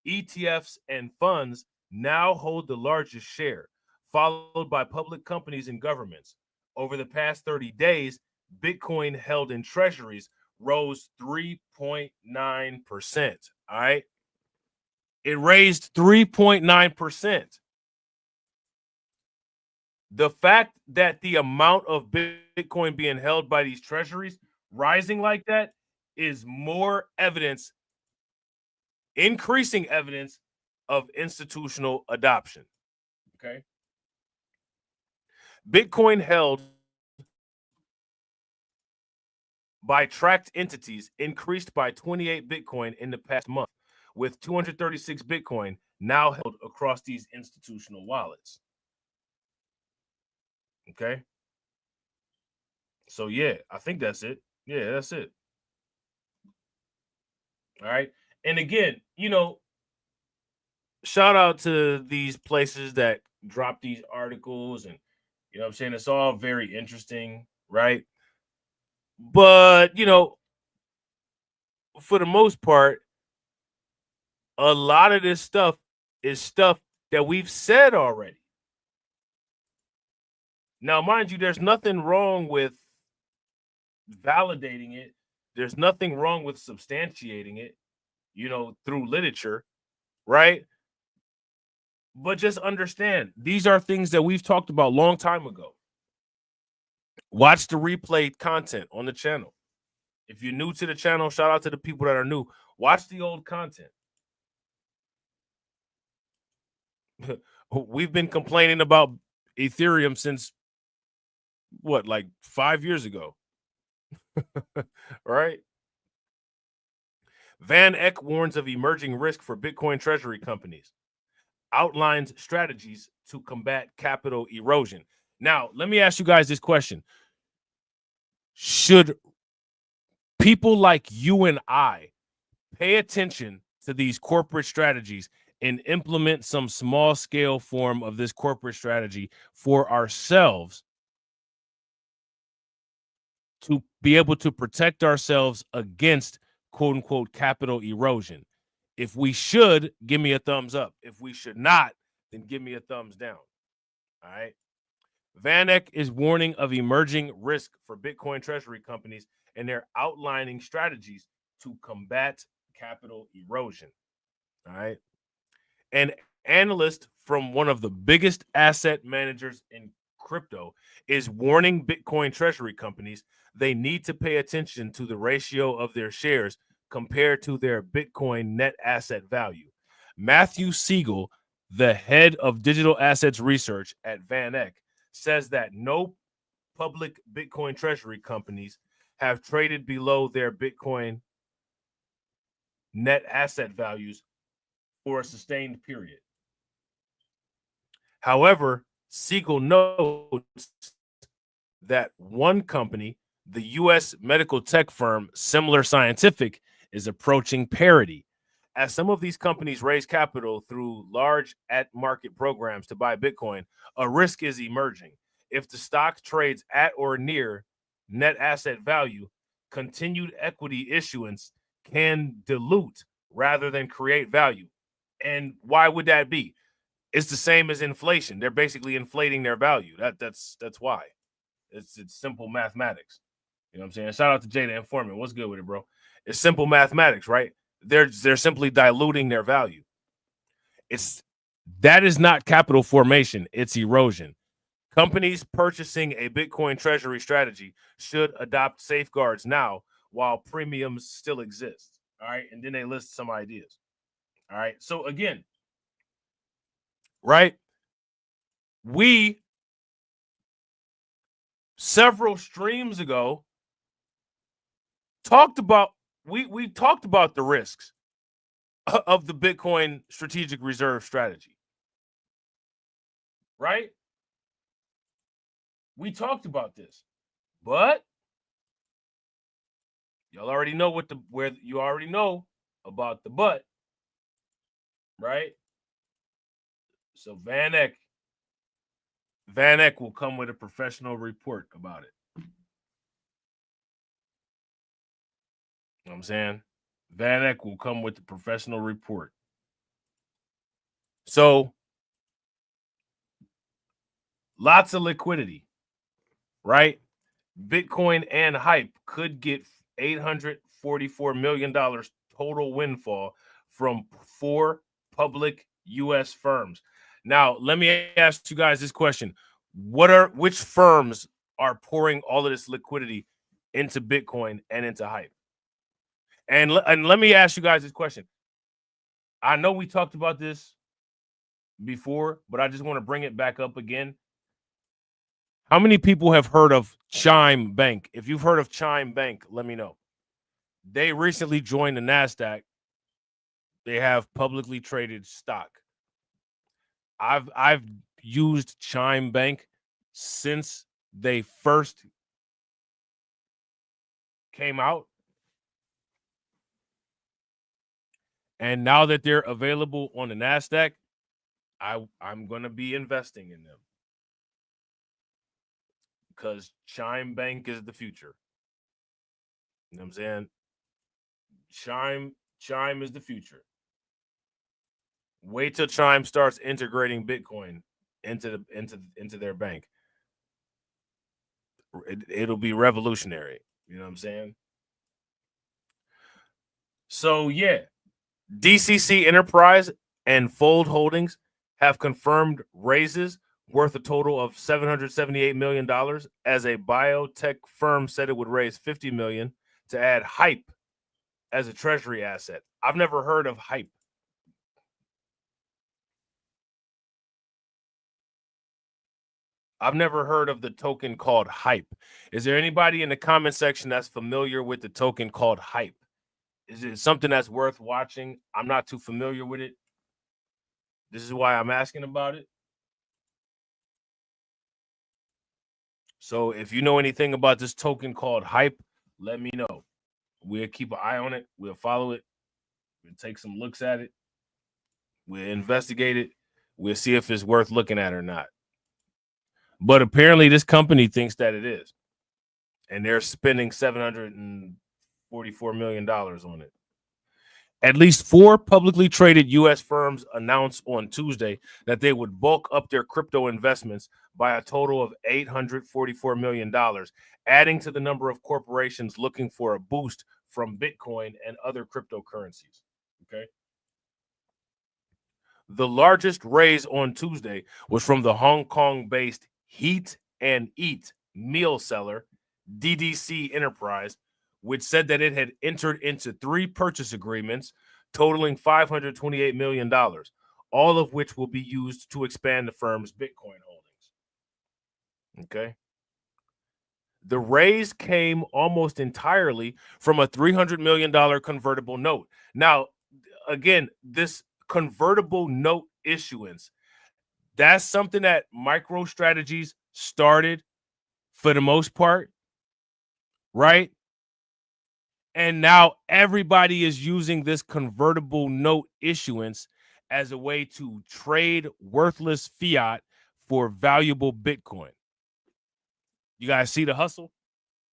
ETFs and funds now hold the largest share, followed by public companies and governments. Over the past 30 days, Bitcoin held in treasuries rose 3.9%. All right. It raised 3.9%. The fact that the amount of Bitcoin being held by these treasuries rising like that is more evidence, increasing evidence of institutional adoption. Okay. Bitcoin held by tracked entities increased by 28 Bitcoin in the past month, with 236 Bitcoin now held across these institutional wallets. Okay. So, yeah, I think that's it. Yeah, that's it. All right. And again, shout out to these places that drop these articles, and you know what I'm saying? It's all very interesting, right? But, for the most part, a lot of this stuff is stuff that we've said already. Now, mind you, there's nothing wrong with validating it. There's nothing wrong with substantiating it, through literature, right? But just understand, these are things that we've talked about a long time ago. Watch the replayed content on the channel. If you're new to the channel, shout out to the people that are new. Watch the old content. We've been complaining about Ethereum since like 5 years ago. Right? Van Eck warns of emerging risk for Bitcoin treasury companies, outlines strategies to combat capital erosion. Now, let me ask you guys this question. Should people like you and I pay attention to these corporate strategies and implement some small scale form of this corporate strategy for ourselves to be able to protect ourselves against quote unquote capital erosion? If we should, give me a thumbs up. If we should not, then give me a thumbs down. All right. Van Eck is warning of emerging risk for Bitcoin treasury companies, and they're outlining strategies to combat capital erosion. All right. An analyst from one of the biggest asset managers in crypto is warning Bitcoin treasury companies they need to pay attention to the ratio of their shares compared to their Bitcoin net asset value. Matthew Siegel, the head of digital assets research at Van Eck, says that no public Bitcoin treasury companies have traded below their Bitcoin net asset values for a sustained period. However, Siegel notes that one company, the U.S. medical tech firm Similar Scientific, is approaching parity. As some of these companies raise capital through large at-market programs to buy Bitcoin, a risk is emerging. If the stock trades at or near net asset value, continued equity issuance can dilute rather than create value. And why would that be? It's the same as inflation. They're basically inflating their value. That's why. It's simple mathematics. You know what I'm saying? Shout out to Jay the Informant. What's good with it, bro? It's simple mathematics, right? They're simply diluting their value. It's That is not capital formation, it's erosion. Companies purchasing a Bitcoin treasury strategy should adopt safeguards now while premiums still exist. All right. And then they list some ideas. All right. So again, right, we several streams ago talked about we talked about the risks of the Bitcoin strategic reserve strategy. Right? We talked about this. But y'all already know where you already know about the but. Right? So Van Eck will come with a professional report about it. You know what I'm saying? Van Eck will come with the professional report. So lots of liquidity, right? Bitcoin and Hype could get $844 million total windfall from 4 public U.S. firms. Now, let me ask you guys this question. Which firms are pouring all of this liquidity into Bitcoin and into Hype? And let me ask you guys this question. I know we talked about this before, but I just want to bring it back up again. How many people have heard of Chime Bank? If you've heard of Chime Bank, let me know. They recently joined the NASDAQ. They have publicly traded stock. I've used Chime Bank since they first came out. And now that they're available on the NASDAQ, I'm going to be investing in them. Because Chime Bank is the future. You know what I'm saying? Chime is the future. Wait till Chime starts integrating Bitcoin into their bank. It'll be revolutionary. You know what I'm saying? So yeah, DCC Enterprise and Fold Holdings have confirmed raises worth a total of $778 million, as a biotech firm said it would raise $50 million to add Hype as a treasury asset. I've never heard of Hype. I've never heard of the token called Hype. Is there anybody in the comment section that's familiar with the token called Hype? Is it something that's worth watching? I'm not too familiar with it. This is why I'm asking about it. So if you know anything about this token called Hype, let me know. We'll keep an eye on it. We'll follow it. We'll take some looks at it. We'll investigate it. We'll see if it's worth looking at or not. But apparently this company thinks that it is. And they're spending $744 million on it. At least 4 publicly traded U.S. firms announced on Tuesday that they would bulk up their crypto investments by a total of $844 million, adding to the number of corporations looking for a boost from Bitcoin and other cryptocurrencies. Okay. The largest raise on Tuesday was from the Hong Kong-based Heat and Eat meal seller, DDC Enterprise, which said that it had entered into 3 purchase agreements totaling $528 million, all of which will be used to expand the firm's Bitcoin holdings. Okay. The raise came almost entirely from a $300 million convertible note. Now, again, this convertible note issuance, that's something that MicroStrategies started for the most part, right? And now everybody is using this convertible note issuance as a way to trade worthless fiat for valuable Bitcoin. You guys see the hustle?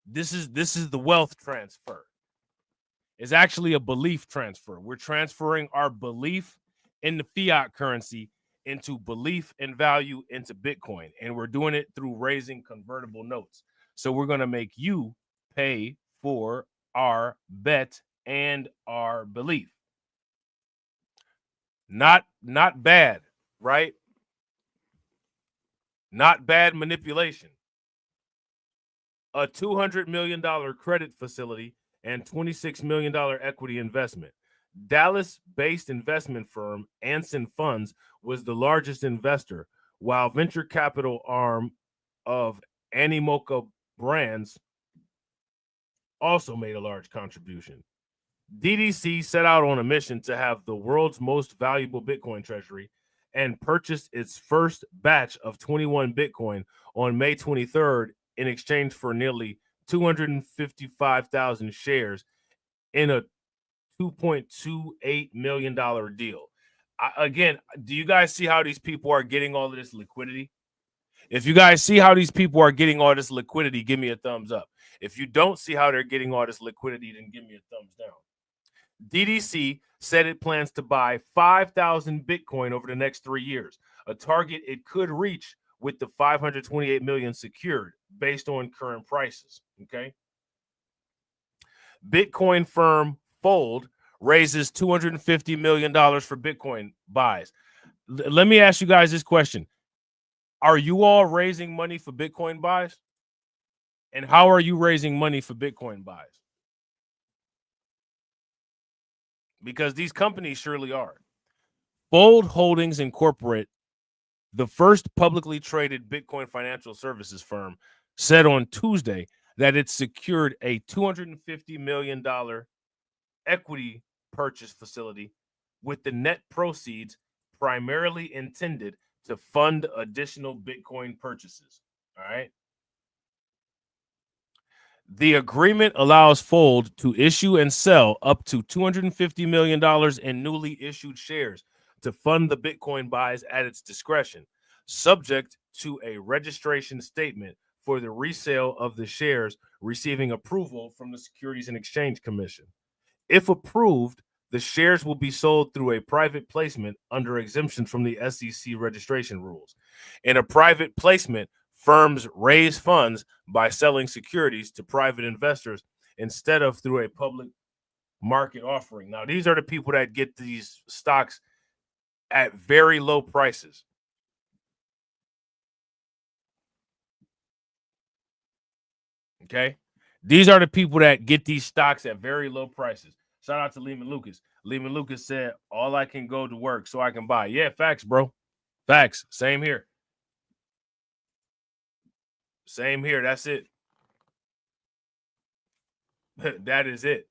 This is the wealth transfer. It's actually a belief transfer. We're transferring our belief in the fiat currency into belief and value into Bitcoin. And we're doing it through raising convertible notes. So we're going to make you pay for our bet and our belief. Not bad, right? Not bad manipulation. A $200 million credit facility and $26 million equity investment. Dallas-based investment firm Anson Funds was the largest investor, while venture capital arm of Animoca Brands also made a large contribution. DDC set out on a mission to have the world's most valuable Bitcoin treasury and purchased its first batch of 21 Bitcoin on May 23rd in exchange for nearly 255,000 shares in a $2.28 million deal. Again, do you guys see how these people are getting all of this liquidity? If you guys see how these people are getting all this liquidity, give me a thumbs up. If you don't see how they're getting all this liquidity, then give me a thumbs down. DDC said it plans to buy 5,000 Bitcoin over the next 3 years, a target it could reach with the 528 million secured based on current prices. Okay. Bitcoin firm Fold raises $250 million for Bitcoin buys. Let me ask you guys this question. Are you all raising money for Bitcoin buys? And how are you raising money for Bitcoin buys? Because these companies surely are. Fold Holdings Incorporate, the first publicly traded Bitcoin financial services firm, said on Tuesday that it secured a $250 million equity purchase facility with the net proceeds primarily intended to fund additional Bitcoin purchases. All right. The agreement allows Fold to issue and sell up to $250 million in newly issued shares to fund the Bitcoin buys at its discretion, subject to a registration statement for the resale of the shares receiving approval from the Securities and Exchange Commission. If approved, the shares will be sold through a private placement under exemption from the SEC registration rules. In a private placement, firms raise funds by selling securities to private investors instead of through a public market offering. Now, these are the people that get these stocks at very low prices. Okay? These are the people that get these stocks at very low prices. Shout out to Lehman Lucas. Lehman Lucas said, all I can go to work so I can buy. Yeah, facts, bro. Facts. Same here. Same here. That's it. That is it.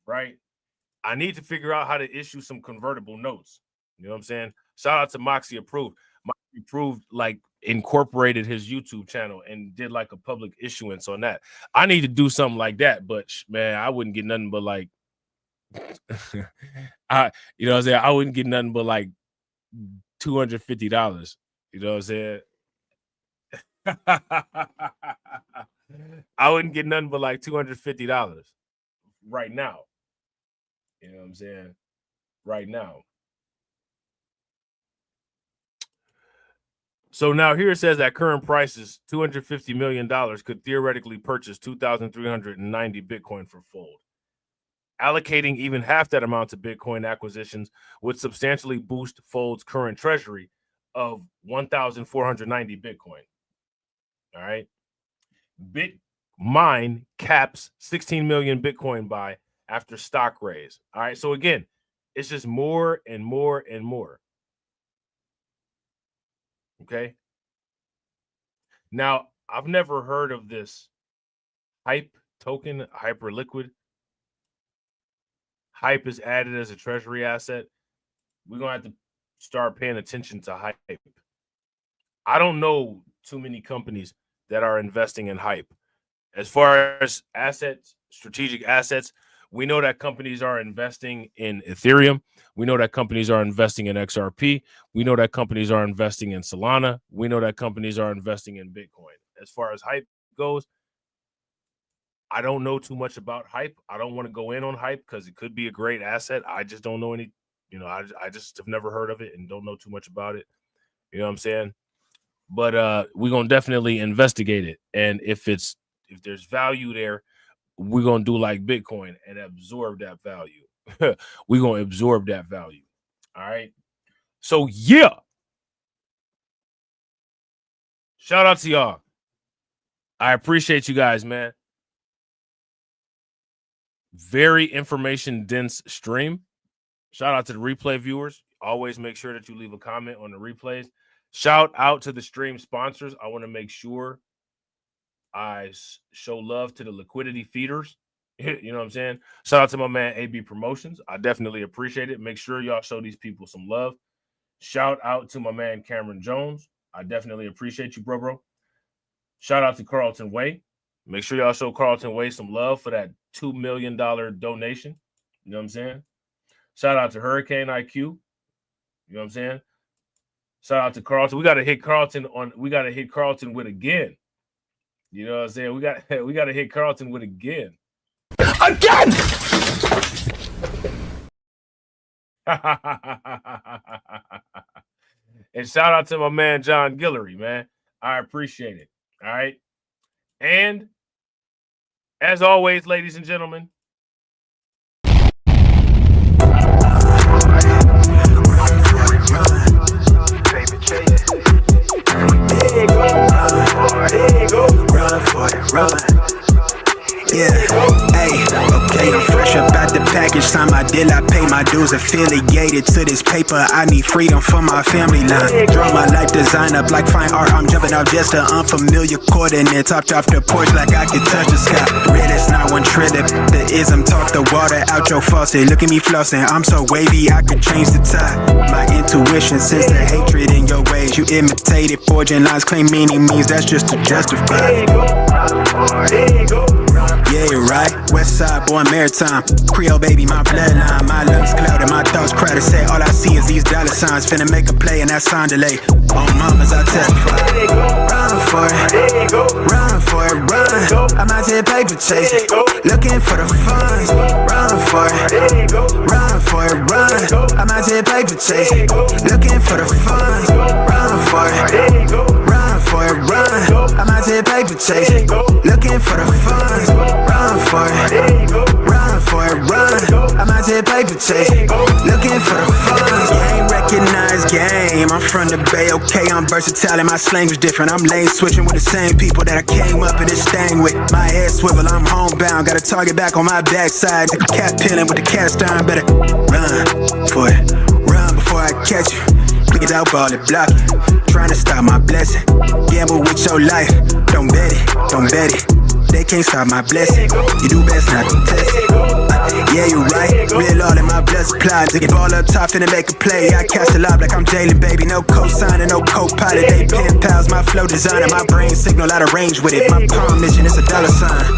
Right? I need to figure out how to issue some convertible notes. You know what I'm saying? Shout out to Moxie Approved. Moxie Approved, like, incorporated his YouTube channel and did like a public issuance on that. I need to do something like that, but man, I wouldn't get nothing but like you know what I'm saying? I wouldn't get nothing but like $250. You know what I'm saying? I wouldn't get nothing but like $250 right now. You know what I'm saying? Right now. So now here it says at current prices, $250 million could theoretically purchase 2,390 Bitcoin for Fold. Allocating even half that amount to Bitcoin acquisitions would substantially boost Fold's current treasury of 1,490 Bitcoin. All right. Bitmine caps 16 million Bitcoin buy after stock raise. All right. So again, it's just more and more and more. Okay. Now, I've never heard of this Hype token, Hyperliquid. Hype is added as a treasury asset. We're going to have to start paying attention to Hype. I don't know too many companies that are investing in Hype. As far as assets, strategic assets, we know that companies are investing in Ethereum. We know that companies are investing in XRP. We know that companies are investing in Solana. We know that companies are investing in Bitcoin. As far as Hype goes, I don't know too much about Hype. I don't want to go in on Hype because it could be a great asset. I just don't know any, I just have never heard of it and don't know too much about it. You know what I'm saying? But we're going to definitely investigate it. And if there's value there, we're going to do like Bitcoin and absorb that value. We're going to absorb that value. All right. So yeah. Shout out to y'all. I appreciate you guys, man. Very information dense stream. Shout out to the replay viewers. Always make sure that you leave a comment on the replays. Shout out to the stream sponsors. I want to make sure I show love to the liquidity feeders. You know what I'm saying? Shout out to my man AB Promotions. I definitely appreciate it. Make sure y'all show these people some love. Shout out to my man Cameron Jones. I definitely appreciate you, bro. Shout out to Carlton Way. Make sure y'all show Carlton Way some love for that $2 million donation. You know what I'm saying? Shout out to Hurricane IQ. You know what I'm saying? Shout out to Carlton. We got to hit Carlton with again. You know what I'm saying? We got to hit Carlton with again. Again. And shout out to my man John Guillory, man. I appreciate it. All right. And as always, ladies and gentlemen, yeah, hey, okay, I'm fresh up out the package. Sign my deal, I pay my dues. Affiliated to this paper, I need freedom for my family line. Draw my life design up like fine art. I'm jumping off just an unfamiliar coordinates. Hopped off the porch like I could touch the sky. Red, it's not one trip. The ism talk the water out your faucet. Look at me flossing, I'm so wavy, I could change the tide. My intuition sense the hatred in your ways. You imitated, forging lines, claim meaning means that's just to justify. Yeah, right. West side, born maritime. Creole baby, my bloodline. My lungs clouded, my thoughts crowded. Say all I see is these dollar signs. Finna make a play and that sound delay. On mamas, I testify. Run for it, run for it, run. I'm out here paper chasing, looking for the funds. Run for it, run for it, run. I'm out here paper chasing, looking for the funds. Run for it, run for it, run. I'm out here paper chasing, looking for the funds. Run for it, run for it, run. I'm out here paper chasing, looking for the funds. You ain't recognized game. I'm from the Bay, okay, I'm versatile and my slang was different. I'm lane switching with the same people that I came up in this thing with. My head swivel, I'm homebound, got a target back on my backside. The cat peeling with the cast iron, better run for it, run before I catch you. Niggas out ball it, block it, trying to stop my blessing. Gamble with your life, don't bet it, don't bet it. They can't stop my blessing. You do best not to test it. Yeah, you right. Real all in my blood supply. Dig it ball up top, finna make a play. I cast a lob like I'm Jalen, baby. No co-signing, no co-pilot. They pen pals, my flow designer. My brain signal out of range with it. My palm mission, it's a dollar sign.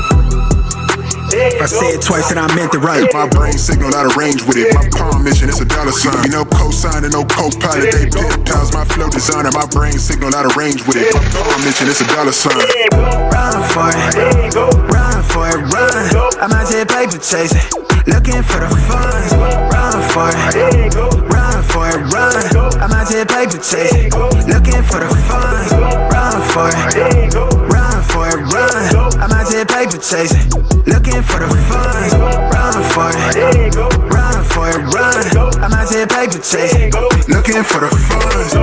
I said twice and I meant it right. My brain signal out of range with it. My palm mission, it's a dollar sign. You know, co-signing, no co-pilot. They pimp tiles, my flow designer. My brain signal out of range with it. My palm mission, it's a dollar sign. Run for it, run for it, run. I'm out here paper chasing, looking for the funds. Run for it, run for it, run. I'm out here paper chasing, looking for the funds. Run for it, run for it, run. I'm out here paper chasing, looking for the funds. Run for it, run for it, run. I'm out here paper chasing, looking for the funds.